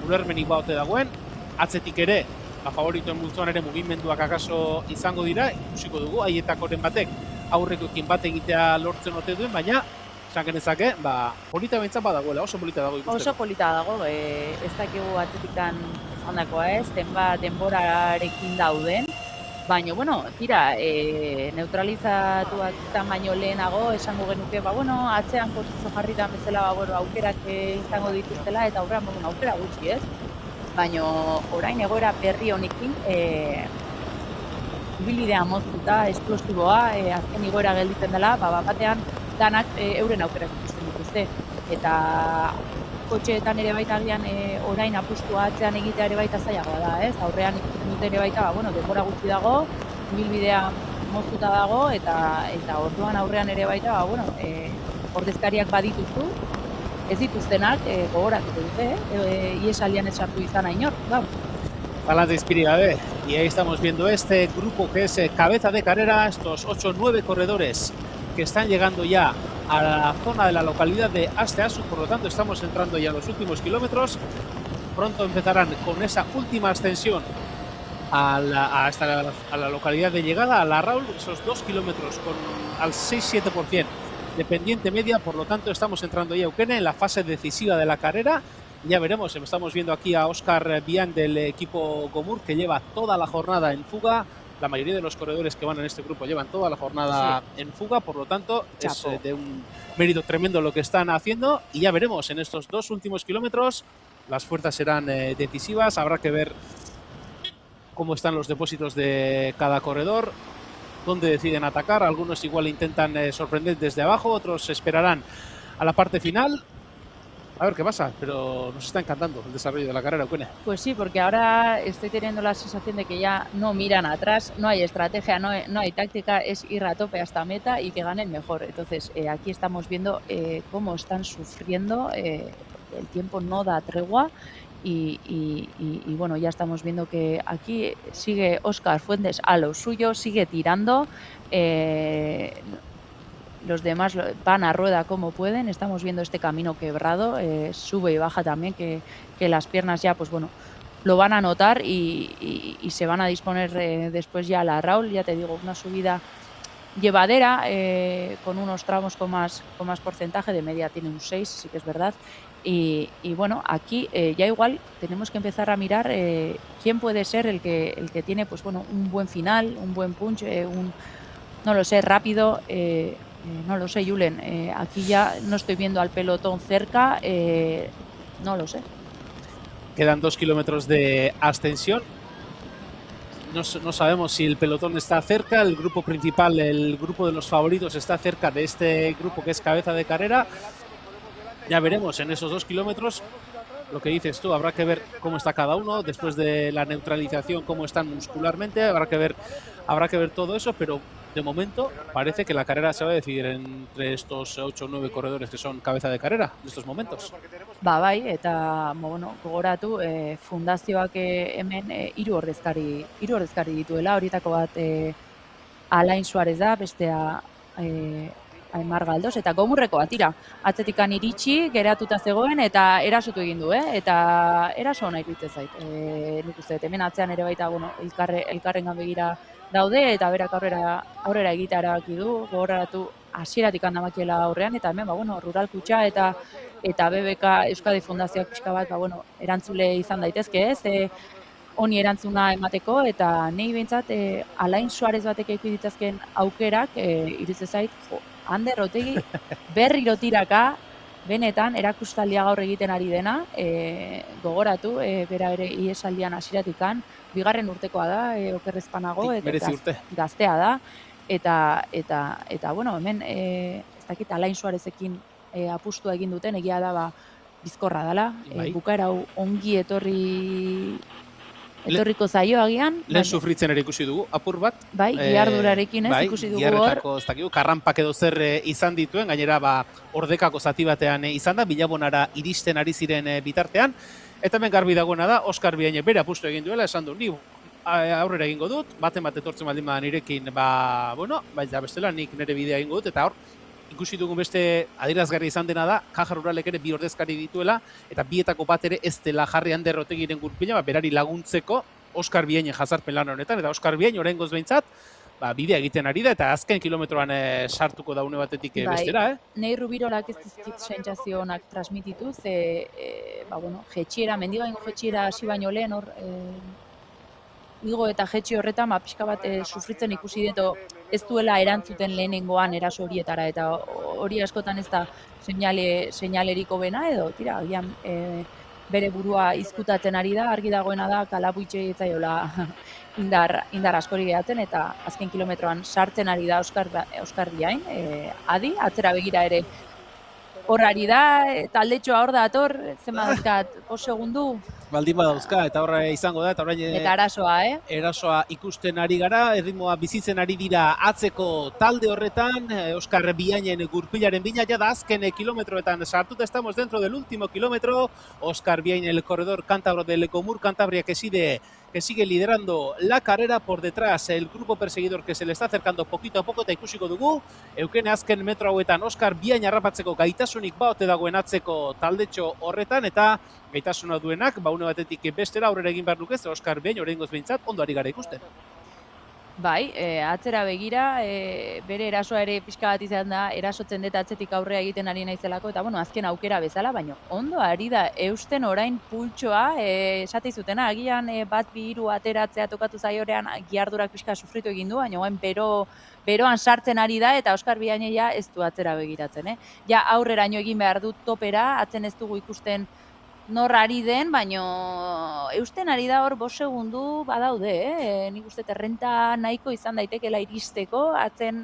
A: ulermenik baute dagoen, atzetik ere, favoritoen multzoan ere mugimenduak akaso izango dira, ikusiko dugu, haietakoren batek aurrekoekin bat egitea lortzen ote duen, baina, esan genezake, polita behintzat badagoela, oso polita dago ikusteko.
B: Oso polita dago, ez dakigu atzetikan handakoa ez, denborarekin dauden, baina, bueno, tira, neutralizatuak izan baino lehenago, esango genuke, atzean posizio jarritan bezala, aukerak izango dituztela, eta aurrean, aukera gutxi, ez? Baina, orain egoera berri honekin, ibilbidea moztuta, esplosiboa, azken igoera gelditzen dela, batean danak euren aukerak ikusten dituzte. Eta kotxeetan ere baita agian orain apustua atzean egitea ere baita zailagoa da, ez? Aurrean ikusten dute ere baita, denbora gutxi dago, ibilbidea moztuta dago, eta orduan aurrean ere baita, ordezkariak badituzu, ez dituztenak gogoratuko dute, iesaldian ez sartu izan ainor,
A: Balance inspirador. Y ahí estamos viendo este grupo que es cabeza de carrera, estos 8 o 9 corredores que están llegando ya a la zona de la localidad de Asteasu, por lo tanto estamos entrando ya en los últimos kilómetros. Pronto empezarán con esa última ascensión hasta la localidad de llegada, a Larraul, esos 2 kilómetros al 6-7% de pendiente media, por lo tanto estamos entrando ya, Eukene, en la fase decisiva de la carrera. Ya veremos, estamos viendo aquí a Óscar Bian del equipo Gomur, que lleva toda la jornada en fuga. La mayoría de los corredores que van en este grupo llevan toda la jornada en fuga, por lo tanto es de un mérito tremendo lo que están haciendo. Y ya veremos, en estos 2 últimos kilómetros las fuerzas serán decisivas, habrá que ver cómo están los depósitos de cada corredor, dónde deciden atacar. Algunos igual intentan sorprender desde abajo, otros esperarán a la parte final. A ver qué pasa, pero nos está encantando el desarrollo de la carrera, Eukene.
B: Pues sí, porque ahora estoy teniendo la sensación de que ya no miran atrás, no hay estrategia, no hay táctica, es ir a tope hasta meta y que ganen mejor. Entonces, aquí estamos viendo cómo están sufriendo, el tiempo no da tregua y bueno, ya estamos viendo que aquí sigue Óscar Fuentes a lo suyo, sigue tirando. Los demás van a rueda como pueden, estamos viendo este camino quebrado, sube y baja también, que las piernas ya, pues bueno, lo van a notar y se van a disponer después ya a la Larraul, ya te digo, una subida llevadera, con unos tramos con más porcentaje, de media tiene un 6, sí que es verdad, y bueno, aquí ya igual tenemos que empezar a mirar quién puede ser el que tiene, pues bueno, un buen final, un buen punch, no lo sé, rápido. No lo sé, Julen, aquí ya no estoy viendo al pelotón cerca, no lo sé.
A: Quedan 2 kilómetros de ascensión. No sabemos si el pelotón está cerca, el grupo principal, el grupo de los favoritos está cerca de este grupo que es cabeza de carrera. Ya veremos en esos 2 kilómetros lo que dices tú, habrá que ver cómo está cada uno, después de la neutralización, cómo están muscularmente, habrá que ver todo eso, pero de momento parece que la carrera se va a decidir entre estos 8 o 9 corredores que son cabeza de carrera en estos momentos.
B: Bai, eta gogoratu, fundazioak hemen 3 ordezkari dituela, horietako bat Alain Suarez da, bestea Aimar Galdos, eta Gomurreko tira. Atzetikan iritsi, geratuta zegoen, eta erasotu egin du, eta eraso ona iruditzen zait. Nik uste, hemen atzean ere baita, elkarrengan begira daude, eta berak aurrera egitea erabaki du, gogoratu hasieratik handamakiela aurrean, eta hemen, Rural Kutxa eta BBK Euskadi Fundazioak pixka bat, erantzule izan daitezke, ez? Honi erantzuna emateko, eta nahi behintzat Alain Suarez batek eduki ditzazken aukerak, iruditzen zait, Ander Otegi berriro tiraka, benetan erakustaldia gaur egiten ari dena, gogoratu, bera ere iesaldian hasieratikan, 2. urtekoa da, okerrezpanago, eta gaztea da, eta hemen, ez dakit Alain Suarezekin apustua egin duten, egia da, bizkorra dela, bukaera ongi etorriko zaio agian.
A: Lehen sufritzen ere ikusi dugu, apur bat.
B: Bai, giardurarekin ikusi dugu hor.
A: Giarretako, ez dakigu, karranpak edo zer izan dituen, gainera ordekako zati batean izan da, Bilabonara iristen ari ziren bitartean. Eta hemen garbi dagoena da, Oskar Biaine bere apustu egin duela, esan du, ni aurrera egingo dut, baten bat etortzen baldin bada nirekin, baina bestela nik nire bidea egingo dut, eta hor, ikusi dugun beste adierazgarri izan dena da, Caja Ruralek ere 2 ordezkari dituela, eta bietako bat ere ez dela jarri Ander Otegiren gurpila, berari laguntzeko Oskar Biaine jazarpen lan honetan, eta Oskar Biaine oraingoz behintzat, bidea egiten ari da, eta azken kilometroan sartuko da une batetik bestera,
B: Nei Rubirolak ez dizkit sentsazio onak transmititu, jetxiera, mendigaingo jetxiera hasi baino lehen hor, igo eta jetxi horretan, pixka bat sufritzen ikusi dut, ez duela erantzuten lehenengoan eraso horietara, eta hori askotan ez da seinaleriko bena, edo, tira, agian bere burua izkutatzen ari da, argi dagoena da, kalabuitxe etzaiola indar askori gehatzen, eta azken kilometroan sartzen ari da Oskar Biain, adi, atzera begira ere hor ari da, taldetxoa hor da ator, zenba dauzkat, 5 segundu.
A: Baldin badauzka, eta horra izango da, eta orain
B: eta erasoa,
A: erasoa ikusten ari gara, erritmoa bizitzen ari dira atzeko talde horretan, Oskar Biainen gurpilaren bina, ya da azken kilometroetan sartuta, estamos dentro del último kilómetro, Oskar Biain, el corredor cántabro del Gomur Cantabria, que sigue liderando la carrera por detrás, el grupo perseguidor que se le está acercando poquito a poco, eta ikusiko dugu, eukene azken metro hauetan Oskar Biain harrapatzeko gaitasunik baote dagoen atzeko taldetxo horretan, eta gaitasuna duenak, une batetik bestera aurrera egin behar lukez, Oskar Biain oraingoz behintzat ondo ari gara ikusten.
B: Bai, atzera begira, bere erasoa ere pixka bat izan da, erasotzen dut atzetik aurrea egiten ari naizelako, eta azken aukera bezala, baina ondo ari da eusten orain pultsoa, esate izutena, agian bat 2 ateratzea tokatu zaiorean giardurak pixka sufritu egin du, baina beroan sartzen ari da, eta Oskar Biaine ja ez du atzera begiratzen. Ja aurreraino egin behar dut topera, atzen ez dugu ikusten nor ari den, baino eusten ari da hor 5 segundu badaude, nik uste errenta nahiko izan daitekela iristeko, atzen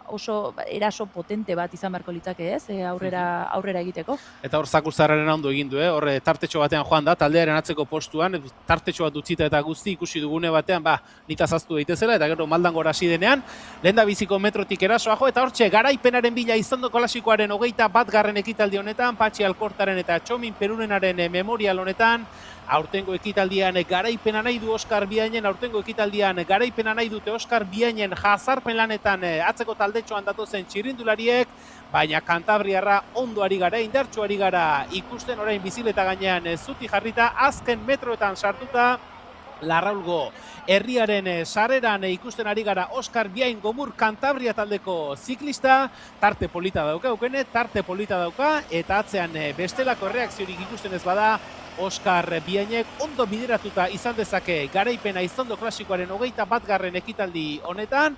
B: oso eraso potente bat izan beharko litzake, ez, aurrera egiteko.
A: Eta hor Zakurzarraren ondo egin du, hor tartetxo batean joan da, taldearen atzeko postuan, tartetxo bat utzita eta guzti ikusi dugune batean, nitaz aztu daitezela, eta gero maldan gora hasi denean, lehen da biziko metrotik erasoa jo, eta hortxe garaipenaren bila izando klasikoaren 21. ekitaldi honetan, Patxi Alkortaren eta Txomin Perunenaren memorial honetan, aurtengo ekitaldian garaipena nahi du Oskar Biainen, aurtengo ekitaldian garaipena nahi dute Oskar Biainen jazarpen lanetan atzeko taldetxoan datozen txirrindulariek, baina Kantabriarra ondo ari gara, indartsu ari gara ikusten orain bizileta gainean zuti jarrita, azken metroetan sartuta, Larraulgo herriaren sareran ikusten ari gara Oskar Biain Gomur Kantabria taldeko ziklista, tarte polita dauka, eta atzean bestelako reakziorik ikusten ez bada, Oskar Biainek ondo bideratuta izan dezake garaipena izando klasikoaren 21. ekitaldi honetan,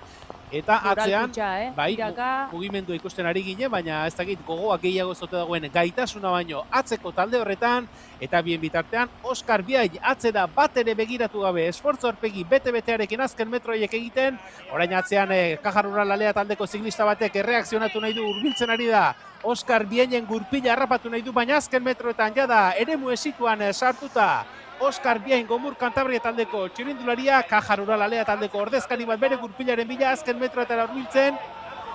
A: Eta atzean,
B: Kutxa,
A: bai,
B: Iraka,
A: mugimendua ikusten ari gine, baina ez dakit gogoak gehiago zote dagoen gaitasuna baino atzeko talde horretan, eta bien bitartean, Oskar Biain atzera bat ere begiratu gabe, esfortzu aurpegi bete-betearekin azken metroiek egiten, orain atzean Caja Rural Alea taldeko ziklista batek erreakzionatu nahi du, hurbiltzen ari da, Oskar Biainen gurpila harrapatu nahi du, baina azken metroetan jada eremu esituan sartuta, Oskar Biain Gomur Kantabria taldeko txirindularia, Caja Rural Alea taldeko ordezkari bat bere gurpilaren bila azken metroetara hurbiltzen,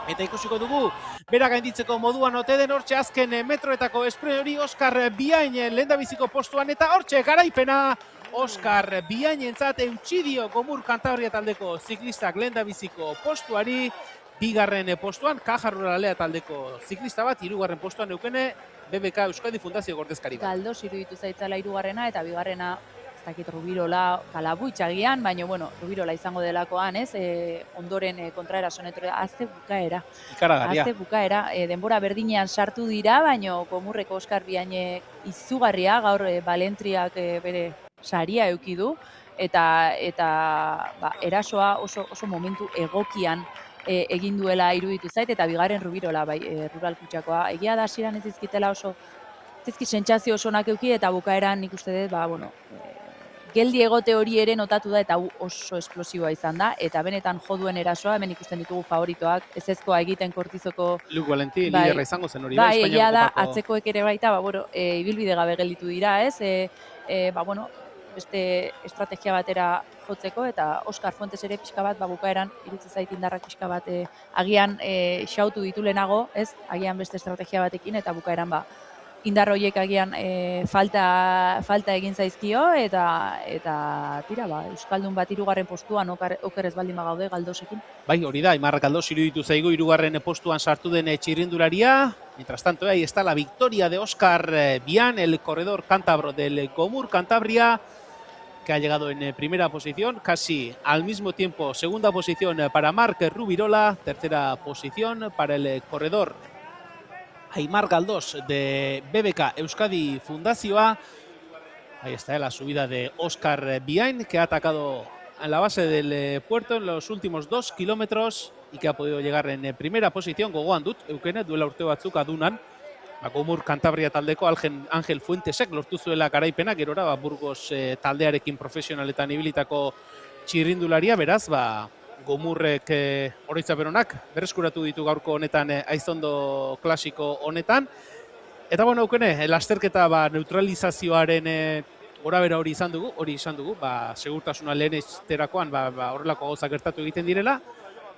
A: eta ikusiko dugu, bera gainditzeko moduan ote den hortxe azken metroetako espre hori Oskar Biain lehendabiziko postuan, eta hortxe garaipena Oskar Biainentzat eutsi dio Gomur Kantabria taldeko ziklistak lehendabiziko postuari, bigarren postuan Caja Rural Alea taldeko ziklista bat, hirugarren postuan eukene BBK Euskadi Fundazio ordezkari bat.
B: Galdos iruditu zaitzala hirugarrena eta bigarrena, ez dakit Rubirola kalabuitxagian, baina bueno, Rubirola izango delakoan, ez? Ondoren kontraerasonetora azte bukaera.
A: Ikaragarria.
B: Azte bukaera, denbora berdinean sartu dira, baina Gomurreko Oskar Biaine izugarria, gaur Balentriak bere saria eduki du, eta erasoa oso momentu egokian egin duela iruditu zait, eta bigarren Rubirola, bai, Rural Kutxakoa. Egia da hasieran ez dizkitela oso, sentsazio oso onak eduki, eta bukaeran nik uste dut, geldi egote hori ere notatu da, eta oso esplosiboa izan da, eta benetan joduen erasoa, hemen ikusten ditugu favoritoak, ezezkoa egiten Kortizoko...
A: Luke Valentin, liderra izango zen hori.
B: Bai, egia da, atzekoek ere baita, ibilbide gabe gelditu dira, ez? Beste estrategia batera jotzeko, eta Oskar Fuentes ere pixka bat, bukaeran, irutze zait indarrak pixka bat, agian xautu ditu lehenago, ez? Agian beste estrategia batekin, eta bukaeran indar horiek agian falta egin zaizkio, eta tira, Euskaldun bat hirugarren postuan oker ez baldin bagaude Galdosekin.
A: Bai, hori da, Aimarra Galdos iruditu zaigu hirugarren postuan sartu den txirrindularia. Mientras tanto, ahí está la victoria de Oskar Biain, el corredor cántabro del Gomur Cantabria, que ha llegado en primera posición, casi al mismo tiempo, segunda posición para Marc Rubirola, tercera posición para el corredor Aimar Galdós de BBK Euskadi Fundazioa. Ahí está la subida de Oskar Biain, que ha atacado en la base del puerto en los últimos 2 kilómetros y que ha podido llegar en primera posición. Gogoan dut, eukene, duela urte batzuk adunan, Gomur Kantabria taldeko Angel Fuentesek lortu zuela garaipena, gerora Burgos taldearekin profesionaletan ibilitako txirrindularia, beraz, Gomurrek oroitzaperonak berreskuratu ditu gaurko honetan Aizondo klasiko honetan. Eta eukene, lasterketa neutralizazioaren gorabera hori izan dugu, segurtasuna lehenesterakoan horrelako gauzak gertatu egiten direla.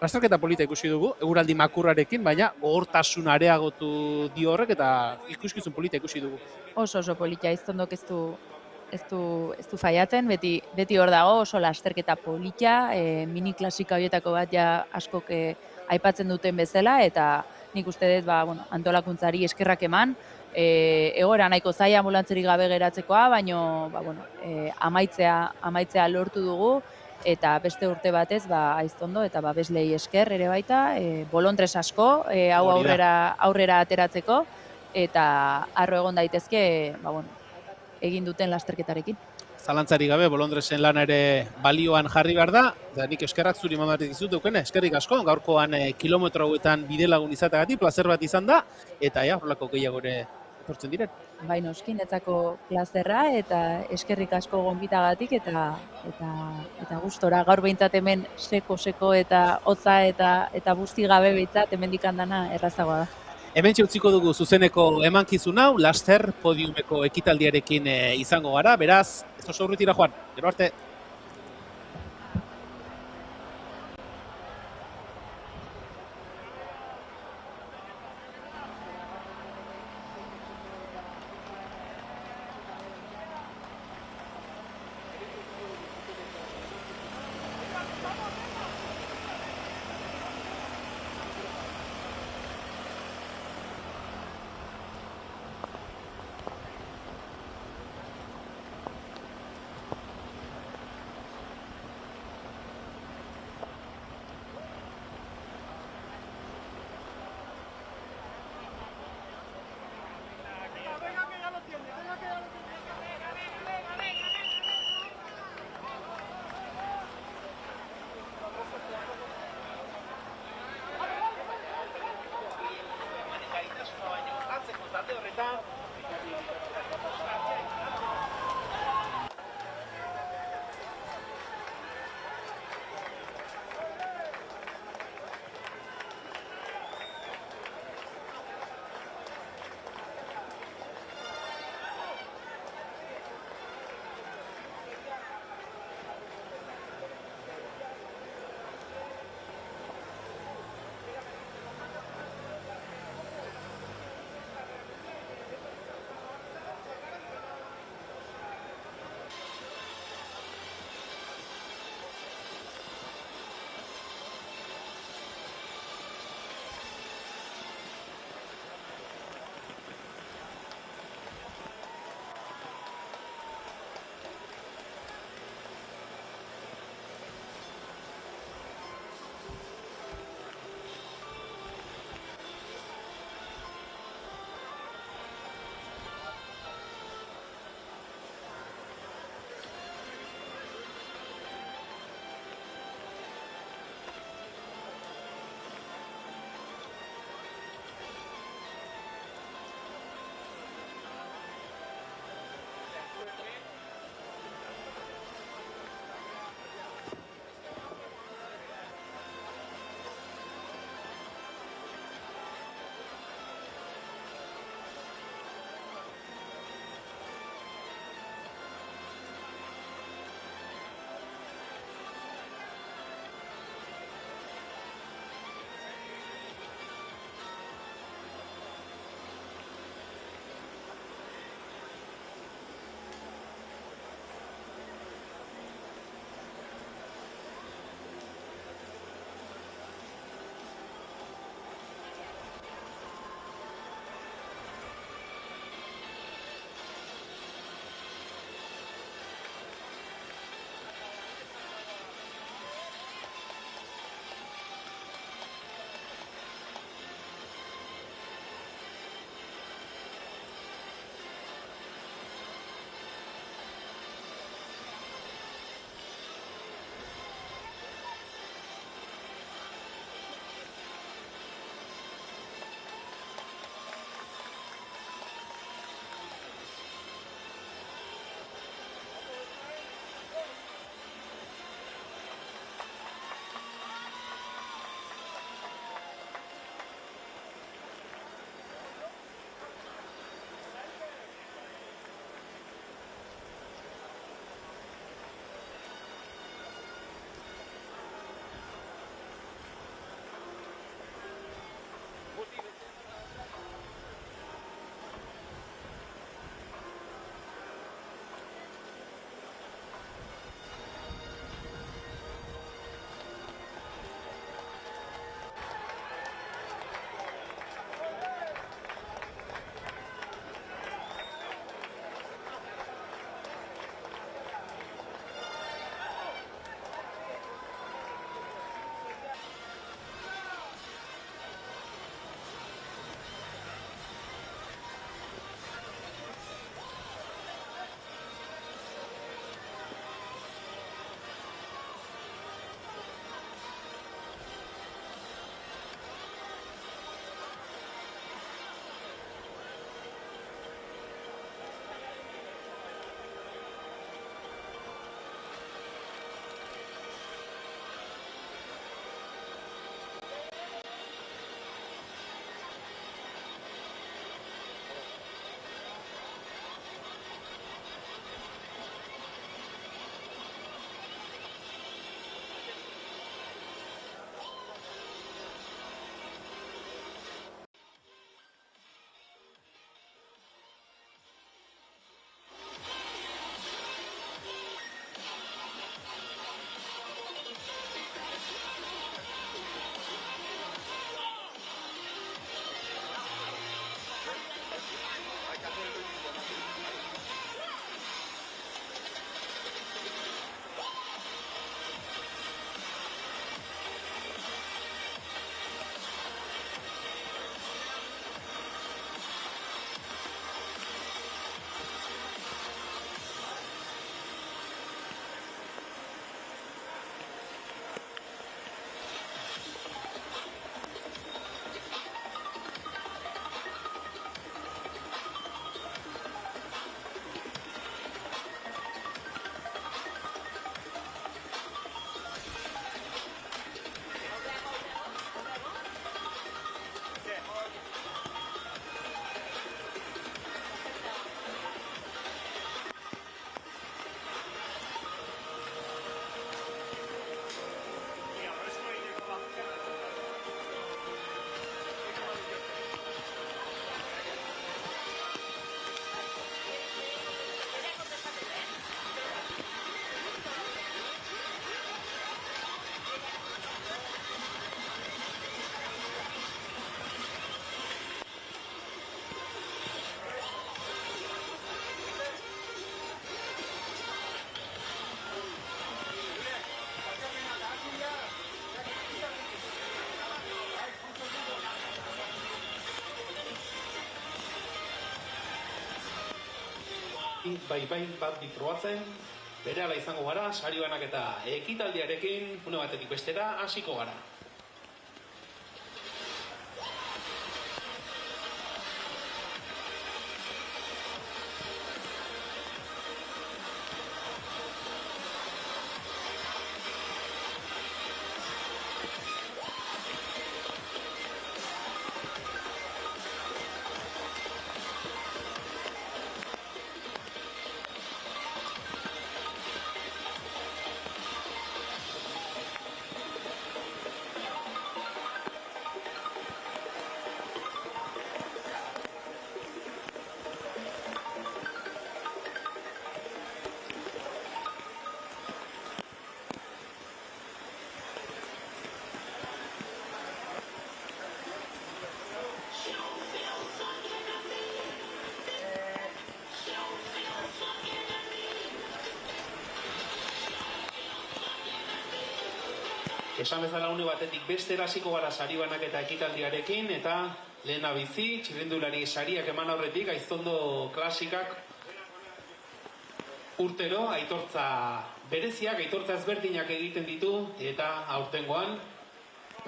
A: Lasterketa polita ikusi dugu, eguraldi makurrarekin, baina gogortasuna areagotu dio horrek eta ikuskizun polita ikusi dugu.
B: Oso polita, Aizondok ez du faiatzen, beti hor dago, oso lasterketa polita, mini klasika horietako bat askok aipatzen duten bezala, eta nik uste dut antolakuntzari eskerrak eman, egoera nahiko zaila ambulantzerik gabe geratzekoa, baina amaitzea lortu dugu, eta beste urte batez Aizondo eta Beslei esker ere baita, bolondres asko hau aurrera ateratzeko, eta arro egon daitezke egin duten lasterketarekin.
A: Zalantzari gabe, bolondresen lana ere balioan jarri behar da, eta nik eskerrak zuri mamatik dizut eukene, eskerrik asko, gaurkoan kilometro hauetan bide lagun izateagatik, plazer bat izan da, eta horrelako gehiago ere etortzen diren.
B: Bai, noski, netzako plazerra, eta eskerrik asko gonbitagatik, eta gustora, gaur behintzat hemen seko eta hotza eta busti gabe behintzat, hemen dikandana errazagoa da.
A: Hemen utziko dugu zuzeneko emankizun hau, laster podiumeko ekitaldiarekin izango gara, beraz, ez oso urrutira joan, gero arte. bai bat probatzen, berehala izango gara, sari banaketa ekitaldiarekin, une batetik bestera, hasiko gara. Esan bezala une batetik bestera hasiko gara sari banaketa ekitaldiarekin eta lehena bizi, txirrindulari sariak eman aurretik, Aiztondo klasikak urtero aitortza bereziak, aitortza ezberdinak egiten ditu eta aurtengoan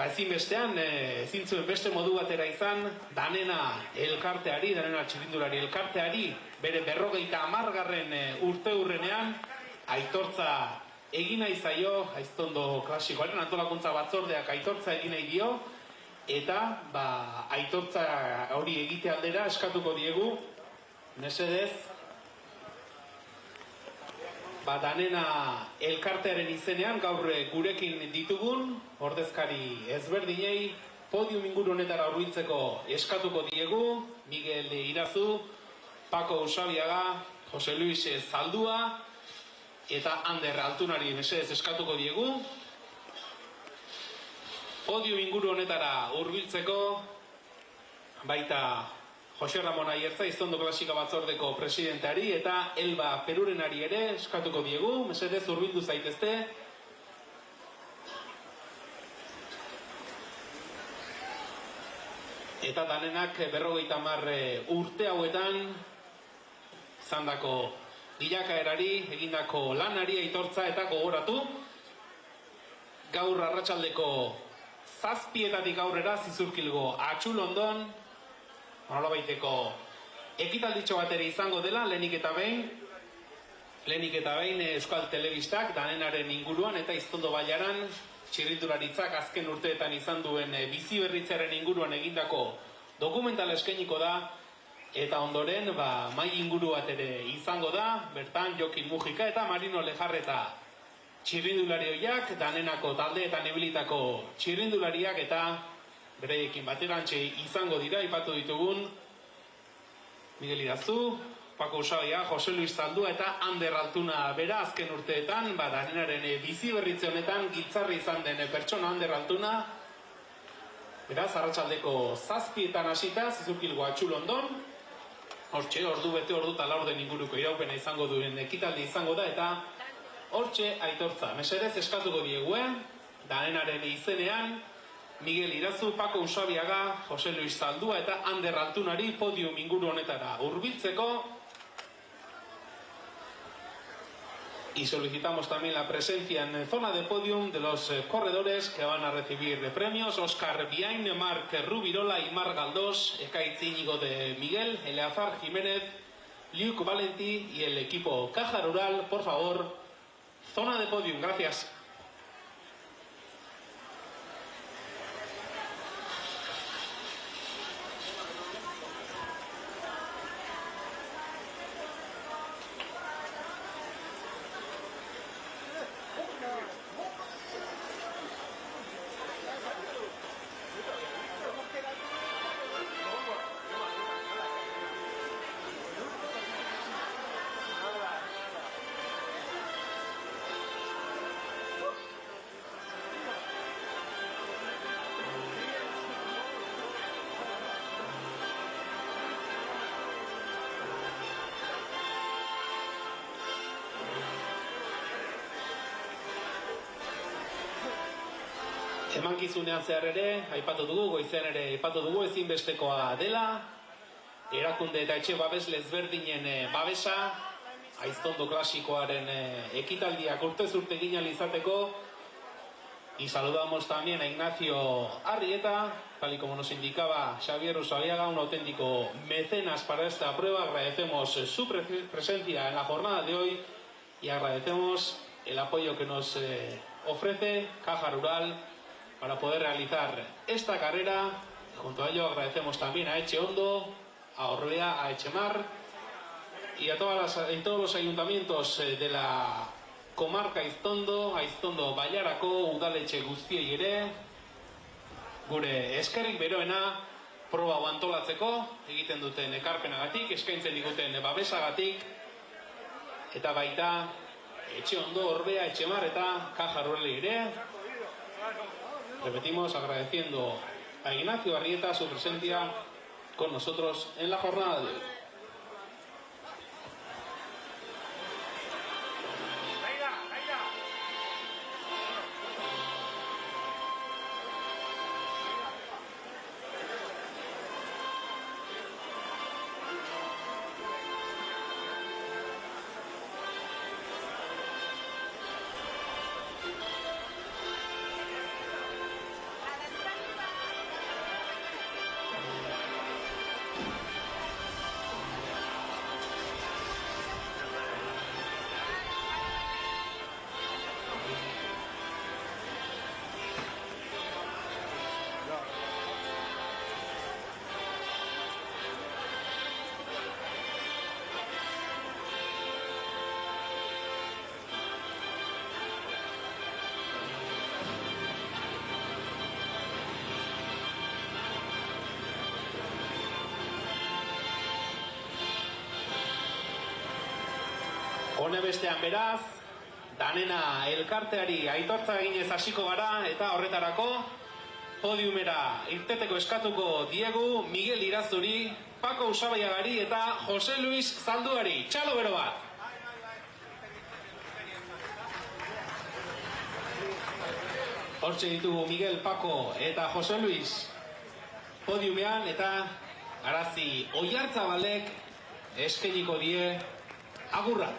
A: ezinbestean, ezin zuen beste modu batera izan, danena elkarteari, danena txirrindulari elkarteari, bere 50. urte hurrenean aitortza egin nahi zaio Aiztondo klasikoaren antolakuntza batzordeak aitortza egin nahi dio eta aitortza hori egite aldera eskatuko diegu mesedez danena elkartearen izenean gaur gurekin ditugun ordezkari ezberdinei podium inguru honetara hurbiltzeko eskatuko diegu Miguel Irazu, Paco Usabiaga, Jose Luis Zaldua eta Ander Altunari mesedez eskatuko diegu podium inguru honetara hurbiltzeko baita Jose Ramon Aierza Aiztondo klasika batzordeko presidenteari eta Elba Perurenari ere eskatuko diegu mesedez hurbildu zaitezte eta danenak 50 urte hauetan izandako bilakaerari, egindako lanari aitortza eta gogoratu gaur arratsaldeko 7:00 aurrera Zizurkilgo Atxulondon nolabaiteko ekitalditxo bat ere izango dela lehenik eta behin Euskal Telebistak danenaren inguruan eta Aiztondo bailaran txirrindularitzak azken urteetan izan duen bizi berritzearen inguruan egindako dokumentala eskainiko da eta ondoren mai inguru bat ere izango da, bertan Jokin Mujika eta Marino Lejarreta txirrindulari horiak, danenako taldeetan ibilitako txirrindulariak eta bereiekin baterantxe izango dira, aipatu ditugun Miguel Irazu, Paco Usabiaga, Jose Luis Zaldua eta Ander Altuna bera azken urteetan, danenaren bizi berritze honetan giltzarri izan den pertsona Ander Altuna, beraz, arratsaldeko 7:00 hasita, Zizurkilgo Atxulondon, hortxe, ordu bete, ordu eta laurden inguruko iraupena izango duen ekitaldi izango da, eta hortxe aitortza. Mesedez eskatuko dieguen, danenaren izenean, Miguel Irazu, Paco Usabiaga, Jose Luis Zaldua eta Ander Altunari podium inguru honetara hurbiltzeko. Y solicitamos también la presencia en zona de podium de los corredores que van a recibir premios. Oscar Biain, Marc Rubirola y Marc Galdós, Ekaitz Íñigo de Miguel, Eleazar Jiménez, Luc Valentí y el equipo Caja Rural. Por favor, zona de podium. Gracias. Emankizunean zehar ere, aipatu dugu, goizean ere aipatu dugu, ezinbestekoa dela, erakunde eta etxe babesle ezberdinen babesa, Aiztondo klasikoaren ekitaldiak urtez urte egin ahal izateko. Y saludamos también a Ignacio Arrieta, tal y como nos indicaba Xavier Usabiaga, un auténtico mecenas para esta prueba. Agradecemos su presencia en la jornada de hoy y agradecemos el apoyo que nos ofrece Caja Rural para poder realizar esta carrera. Junto a ello agradecemos también a Echeondo, a Orbea, a Echemar y a todos los ayuntamientos de la comarca Aiztondo Bailarako udaletxe guztiei ere, gure eskerrik beroena proba hau antolatzeko egiten duten ekarpenagatik, eskaintzen diguten babesagatik, eta baita Etxeondo, Orbea, Etxemar eta Caja Ruralei ere. Repetimos agradeciendo a Ignacio Arrieta su presencia con nosotros en la jornada de hoy. Hone bestean beraz, danena elkarteari aitortza eginez hasiko gara eta horretarako podiumera irteteko eskatuko diegu Miguel Irazuri, Paco Usabaiagari eta Jose Luis Zalduari. Txalo bero bat! Hortxe ditugu Miguel, Paco eta Jose Luis podiumean eta Arazi Oiartzabalek eskainiko die agurra.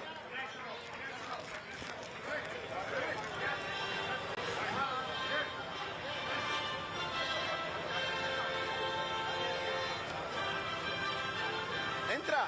K: Entra.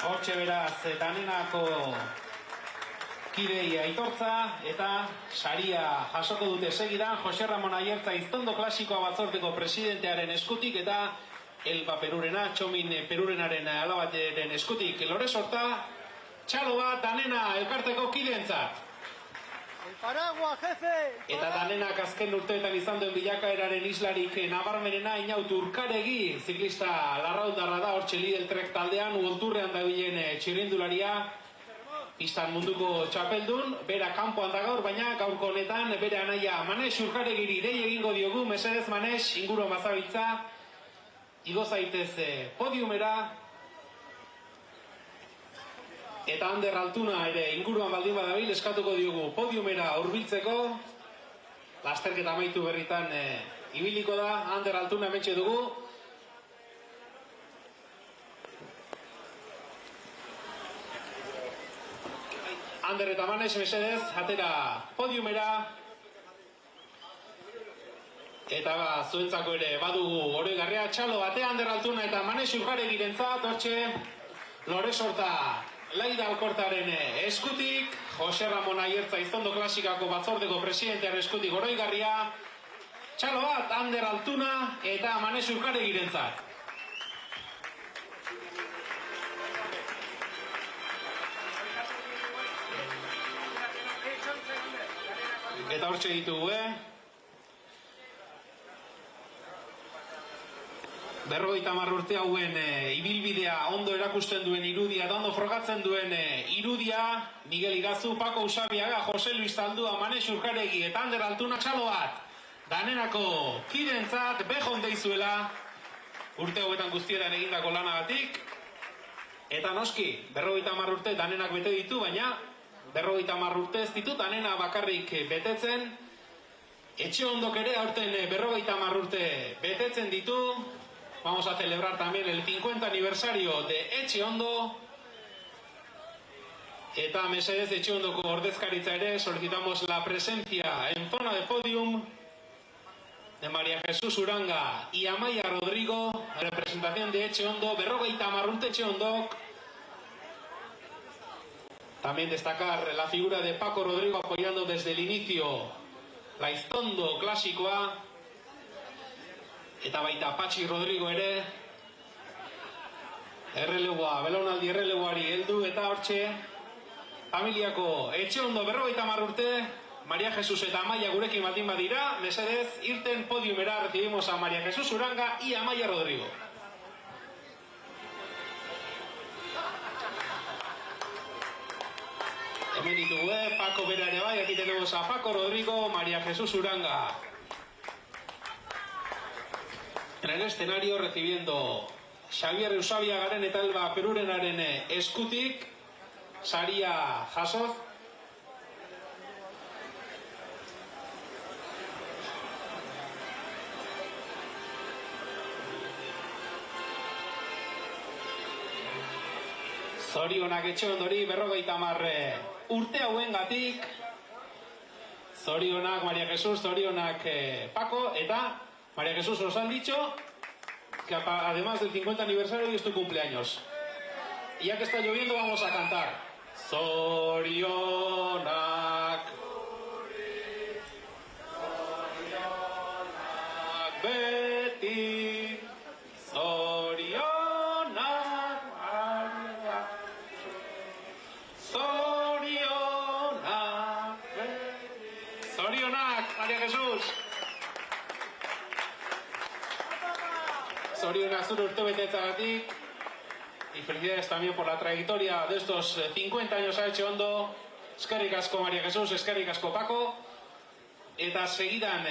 A: Hortxe beraz, danenako kidei aitortza eta saria jasoko dute segidan Jose Ramon Aiertza Aiztondo klasikoa batzordeko presidentearen eskutik eta Elba Perurena, Txomin Perurenaren alabateren eskutik. Lore sorta, txalo bat danena elkarteko kideentzat.
K: El paragua, jefe!
A: Eta danenak azken urteetan izan duen bilakaeraren islarik nabarmenena Inaut Urkaregi, ziklista larraundarra da, hortxe Lidl Trek taldean, uolturrean dabilen txirrindularia. pistan munduko txapeldun, bera kanpoan da gaur, baina gaurko honetan bere anaia Manes Urkaregiri dei egingo diogu, mesedez Manes, inguruan bazabiltza, igo zaitez podiumera, eta Ander Altuna ere inguruan baldin badabil, eskatuko diogu podiumera hurbiltzeko, lasterketa amaitu berritan ibiliko da, Ander Altuna hementxe dugu. Ander eta Manes, mesedez, atera podiumera. Eta zuentzako ere badugu oroigarria txalo bate, Ander Altuna eta Manes Urkaregirentzat, hortxe, Lore Sorta, Laida Alkortaren eskutik, Jose Ramon Aiertza Iztondo Klasikako batzordeko presidentearen eskutik oroigarria, txalo bat, Ander Altuna eta Manes Urkaregirentzat. Eta hortxe ditugu, Berrogeita hamar urte hauen ibilbidea ondo erakusten duen irudia eta ondo frogatzen duen irudia, Miguel Irazu, Paco Usabiaga, Jose Luis Zaldua, Manes Urkaregi eta Ander Altuna txalo bat. Danenako kidentzat, behon deizuela, urte hauetan guztietan egindako lanagatik. Eta noski, berrogeita hamar urte danenak bete ditu, baina berrogeita hamar urte ez ditu, danena bakarrik betetzen. Etxe ondok ere aurten berrogeita hamar urte betetzen ditu. Vamos a celebrar también el 50 aniversario de Etxe Ondo. Eta mesedez Etxe Ondoko ordezkaritza ere, solicitamos la presencia en zona de podium de María Jesús Uranga y Amaia Rodrigo, en representación de Etxe Ondo, berrogeita hamar urte Etxe Ondok. También destacar la figura de Paco Rodrigo apoyando desde el inicio la Iztondo klasikoa. Eta baita Patxi Rodrigo ere, errelegoa, belaunaldi errelegoari heldu eta hortxe, familiako Etxe Ondo berrogeita hamar urte, María Jesús eta Amaia gurekin baldin badira, mesedez, irten podiumera recibimos a María Jesús Uranga y a Amaia Rodrigo. Hemen ditugu, Paco bera ere bai, aquí tenemos a Paco Rodrigo, María Jesús Uranga. En el escenario recibiendo Xavier Usabiagaren eta Elba Perurenaren eskutik, saria jasoz. Zorionak Etxe Ondori berrogeita hamar urte hauengatik. Zorionak María Jesús, zorionak Paco eta María Jesús, nos han dicho que además del 50 aniversario hoy es tu cumpleaños. Y ya que está lloviendo vamos a cantar. Zorionak beti, zorionak beti, zorionak María Jesús. Zorionak zure urtebetetzagatik y felicidades también por la trayectoria de estos 50 años a Etxe Ondo. Eskerrik asko María Jesús, eskerrik asko Paco. Eta segidan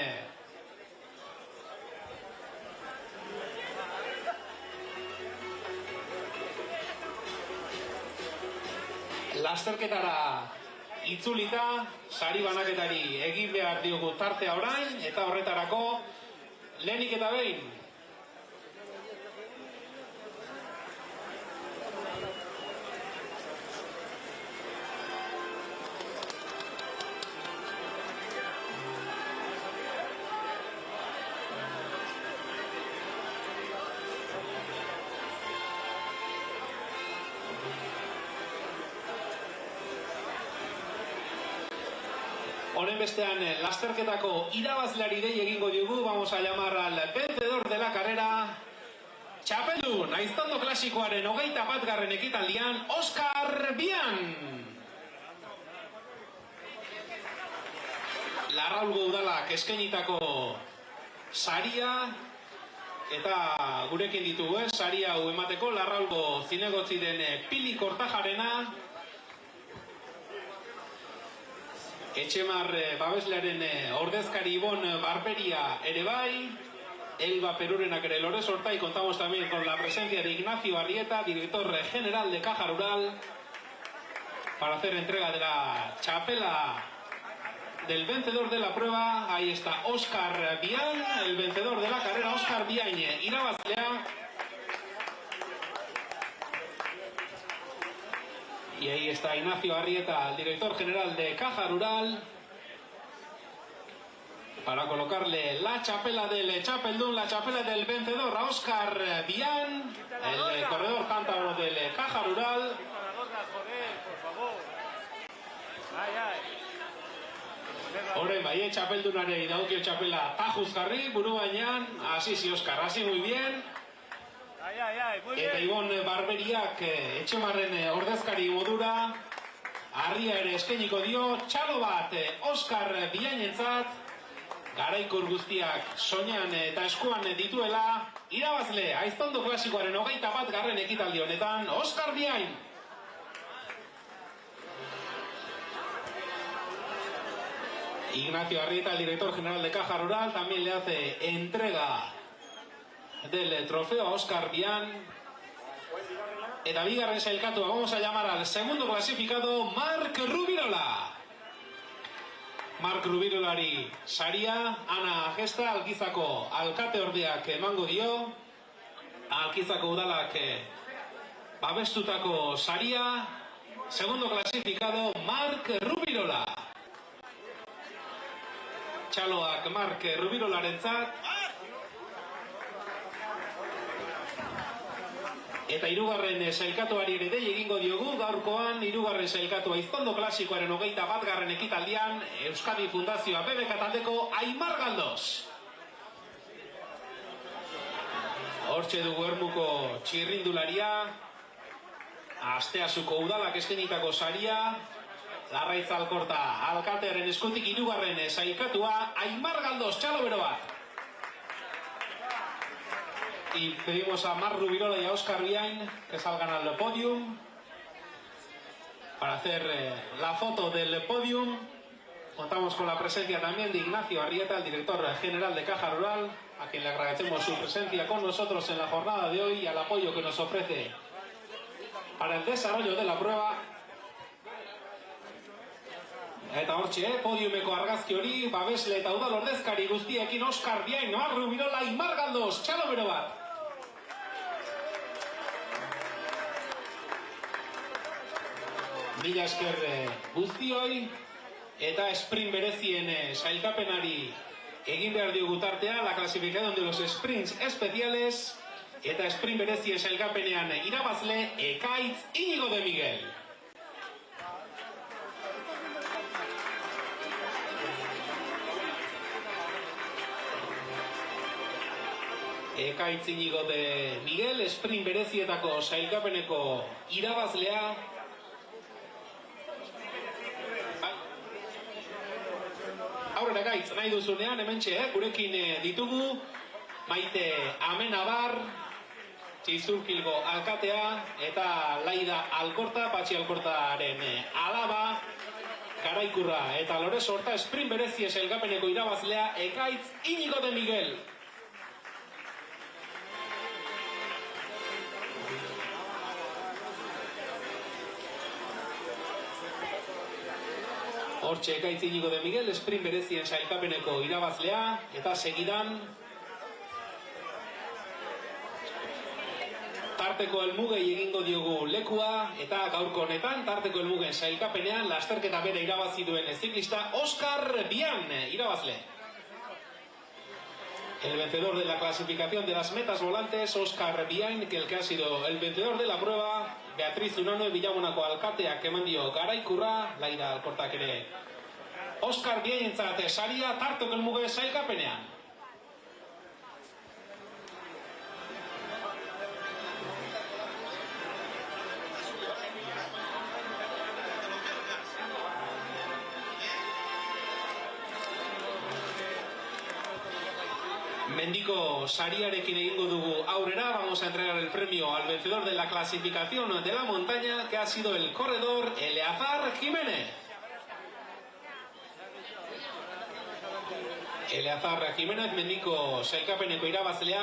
A: lasterketara itzulita, sari banaketari egin behar diogu tartea orain, eta horretarako lehenik eta behin honen bestean lasterketako irabazleari dei egingo diogu, vamos a llamar al vencedor de la carrera, txapeldun, Aiztondo klasikoaren 21. ekitaldian, Oskar Bian! Larraulgo udalak eskainitako saria, eta gurekin ditugu, saria hau emateko, Larraulgo zinegotzi den Pili Kortajarena, Etxemar babeslearen ordezkari Ibon Barberia ere bai, Elba Perurenak ere Lores Horta, y contamos también con la presencia de Ignacio Arrieta, director general de Caja Rural, para hacer entrega de la chapela del vencedor de la prueba. Ahí está Óscar Biain, el vencedor de la carrera, Óscar Biain irabazlea. Y ahí está Ignacio Arrieta, el director general de Caja Rural, para colocarle la chapela del chapeldún, la chapela del vencedor a Óscar Biain, el corredor cántabro del Caja Rural. Horren bai, txapeldunarei dagokio txapela tajuz jarri, buru bainan, hasi Óscar, hasi muy bien. Eta Ibon Barberiak Etxemarren ordezkari modura harria ere eskainiko dio, txalo bat Óscar Biainentzat, garaikur guztiak soinean eta eskuan dituela, irabazle Aiztondo klasikoaren 21. ekitaldi honetan, Óscar Biain. Ignacio Arrieta, el director general de Caja Rural, también le hace entrega del trofeo a Óscar Biain. Eta bigarren sailkatua, vamos a llamar al segundo clasificado, Marc Rubirola. Marc Rubirolari saria, Ana Gesta, Alkizako alkate ordeak emango dio, Alkizako udalak babestutako saria, segundo clasificado, Marc Rubirola. Txaloak Marc Rubirolarentzat. Eta hirugarren sailkatuari ere dei egingo diogu, gaurkoan hirugarren sailkatua Aiztondo klasikoaren 21. ekitaldian, Euskadi Fundazioa BBK taldeko Aimar Galdoz. Hortxe dugu Ermuko txirrindularia, Asteasuko udalak eskainitako saria, Larraitz Alkorta alkatearen eskutik hirugarren sailkatua Aimar Galdoz, txalo bero bat. Y pedimos a Marc Rubirola y a Óscar Biain que salgan al podium para hacer la foto del podium. Contamos con la presencia también de Ignacio Arrieta, el director general de Caja Rural, a quien le agradecemos su presencia con nosotros en la jornada de hoy y al apoyo que nos ofrece para el desarrollo de la prueba. Eta hortxe, podiumeko argazki hori, babesle eta udal ordezkari guztiekin Óscar Biain, Marc Rubirola, Aimar Galdoz, txalo bero bat. Mila esker guztioi, eta sprint berezien sailkapenari egin behar diogu tartea, la clasificación de los sprints especiales, eta sprint berezien sailkapenean irabazle Ekaitz Iñigo de Miguel. Ekaitz Iñigo de Miguel, sprint berezietako sailkapeneko irabazlea. Aurrera Ekaitz, nahi duzunean, hementxe, gurekin ditugu Maite Amenabar, Txizurkilgo alkatea, eta Laida Alkorta, Patxi Alkortaren alaba, Garaikurra eta Lores Horta, sprint berezie sailkapeneko irabazlea Ekaitz Iñigo de Miguel. Hortxe Ekaitz Iñigo de Miguel, sprint berezien sailkapeneko irabazlea, eta segidan tarteko helmugei egingo diogu lekua, eta gaurko honetan tarteko helmugen sailkapenean lasterketa bere irabazi duen ziklista Óscar Biain irabazle. El vencedor de la clasificación de las metas volantes, Óscar Biain, que el que ha sido el vencedor de la prueba, Beatriz Unano, Villagunako alkateak eman dio Garaikurra, Laida Alkortak ere. Óscar Biain entzate saria, tarteko helmuge sailkapenean. Mendiko sariarekin egingo dugu aurrera, vamos a entregar el premio al vencedor de la clasificación de la montaña, que ha sido el corredor Eleazar Jiménez. Eleazar Jimenez mendiko sailkapeneko irabazlea,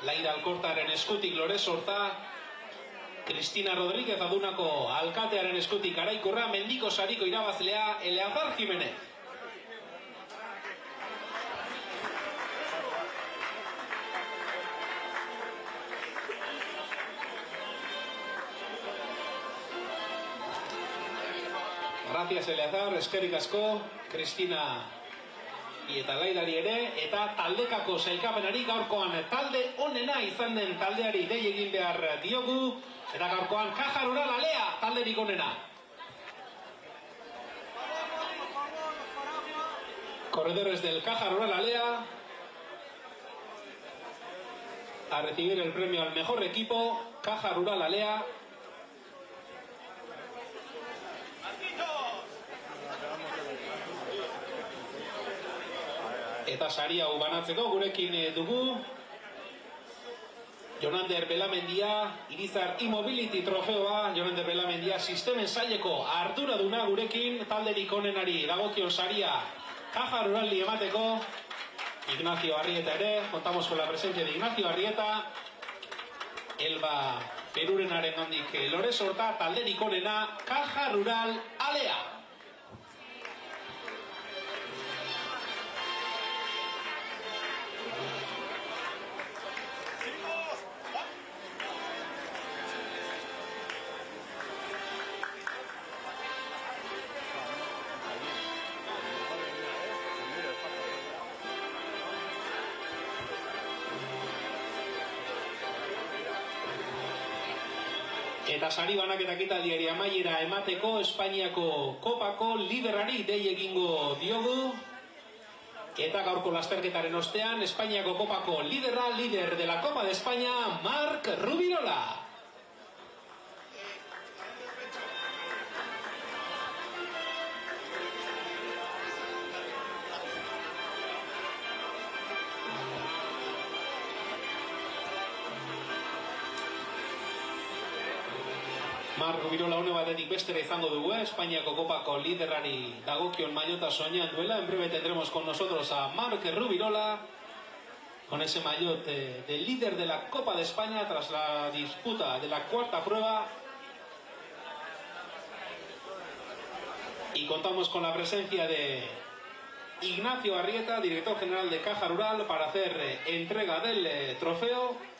A: Laira Alkortaren eskutik Lore Sorta, Cristina Rodríguez Adunako alkatearen eskutik Araikurra, mendiko sariko irabazlea, Eleazar Jimenez. Gracias Eleazar, eskerrik asko, Cristina eta Lairari ere, eta taldekako sailkapenari gaurkoan talde onena izan den taldeari dei egin behar diogu, eta gaurkoan Caja Rural Alea talderik onena. Corredores del Caja Rural Alea a recibir el premio al mejor equipo, Caja Rural Alea. Eta sari hau banatzeko gurekin dugu Jonander Belamendia, Irizar Immobility trofeoa, Jonander Belamendia sistemen saileko arduraduna gurekin, talderik onenari dagokion saria Caja Rurali emateko, Ignacio Arrieta ere, contamos con la presencia de Ignacio Arrieta, Elba Perurenaren handik Lore Sorta, talderik onena Caja Rural Alea. Eta sari banaketak ekitaldiari amaiera emateko Espainiako kopako liderari dei egingo diogu. Eta gaurko lasterketaren ostean Espainiako kopako líder de la Copa de España, Marc Rubirola. Marc Rubirola une batetik bestera izango dugu, Espainiako kopako liderari dagokion maillota soñan duela. En breve tendremos con nosotros a Marc Rubirola con ese maillot de líder de la Copa de España tras la disputa de la cuarta prueba. Y contamos con la presencia de Ignacio Arrieta, director general de Caja Rural, para hacer entrega del trofeo.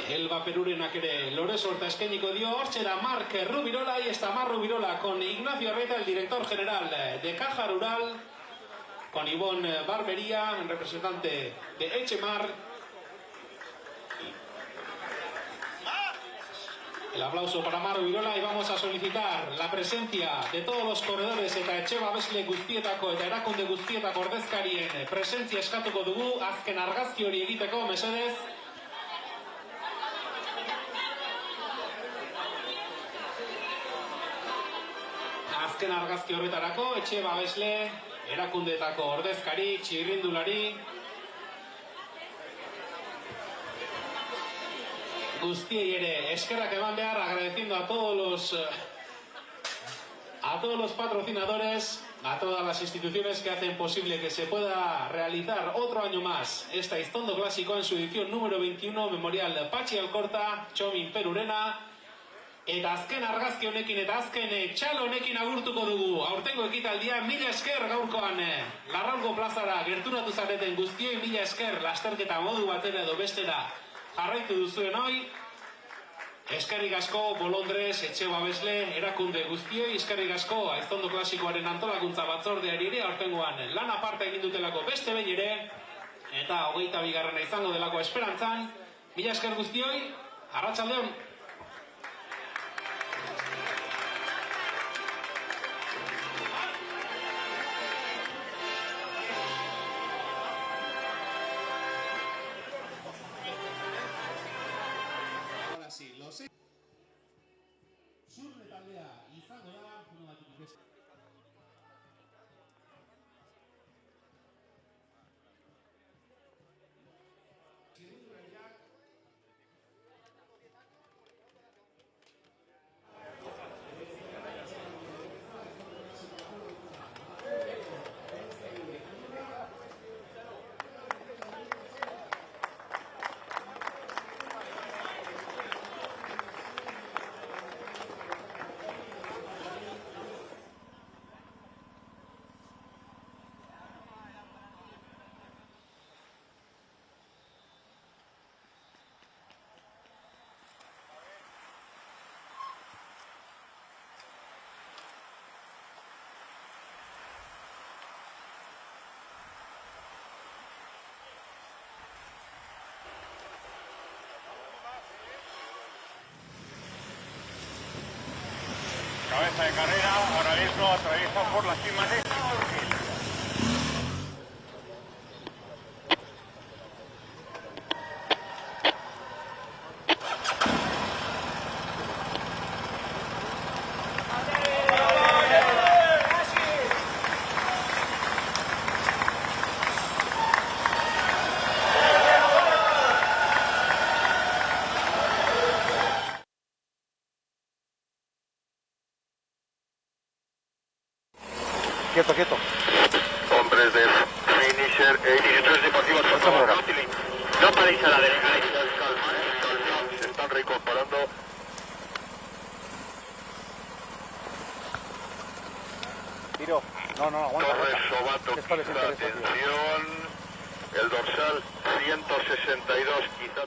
A: Elba Perurenak ere Lore Sorta eskainiko dio, hortxe da Marc Rubirola, y está Marc Rubirola con Ignacio Arrieta, el director general de Caja Rural, con Ivonne Barbería, representante de Echemar. El aplauso para Marc Rubirola, y vamos a solicitar la presencia de todos los corredores eta etxe babesle guztietako eta erakunde guztietako ordezkarien presentzia eskatuko dugu, azken argazki hori egiteko, mesedez. Azken argazki horretarako, etxe babesle, erakundeetako ordezkari, txirrindulari, guztiei ere eskerrak eman behar, agradeciendo a todos los patrocinadores, a todas las instituciones que hacen posible que se pueda realizar otro año más esta Iztondo Clásico en su edición número 21, Memorial Patxi Alkorta, Txomin Perurena. Eta azken argazki honekin eta azken txalo honekin agurtuko dugu. Aurtengo ekitaldia, mila esker gaurkoan Larraungo plazara gerturatu zareten guztioi, mila esker lasterketa modu batera edo bestera jarraitu duzuen hoi. Eskerrik asko Bolondrez, etxe babesle, erakunde guztioi, eskerrik asko Iztondo Klasikoaren antolakuntza batzordeari ere, aurtengoan lan aparte egin dutelako beste behin ere, eta 22. izango delako esperantzan. Mila esker guztioi, arratsaldeon. Zurre taldea izango da, puno batik beste. Txirrindulariak
L: plaza de carrera, ahora mismo atraviesa por la cima de Turquía.
K: Quieto, quieto.
L: Hombres de Finisher e iniciativas deportivas, por favor, no paréis a la derecha. Calma, se están reincorporando.
K: Tiro. No, aguanta.
L: Torres Sobato, quizá, atención. El dorsal 162, quizá.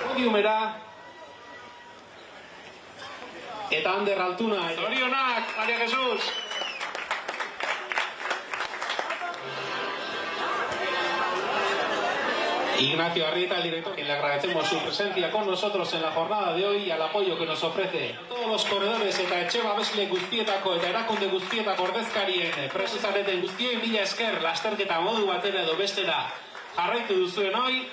A: Podiumera eta Ander Altuna. Zorionak, María Jesús. Ignacio Arrieta, el director, quien le agradecemos su presencia con nosotros en la jornada de hoy y al apoyo que nos ofrece. Todos los corredores eta etxeba besle guztietako eta erakunde guztietako ordezkarien presizareten guztien mila esker lasterketa modu batera edo bestera jarraitu duzuen hoy.